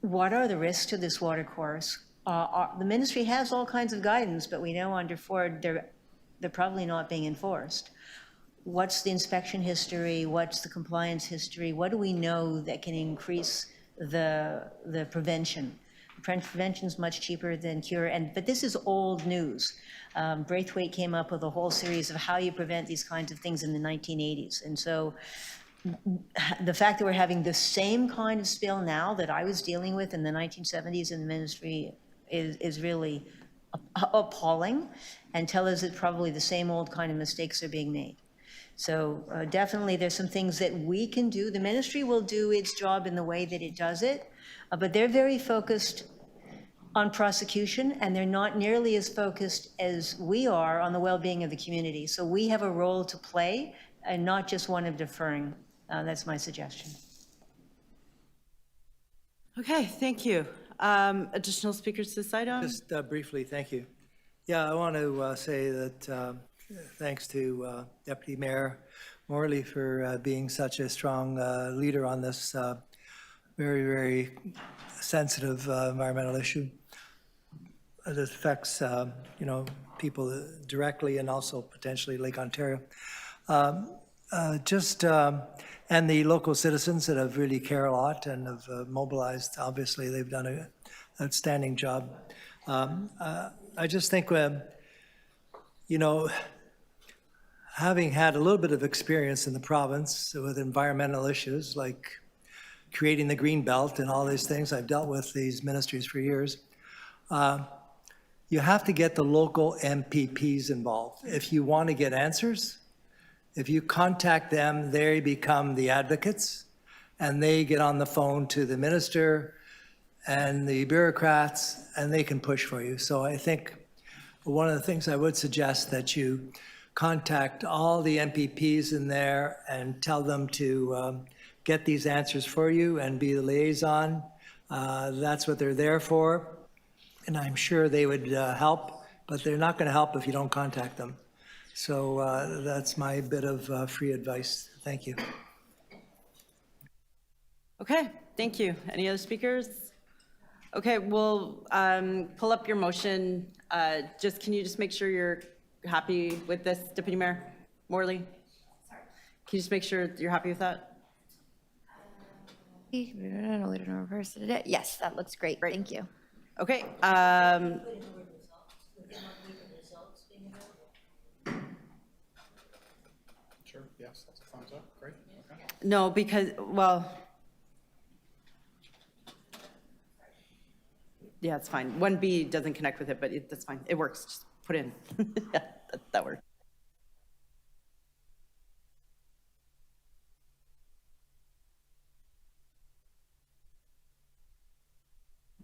what are the risks to this water course. The ministry has all kinds of guidance, but we know under Ford they're probably not being enforced. What's the inspection history? What's the compliance history? What do we know that can increase the prevention? Prevention is much cheaper than cure, but this is old news. Braithwaite came up with a whole series of how you prevent these kinds of things in the 1980s. And so the fact that we're having the same kind of spill now that I was dealing with in the 1970s in the ministry is really appalling, and tell us that probably the same old kind of mistakes are being made. So definitely there's some things that we can do. The ministry will do its job in the way that it does it, but they're very focused on prosecution, and they're not nearly as focused as we are on the well-being of the community. So we have a role to play, and not just one of deferring. That's my suggestion. Okay, thank you. Additional speakers to this item? Just briefly, thank you. Yeah, I want to say that thanks to Deputy Mayor Morley for being such a strong leader on this very, very sensitive environmental issue. It affects, people directly and also potentially Lake Ontario. And the local citizens that have really care a lot and have mobilized. Obviously, they've done an outstanding job. I just think, having had a little bit of experience in the province with environmental issues like creating the green belt and all these things, I've dealt with these ministries for years. You have to get the local MPPs involved. If you want to get answers, if you contact them, they become the advocates, and they get on the phone to the minister and the bureaucrats, and they can push for you. So I think one of the things I would suggest that you contact all the MPPs in there and tell them to get these answers for you and be the liaison. That's what they're there for. And I'm sure they would help, but they're not going to help if you don't contact them. So that's my bit of free advice. Thank you. Okay, thank you. Any other speakers? Okay, we'll pull up your motion. Can you just make sure you're happy with this, Deputy Mayor Morley? Sorry. Can you just make sure you're happy with that? Yes, that looks great. Thank you. Okay. Sure, yes, that's a thumbs up, great. Okay. No, because, well, yeah, it's fine. 1B doesn't connect with it, but that's fine. It works. Just put in. Yeah, that works.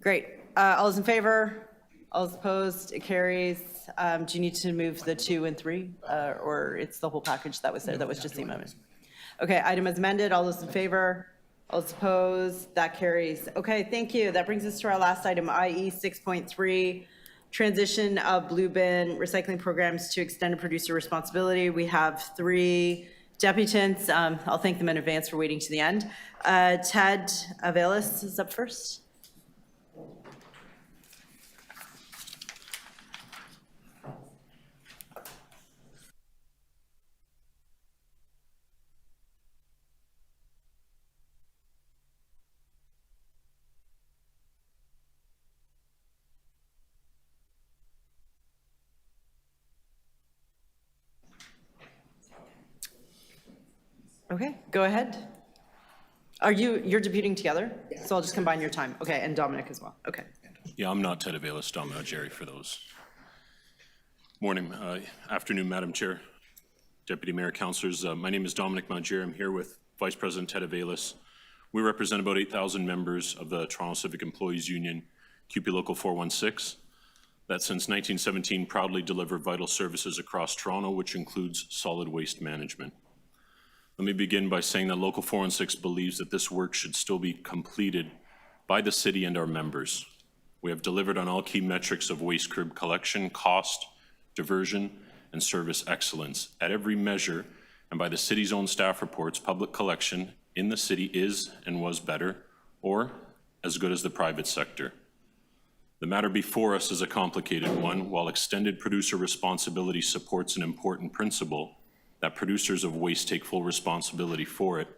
Great. All those in favor? All those opposed? It carries. Do you need to move the 2 and 3? Or it's the whole package that was there? That was just the amendment. Okay, item as amended. All those in favor? All those opposed? That carries. Okay, thank you. That brings us to our last item, i.e. 6.3, transition of blue bin recycling programs to extended producer responsibility. We have 3 deputants. I'll thank them in advance for waiting to the end. Ted Avelis is up first. Okay, go ahead. You're deputing together? So I'll just combine your time. Okay, and Dominic as well. Okay. Yeah, I'm not Ted Avelis, Dominic Jerry for those. Morning, afternoon, Madam Chair, Deputy Mayor, Councillors. My name is Dominic Malgier. I'm here with Vice President Ted Avelis. We represent about 8,000 members of the Toronto Civic Employees Union, QP Local 416, that since 1917 proudly deliver vital services across Toronto, which includes solid waste management. Let me begin by saying that Local 416 believes that this work should still be completed by the city and our members. We have delivered on all key metrics of waste curb collection, cost, diversion, and service excellence. At every measure, and by the city's own staff reports, public collection in the city is and was better, or as good as the private sector. The matter before us is a complicated one. While extended producer responsibility supports an important principle, that producers of waste take full responsibility for it,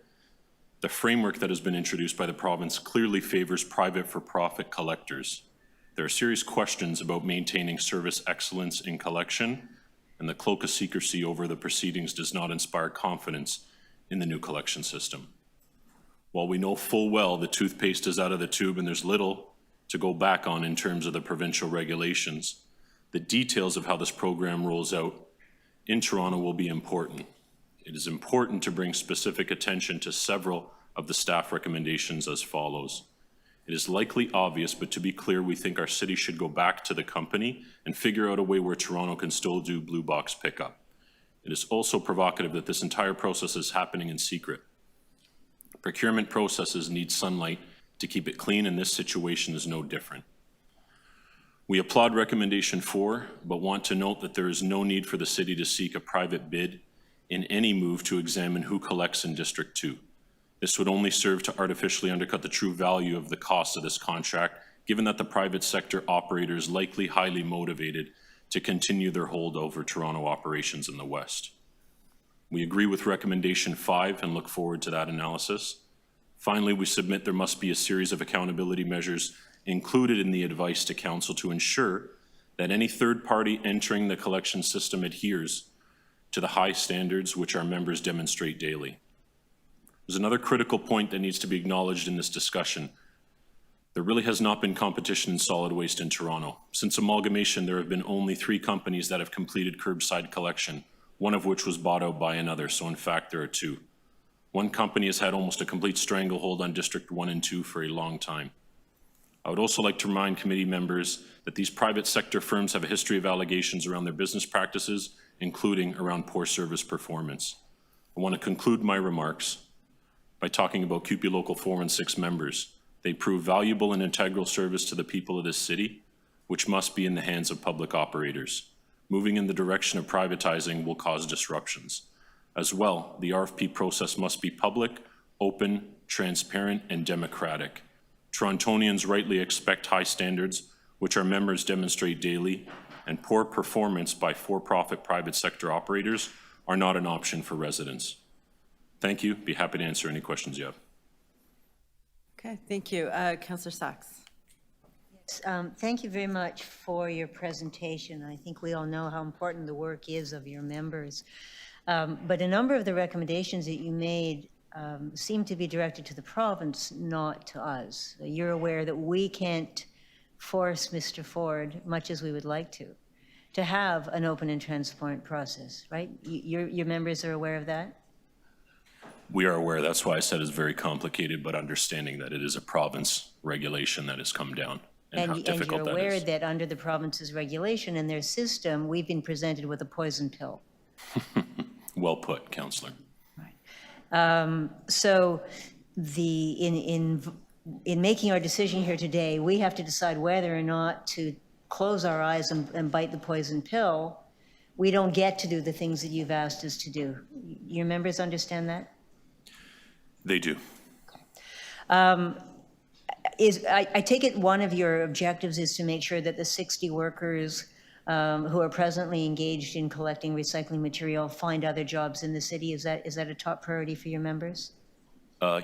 the framework that has been introduced by the province clearly favors private for-profit collectors. There are serious questions about maintaining service excellence in collection, and the cloak of secrecy over the proceedings does not inspire confidence in the new collection system. While we know full well the toothpaste is out of the tube and there's little to go back on in terms of the provincial regulations, the details of how this program rolls out in Toronto will be important. It is important to bring specific attention to several of the staff recommendations as follows. It is likely obvious, but to be clear, we think our city should go back to the company and figure out a way where Toronto can still do blue box pickup. It is also provocative that this entire process is happening in secret. Procurement processes need sunlight to keep it clean, and this situation is no different. We applaud recommendation 4, but want to note that there is no need for the city to seek a private bid in any move to examine who collects in District 2. This would only serve to artificially undercut the true value of the cost of this contract, given that the private sector operator is likely highly motivated to continue their hold over Toronto operations in the West. We agree with recommendation 5 and look forward to that analysis. Finally, we submit there must be a series of accountability measures included in the advice to council to ensure that any third party entering the collection system adheres to the high standards which our members demonstrate daily. There's another critical point that needs to be acknowledged in this discussion. There really has not been competition in solid waste in Toronto. Since amalgamation, there have been only 3 companies that have completed curbside collection, one of which was bought out by another, so in fact there are 2. One company has had almost a complete stranglehold on District 1 and 2 for a long time. I would also like to remind committee members that these private sector firms have a history of allegations around their business practices, including around poor service performance. I want to conclude my remarks by talking about QP Local 416 members. They prove valuable and integral service to the people of this city, which must be in the hands of public operators. Moving in the direction of privatizing will cause disruptions. As well, the RFP process must be public, open, transparent, and democratic. Torontonians rightly expect high standards, which our members demonstrate daily, and poor performance by for-profit private sector operators are not an option for residents. Thank you. Be happy to answer any questions you have. Okay, thank you. Councillor Sachs. Yes, thank you very much for your presentation. I think we all know how important the work is of your members. But a number of the recommendations that you made seem to be directed to the province, not to us. You're aware that we can't force Mr. Ford, much as we would like to have an open and transparent process, right? Your members are aware of that? We are aware. That's why I said it's very complicated, but understanding that it is a province regulation that has come down. and how And difficult you're that aware is. that under the province's regulation and their system, we've been presented with a poison pill. Well put, Councillor. So in making our decision here today, we have to decide whether or not to close our eyes and bite the poison pill. We don't get to do the things that you've asked us to do. Your members understand that? They do. I take it one of your objectives is to make sure that the 60 workers who are presently engaged in collecting recycling material find other jobs in the city. Is that a top priority for your members?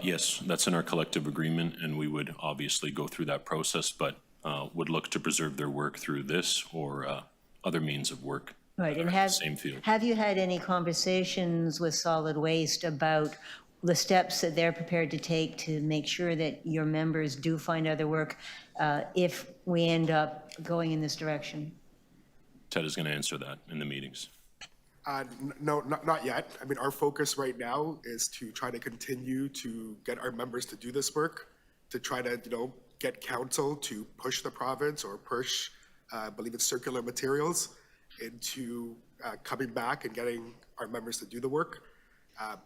Yes, that's in our collective agreement, and we would obviously go through that process, but would look to preserve their work through this or other means of work. Right, and Same field. have you had any conversations with solid waste about the steps that they're prepared to take to make sure that your members do find other work if we end up going in this direction? Ted is going to answer that in the meetings. No, not yet. I mean, our focus right now is to try to continue to get our members to do this work, to try to, get council to push the province or push, I believe it's circular materials, into coming back and getting our members to do the work.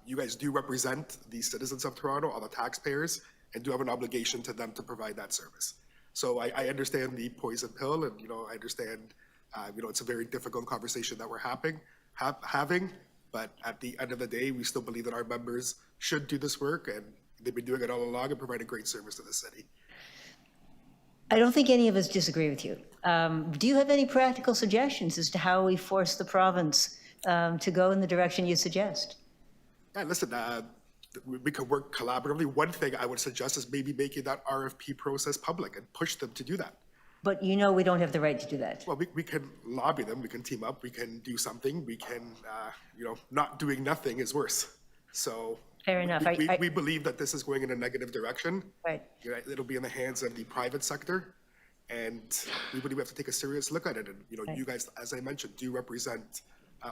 You guys do represent the citizens of Toronto, all the taxpayers, and do have an obligation to them to provide that service. So I understand the poison pill, and I understand it's a very difficult conversation that we're having. But at the end of the day, we still believe that our members should do this work, and they've been doing it all along and providing great service to the city. I don't think any of us disagree with you. Do you have any practical suggestions as to how we force the province to go in the direction you suggest? Yeah, listen, we could work collaboratively. One thing I would suggest is maybe making that RFP process public and push them to do that. But we don't have the right to do that. Well, we can lobby them, we can team up, we can do something, we can, not doing nothing is worse. So Fair enough. We believe that this is going in a negative direction. Right. It'll be in the hands of the private sector, and we believe we have to take a serious look at it. And, you guys, as I mentioned, do represent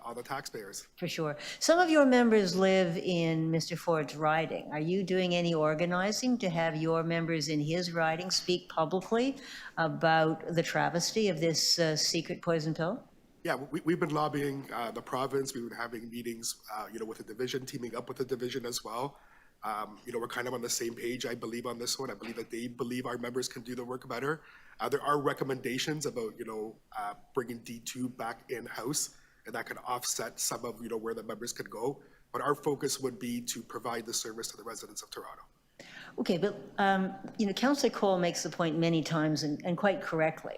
all the taxpayers. For sure. Some of your members live in Mr. Ford's riding. Are you doing any organizing to have your members in his riding speak publicly about the travesty of this secret poison pill? Yeah, we've been lobbying the province. We've been having meetings, with the division, teaming up with the division as well. We're kind of on the same page, I believe, on this one. I believe that they believe our members can do the work better. There are recommendations about, bringing D2 back in-house, and that can offset some of, where the members could go. But our focus would be to provide the service to the residents of Toronto. Okay, but, Councillor Cole makes the point many times, and quite correctly,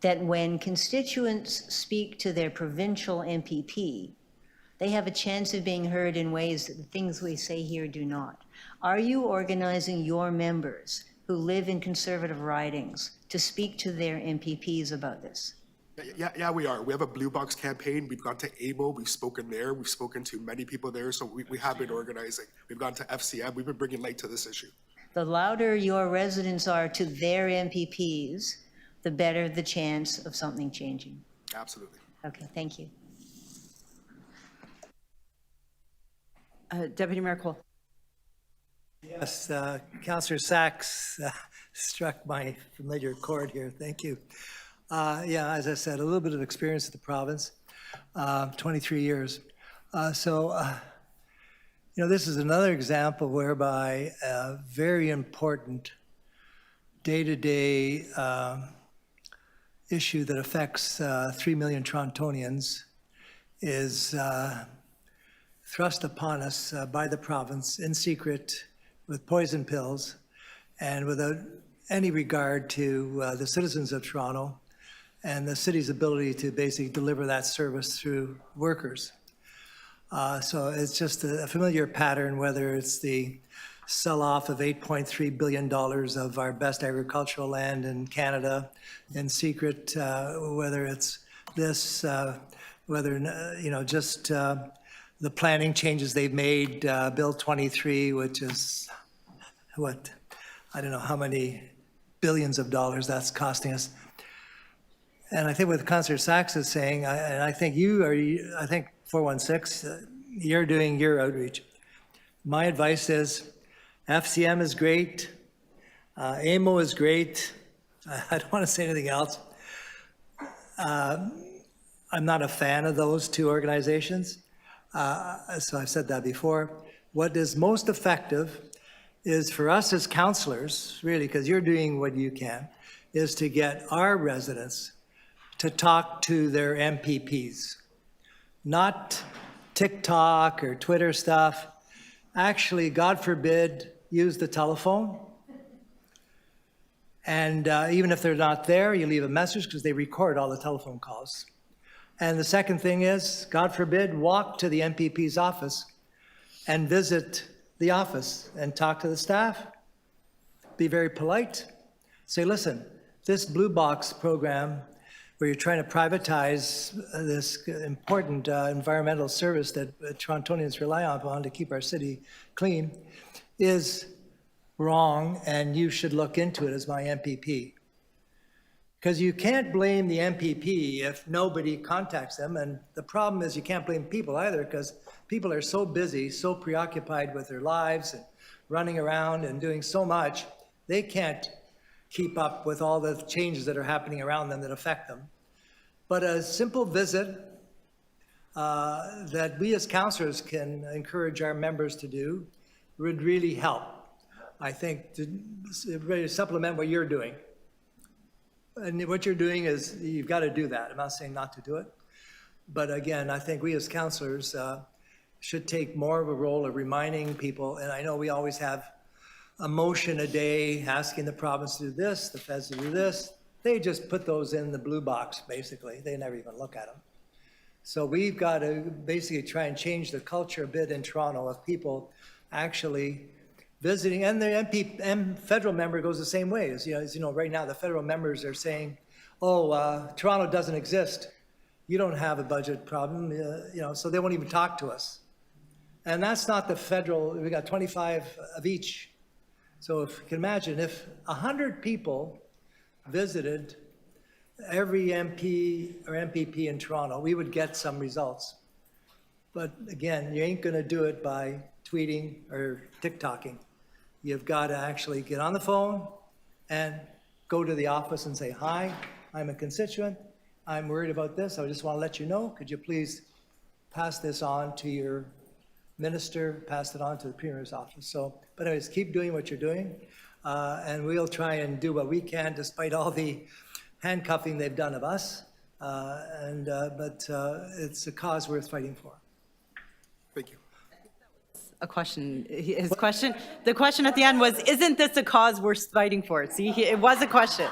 that when constituents speak to their provincial MPP, they have a chance of being heard in ways that the things we say here do not. Are you organizing your members who live in Conservative ridings to speak to their MPPs about this? Yeah, we are. We have a Blue Box campaign. We've gone to AMO. We've spoken there. We've spoken to many people there. So we have been organizing. We've gone to FCM. We've been bringing light to this issue. The louder your residents are to their MPPs, the better the chance of something changing. Absolutely. Okay, thank you. Deputy Mayor Cole. Yes, Councillor Sachs struck my familiar chord here. Thank you. Yeah, as I said, a little bit of experience at the province, 23 years. This is another example whereby a very important day-to-day issue that affects 3 million Torontonians is thrust upon us by the province in secret with poison pills and without any regard to the citizens of Toronto and the city's ability to basically deliver that service through workers. So it's just a familiar pattern, whether it's the sell-off of $8.3 billion of our best agricultural land in Canada in secret, whether it's this, just the planning changes they've made, Bill 23, which is what, I don't know how many billions of dollars that's costing us. And I think what Councillor Sachs is saying, and I think I think 416, you're doing your outreach. My advice is FCM is great, AMO is great, I don't want to say anything else. I'm not a fan of those two organizations. So I've said that before. What is most effective is for us as counselors, really, because you're doing what you can, is to get our residents to talk to their MPPs, not TikTok or Twitter stuff. Actually, God forbid, use the telephone. And even if they're not there, you leave a message because they record all the telephone calls. And the second thing is, God forbid, walk to the MPP's office and visit the office and talk to the staff. Be very polite. Say, listen, this blue box program where you're trying to privatize this important environmental service that Torontonians rely upon to keep our city clean is wrong, and you should look into it as my MPP. Because you can't blame the MPP if nobody contacts them, and the problem is you can't blame people either, because people are so busy, so preoccupied with their lives and running around and doing so much, they can't keep up with all the changes that are happening around them that affect them. But a simple visit that we as councillors can encourage our members to do would really help, I think, to really supplement what you're doing. And what you're doing is, you've got to do that. I'm not saying not to do it. But again, I think we as councillors should take more of a role of reminding people, and I know we always have a motion a day asking the province to do this, the feds to do this. They just put those in the blue box, basically. They never even look at them. So we've got to basically try and change the culture a bit in Toronto of people actually visiting, and the federal member goes the same way. As you know, right now the federal members are saying, oh, Toronto doesn't exist. You don't have a budget problem, so they won't even talk to us. And that's not the federal, we got 25 of each. So if you can imagine, if 100 people visited every MP or MPP in Toronto, we would get some results. But again, you ain't gonna do it by tweeting or TikToking. You've got to actually get on the phone and go to the office and say, hi, I'm a constituent. I'm worried about this. I just want to let you know. Could you please pass this on to your minister, pass it on to the Premier's office. So, but anyways, keep doing what you're doing. And we'll try and do what we can despite all the handcuffing they've done of us. But it's a cause worth fighting for. Thank you. A question, the question at the end was, isn't this a cause worth fighting for? See, it was a question.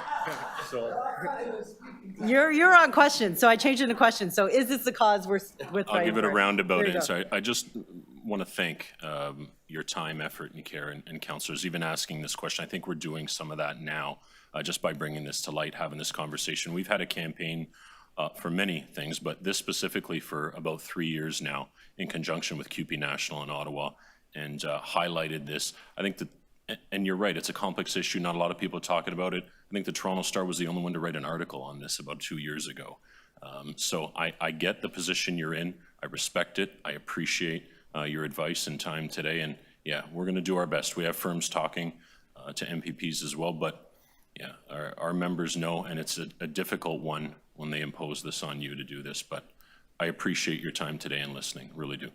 You're on question, so I changed it to question. So is this a cause worth fighting for? I'll give it a roundabout answer. I just want to thank your time, effort, and care, and councillors even asking this question. I think we're doing some of that now just by bringing this to light, having this conversation. We've had a campaign for many things, but this specifically for about 3 years now in conjunction with QP National in Ottawa, and highlighted this. I think that, and you're right, it's a complex issue. Not a lot of people are talking about it. I think the Toronto Star was the only one to write an article on this about 2 years ago. So I get the position you're in. I respect it. I appreciate your advice and time today. And yeah, we're going to do our best. We have firms talking to MPPs as well, but yeah, our members know, and it's a difficult one when they impose this on you to do this, but I appreciate your time today and listening, really do.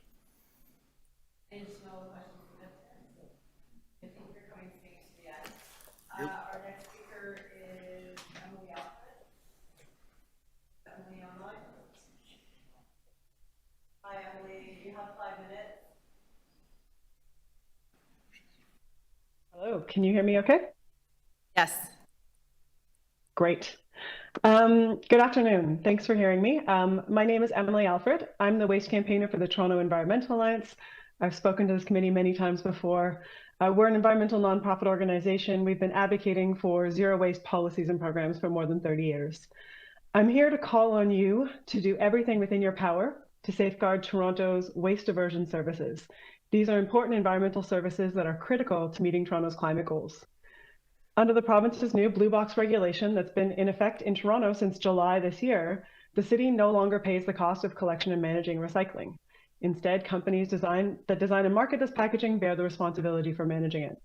Our next speaker is Emily Alfred. Emily online? Hi, Emily. You have 5 minutes. Hello, can you hear me okay? Yes. Great. Good afternoon. Thanks for hearing me. My name is Emily Alfred. I'm the waste campaigner for the Toronto Environmental Alliance. I've spoken to this committee many times before. We're an environmental nonprofit organization. We've been advocating for zero waste policies and programs for more than 30 years. I'm here to call on you to do everything within your power to safeguard Toronto's waste diversion services. These are important environmental services that are critical to meeting Toronto's climate goals. Under the province's new blue box regulation that's been in effect in Toronto since July this year, the city no longer pays the cost of collection and managing recycling. Instead, companies that design and market this packaging bear the responsibility for managing it.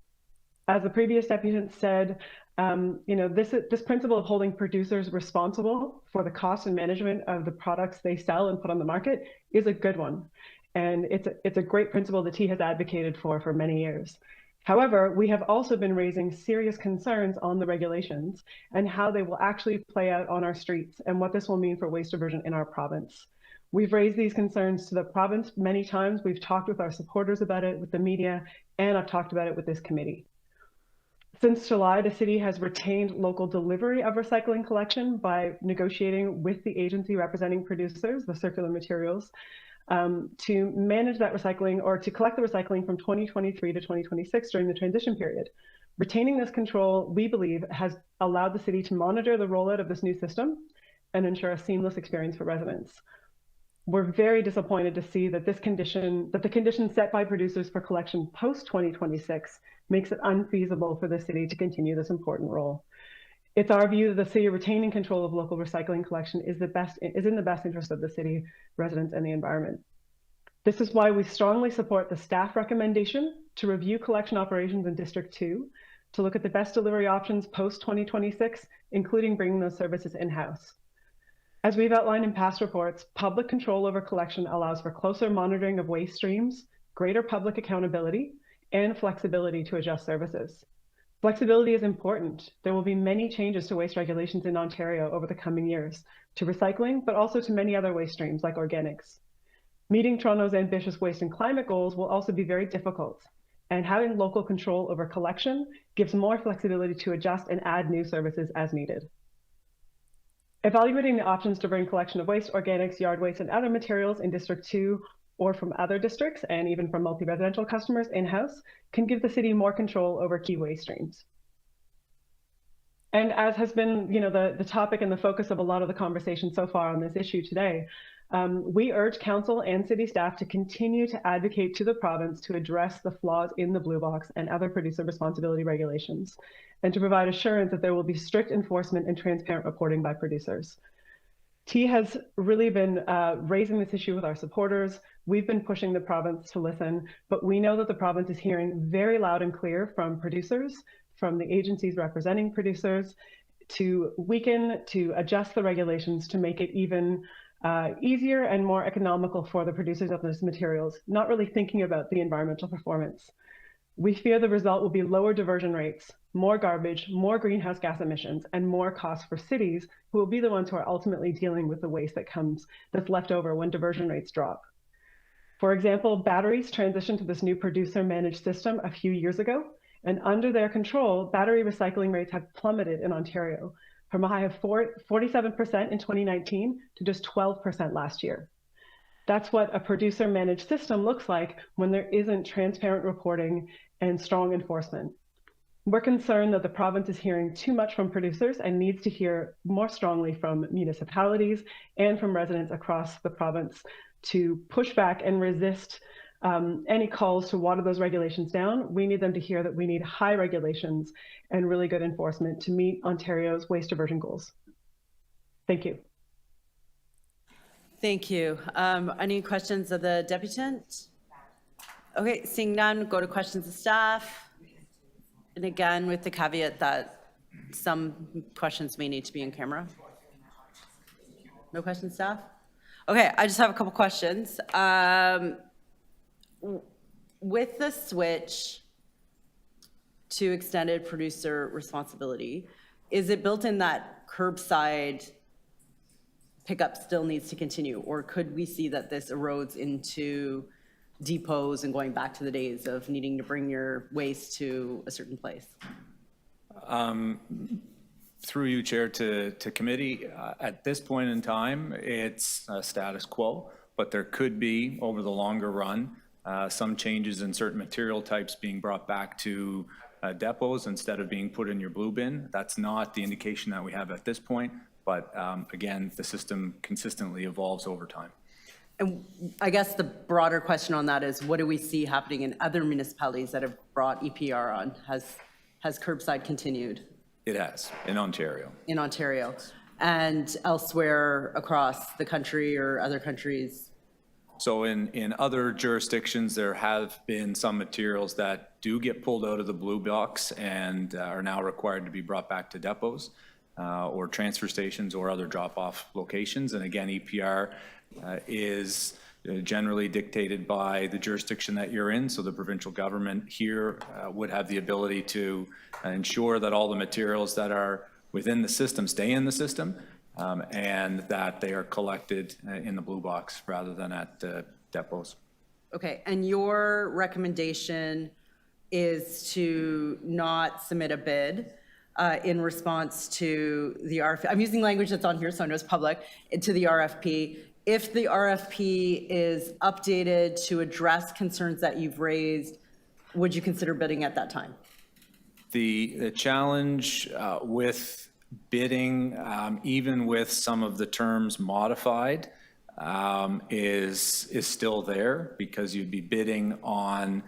As the previous deputant said, This principle of holding producers responsible for the cost and management of the products they sell and put on the market is a good one. And it's a great principle that T has advocated for many years. However, we have also been raising serious concerns on the regulations and how they will actually play out on our streets and what this will mean for waste diversion in our province. We've raised these concerns to the province many times. We've talked with our supporters about it, with the media, and I've talked about it with this committee. Since July, the city has retained local delivery of recycling collection by negotiating with the agency representing producers, the Circular Materials, to manage that recycling or to collect the recycling from 2023 to 2026 during the transition period. Retaining this control, we believe, has allowed the city to monitor the rollout of this new system and ensure a seamless experience for residents. We're very disappointed to see that the condition set by producers for collection post 2026 makes it unfeasible for the city to continue this important role. It's our view that the city retaining control of local recycling collection is in the best interest of the city, residents, and the environment. This is why we strongly support the staff recommendation to review collection operations in District 2, to look at the best delivery options post 2026, including bringing those services in-house. As we've outlined in past reports, public control over collection allows for closer monitoring of waste streams, greater public accountability, and flexibility to adjust services. Flexibility is important. There will be many changes to waste regulations in Ontario over the coming years, to recycling, but also to many other waste streams like organics. Meeting Toronto's ambitious waste and climate goals will also be very difficult, and having local control over collection gives more flexibility to adjust and add new services as needed. Evaluating the options to bring collection of waste, organics, yard waste, and other materials in District 2 or from other districts and even from multi-residential customers in-house can give the city more control over key waste streams. And as has been the topic and the focus of a lot of the conversation so far on this issue today, we urge council and city staff to continue to advocate to the province to address the flaws in the Blue Box and other producer responsibility regulations, and to provide assurance that there will be strict enforcement and transparent reporting by producers. T has really been raising this issue with our supporters. We've been pushing the province to listen, but we know that the province is hearing very loud and clear from producers, from the agencies representing producers, to weaken, to adjust the regulations to make it even easier and more economical for the producers of those materials, not really thinking about the environmental performance. We fear the result will be lower diversion rates, more garbage, more greenhouse gas emissions, and more costs for cities who will be the ones who are ultimately dealing with the waste that's left over when diversion rates drop. For example, batteries transitioned to this new producer-managed system a few years ago, and under their control, battery recycling rates have plummeted in Ontario from a high of 47% in 2019 to just 12% last year. That's what a producer-managed system looks like when there isn't transparent reporting and strong enforcement. We're concerned that the province is hearing too much from producers and needs to hear more strongly from municipalities and from residents across the province to push back and resist any calls to water those regulations down. We need them to hear that we need high regulations and really good enforcement to meet Ontario's waste diversion goals. Thank you. Thank you. Any questions of the deputant? Okay, seeing none, go to questions of staff. And again, with the caveat that some questions may need to be in camera. No questions, staff? Okay, I just have a couple questions. With the switch to extended producer responsibility, is it built in that curbside pickup still needs to continue, or could we see that this erodes into depots and going back to the days of needing to bring your waste to a certain place? Through you, Chair, to committee, at this point in time, it's status quo, but there could be, over the longer run, some changes in certain material types being brought back to depots instead of being put in your blue bin. That's not the indication that we have at this point, but again, the system consistently evolves over time. And I guess the broader question on that is, what do we see happening in other municipalities that have brought EPR on? Has curbside continued? It has, in Ontario. In Ontario. And elsewhere across the country or other countries, So in other jurisdictions, there have been some materials that do get pulled out of the blue box and are now required to be brought back to depots or transfer stations or other drop-off locations. And again, EPR is generally dictated by the jurisdiction that you're in. So the provincial government here would have the ability to ensure that all the materials that are within the system stay in the system. And that they are collected in the blue box rather than at depots. Okay, and your recommendation is to not submit a bid in response to the RFP. I'm using language that's on here, so I know it's public, to the RFP. If the RFP is updated to address concerns that you've raised, would you consider bidding at that time? The challenge with bidding, even with some of the terms modified, is still there, because you'd be bidding on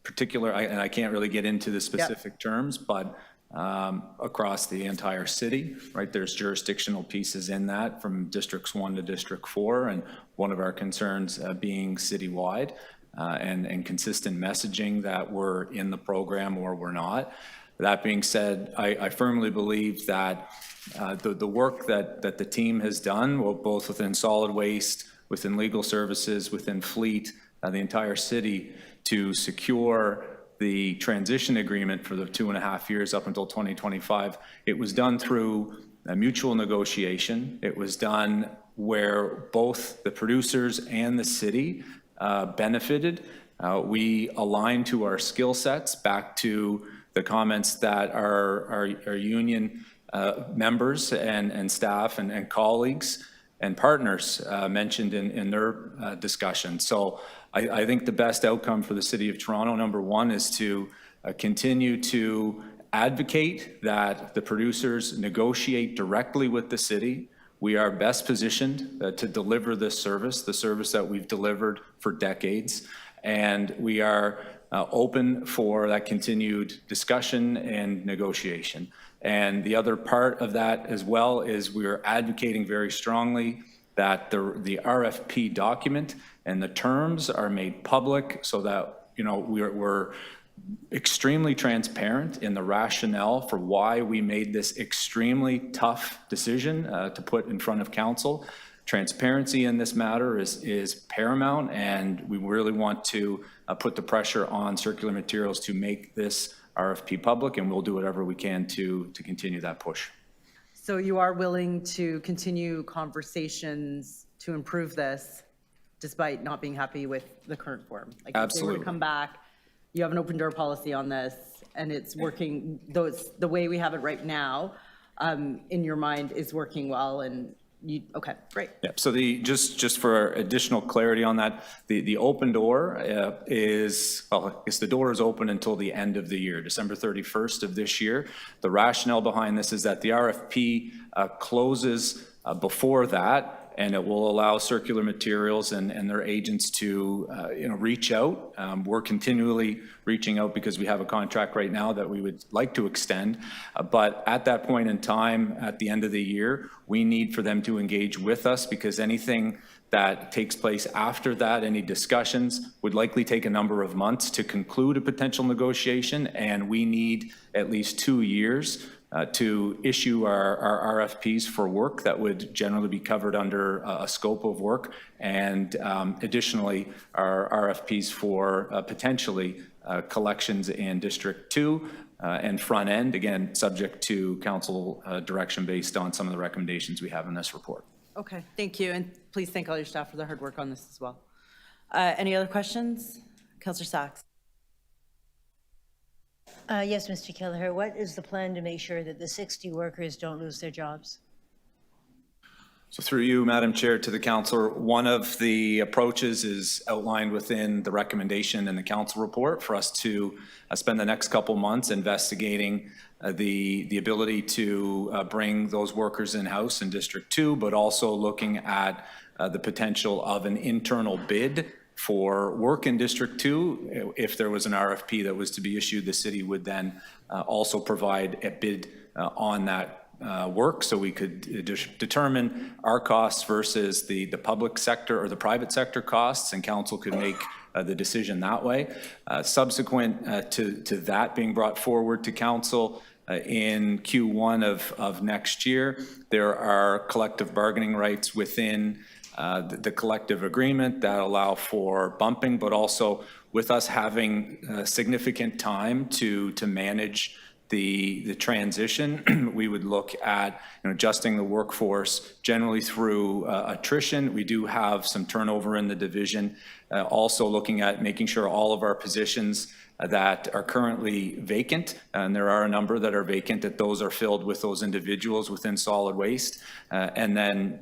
particular, and I can't really get into the specific terms, but across the entire city, right? There's jurisdictional pieces in that from districts 1 to district 4, and one of our concerns being citywide and consistent messaging that we're in the program or we're not. That being said, I firmly believe that the work that the team has done, both within solid waste, within legal services, within fleet, the entire city, to secure the transition agreement for the 2.5 years up until 2025, it was done through a mutual negotiation. It was done where both the producers and the city benefited. We aligned to our skill sets, back to the comments that our union members and staff and colleagues and partners mentioned in their discussion. So I think the best outcome for the City of Toronto, number one, is to continue to advocate that the producers negotiate directly with the city. We are best positioned to deliver this service, the service that we've delivered for decades, and we are open for that continued discussion and negotiation. And the other part of that as well is we are advocating very strongly that the RFP document and the terms are made public, so that, you know, we're extremely transparent in the rationale for why we made this extremely tough decision to put in front of council. Transparency in this matter is paramount, and we really want to put the pressure on Circular Materials to make this RFP public, and we'll do whatever we can to continue that push. So you are willing to continue conversations to improve this, despite not being happy with the current form? Like, absolutely. If they were to come back, you have an open door policy on this, and it's working, the way we have it right now, in your mind, is working well, and you, okay, great. Yeah, so just for additional clarity on that, the open door is, well, I guess the door is open until the end of the year, December 31st of this year. The rationale behind this is that the RFP closes before that, and it will allow Circular Materials and their agents to reach out. We're continually reaching out because we have a contract right now that we would like to extend. But at that point in time, at the end of the year, we need for them to engage with us, because anything that takes place after that, any discussions, would likely take a number of months to conclude a potential negotiation, and we need at least 2 years to issue our RFPs for work that would generally be covered under a scope of work, and additionally our RFPs for potentially collections in District 2 and front end, again subject to council direction based on some of the recommendations we have in this report. Okay, thank you, and please thank all your staff for their hard work on this as well. Any other questions? Councillor Sachs. Yes, Mr. Kelleher, what is the plan to make sure that the 60 workers don't lose their jobs? So through you, Madam Chair, to the councillor, one of the approaches is outlined within the recommendation in the council report for us to spend the next couple months investigating the ability to bring those workers in-house in District 2, but also looking at the potential of an internal bid for work in District 2. If there was an RFP that was to be issued, the city would then also provide a bid on that work, so we could determine our costs versus the public sector or the private sector costs, and council could make the decision that way. Subsequent to that being brought forward to council in Q1 of next year, there are collective bargaining rights within the collective agreement that allow for bumping, but also with us having significant time to manage the transition, we would look at adjusting the workforce generally through attrition. We do have some turnover in the division. Also looking at making sure all of our positions that are currently vacant, and there are a number that are vacant, that those are filled with those individuals within solid waste, and then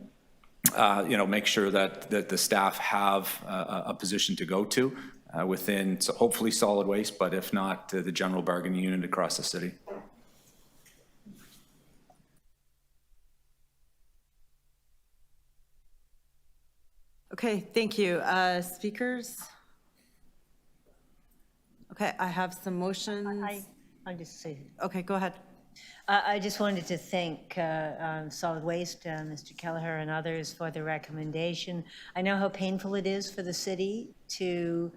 make sure that the staff have a position to go to within, so hopefully solid waste, but if not, the general bargaining unit across the city. Okay, thank you. Speakers? Okay, I have some motions. I'll just say. Okay, go ahead. I just wanted to thank Solid Waste, Mr. Kelleher and others for the recommendation. I know how painful it is for the city to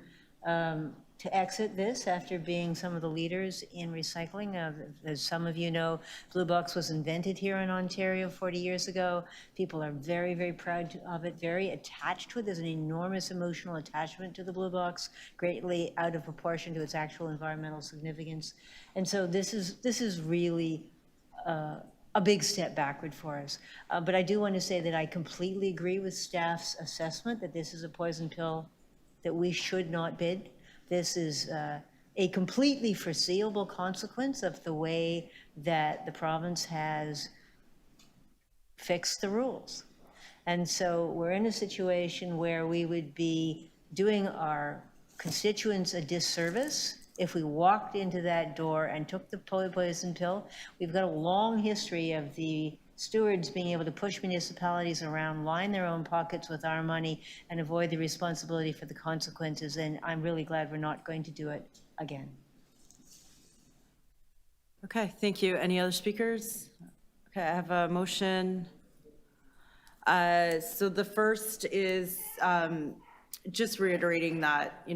exit this after being some of the leaders in recycling. As some of you know, Blue Box was invented here in Ontario 40 years ago. People are very, very proud of it, very attached to it. There's an enormous emotional attachment to the Blue Box, greatly out of proportion to its actual environmental significance. And so this is really a big step backward for us. But I do want to say that I completely agree with staff's assessment that this is a poison pill that we should not bid. This is a completely foreseeable consequence of the way that the province has fixed the rules. And so we're in a situation where we would be doing our constituents a disservice if we walked into that door and took the poison pill. We've got a long history of the stewards being able to push municipalities around, line their own pockets with our money, and avoid the responsibility for the consequences. And I'm really glad we're not going to do it again. Okay, thank you. Any other speakers? Okay, I have a motion. So the first is just reiterating that,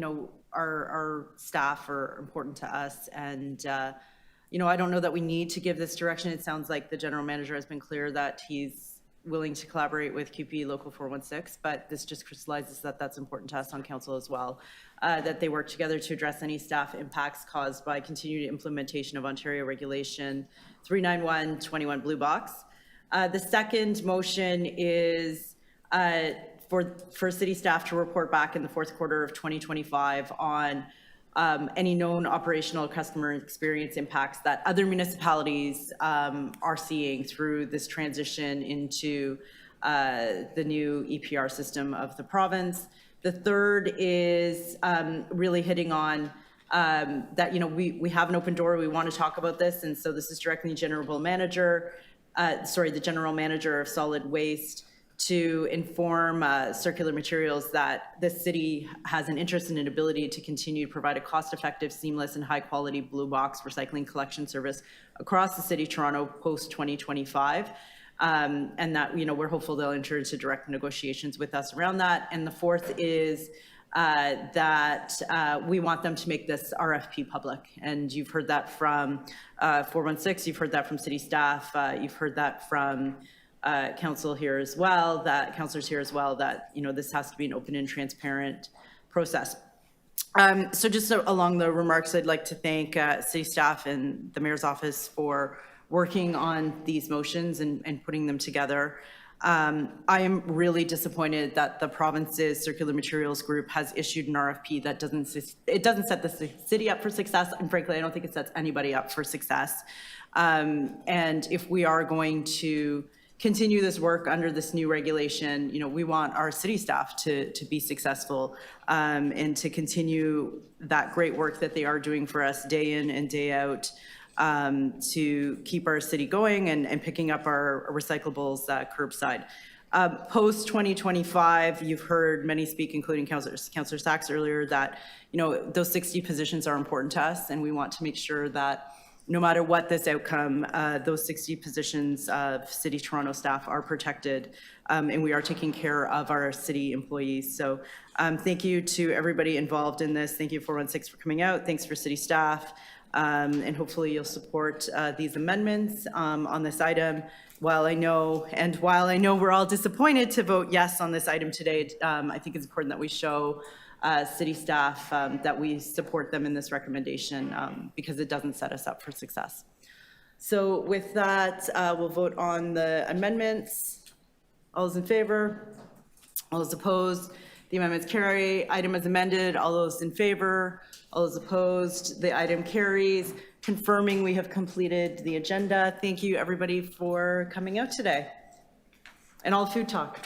our staff are important to us, and I don't know that we need to give this direction. It sounds like the general manager has been clear that he's willing to collaborate with QP Local 416, but this just crystallizes that that's important to us on council as well, that they work together to address any staff impacts caused by continued implementation of Ontario Regulation 391-21 Blue Box. The second motion is for city staff to report back in the fourth quarter of 2025 on any known operational customer experience impacts that other municipalities are seeing through this transition into the new EPR system of the province. The third is really hitting on that, we have an open door, we want to talk about this, and so this is directing the general manager of solid waste to inform circular materials that the city has an interest and an ability to continue to provide a cost-effective, seamless, and high-quality blue box recycling collection service across the city of Toronto post-2025. And that, we're hopeful they'll enter into direct negotiations with us around that. And the fourth is that we want them to make this RFP public. And you've heard that from 416, you've heard that from city staff, you've heard that from councillors here as well, that this has to be an open and transparent process. So just along the remarks, I'd like to thank city staff and the mayor's office for working on these motions and putting them together. I am really disappointed that the province's circular materials group has issued an RFP that doesn't set the city up for success, and frankly, I don't think it sets anybody up for success. And if we are going to continue this work under this new regulation, we want our city staff to be successful and to continue that great work that they are doing for us day in and day out to keep our city going and picking up our recyclables curbside. Post 2025, you've heard many speak, including Councillor Sachs earlier, that those 60 positions are important to us, and we want to make sure that no matter what this outcome, those 60 positions of City Toronto staff are protected, and we are taking care of our city employees. So thank you to everybody involved in this. Thank you 416 for coming out. Thanks for city staff. And hopefully you'll support these amendments on this item. While I know we're all disappointed to vote yes on this item today, I think it's important that we show city staff that we support them in this recommendation because it doesn't set us up for success. So with that, we'll vote on the amendments. All those in favor? All those opposed? The amendments carry. Item as amended. All those in favor? All those opposed? The item carries. Confirming we have completed the agenda. Thank you, everybody, for coming out today and all food talk.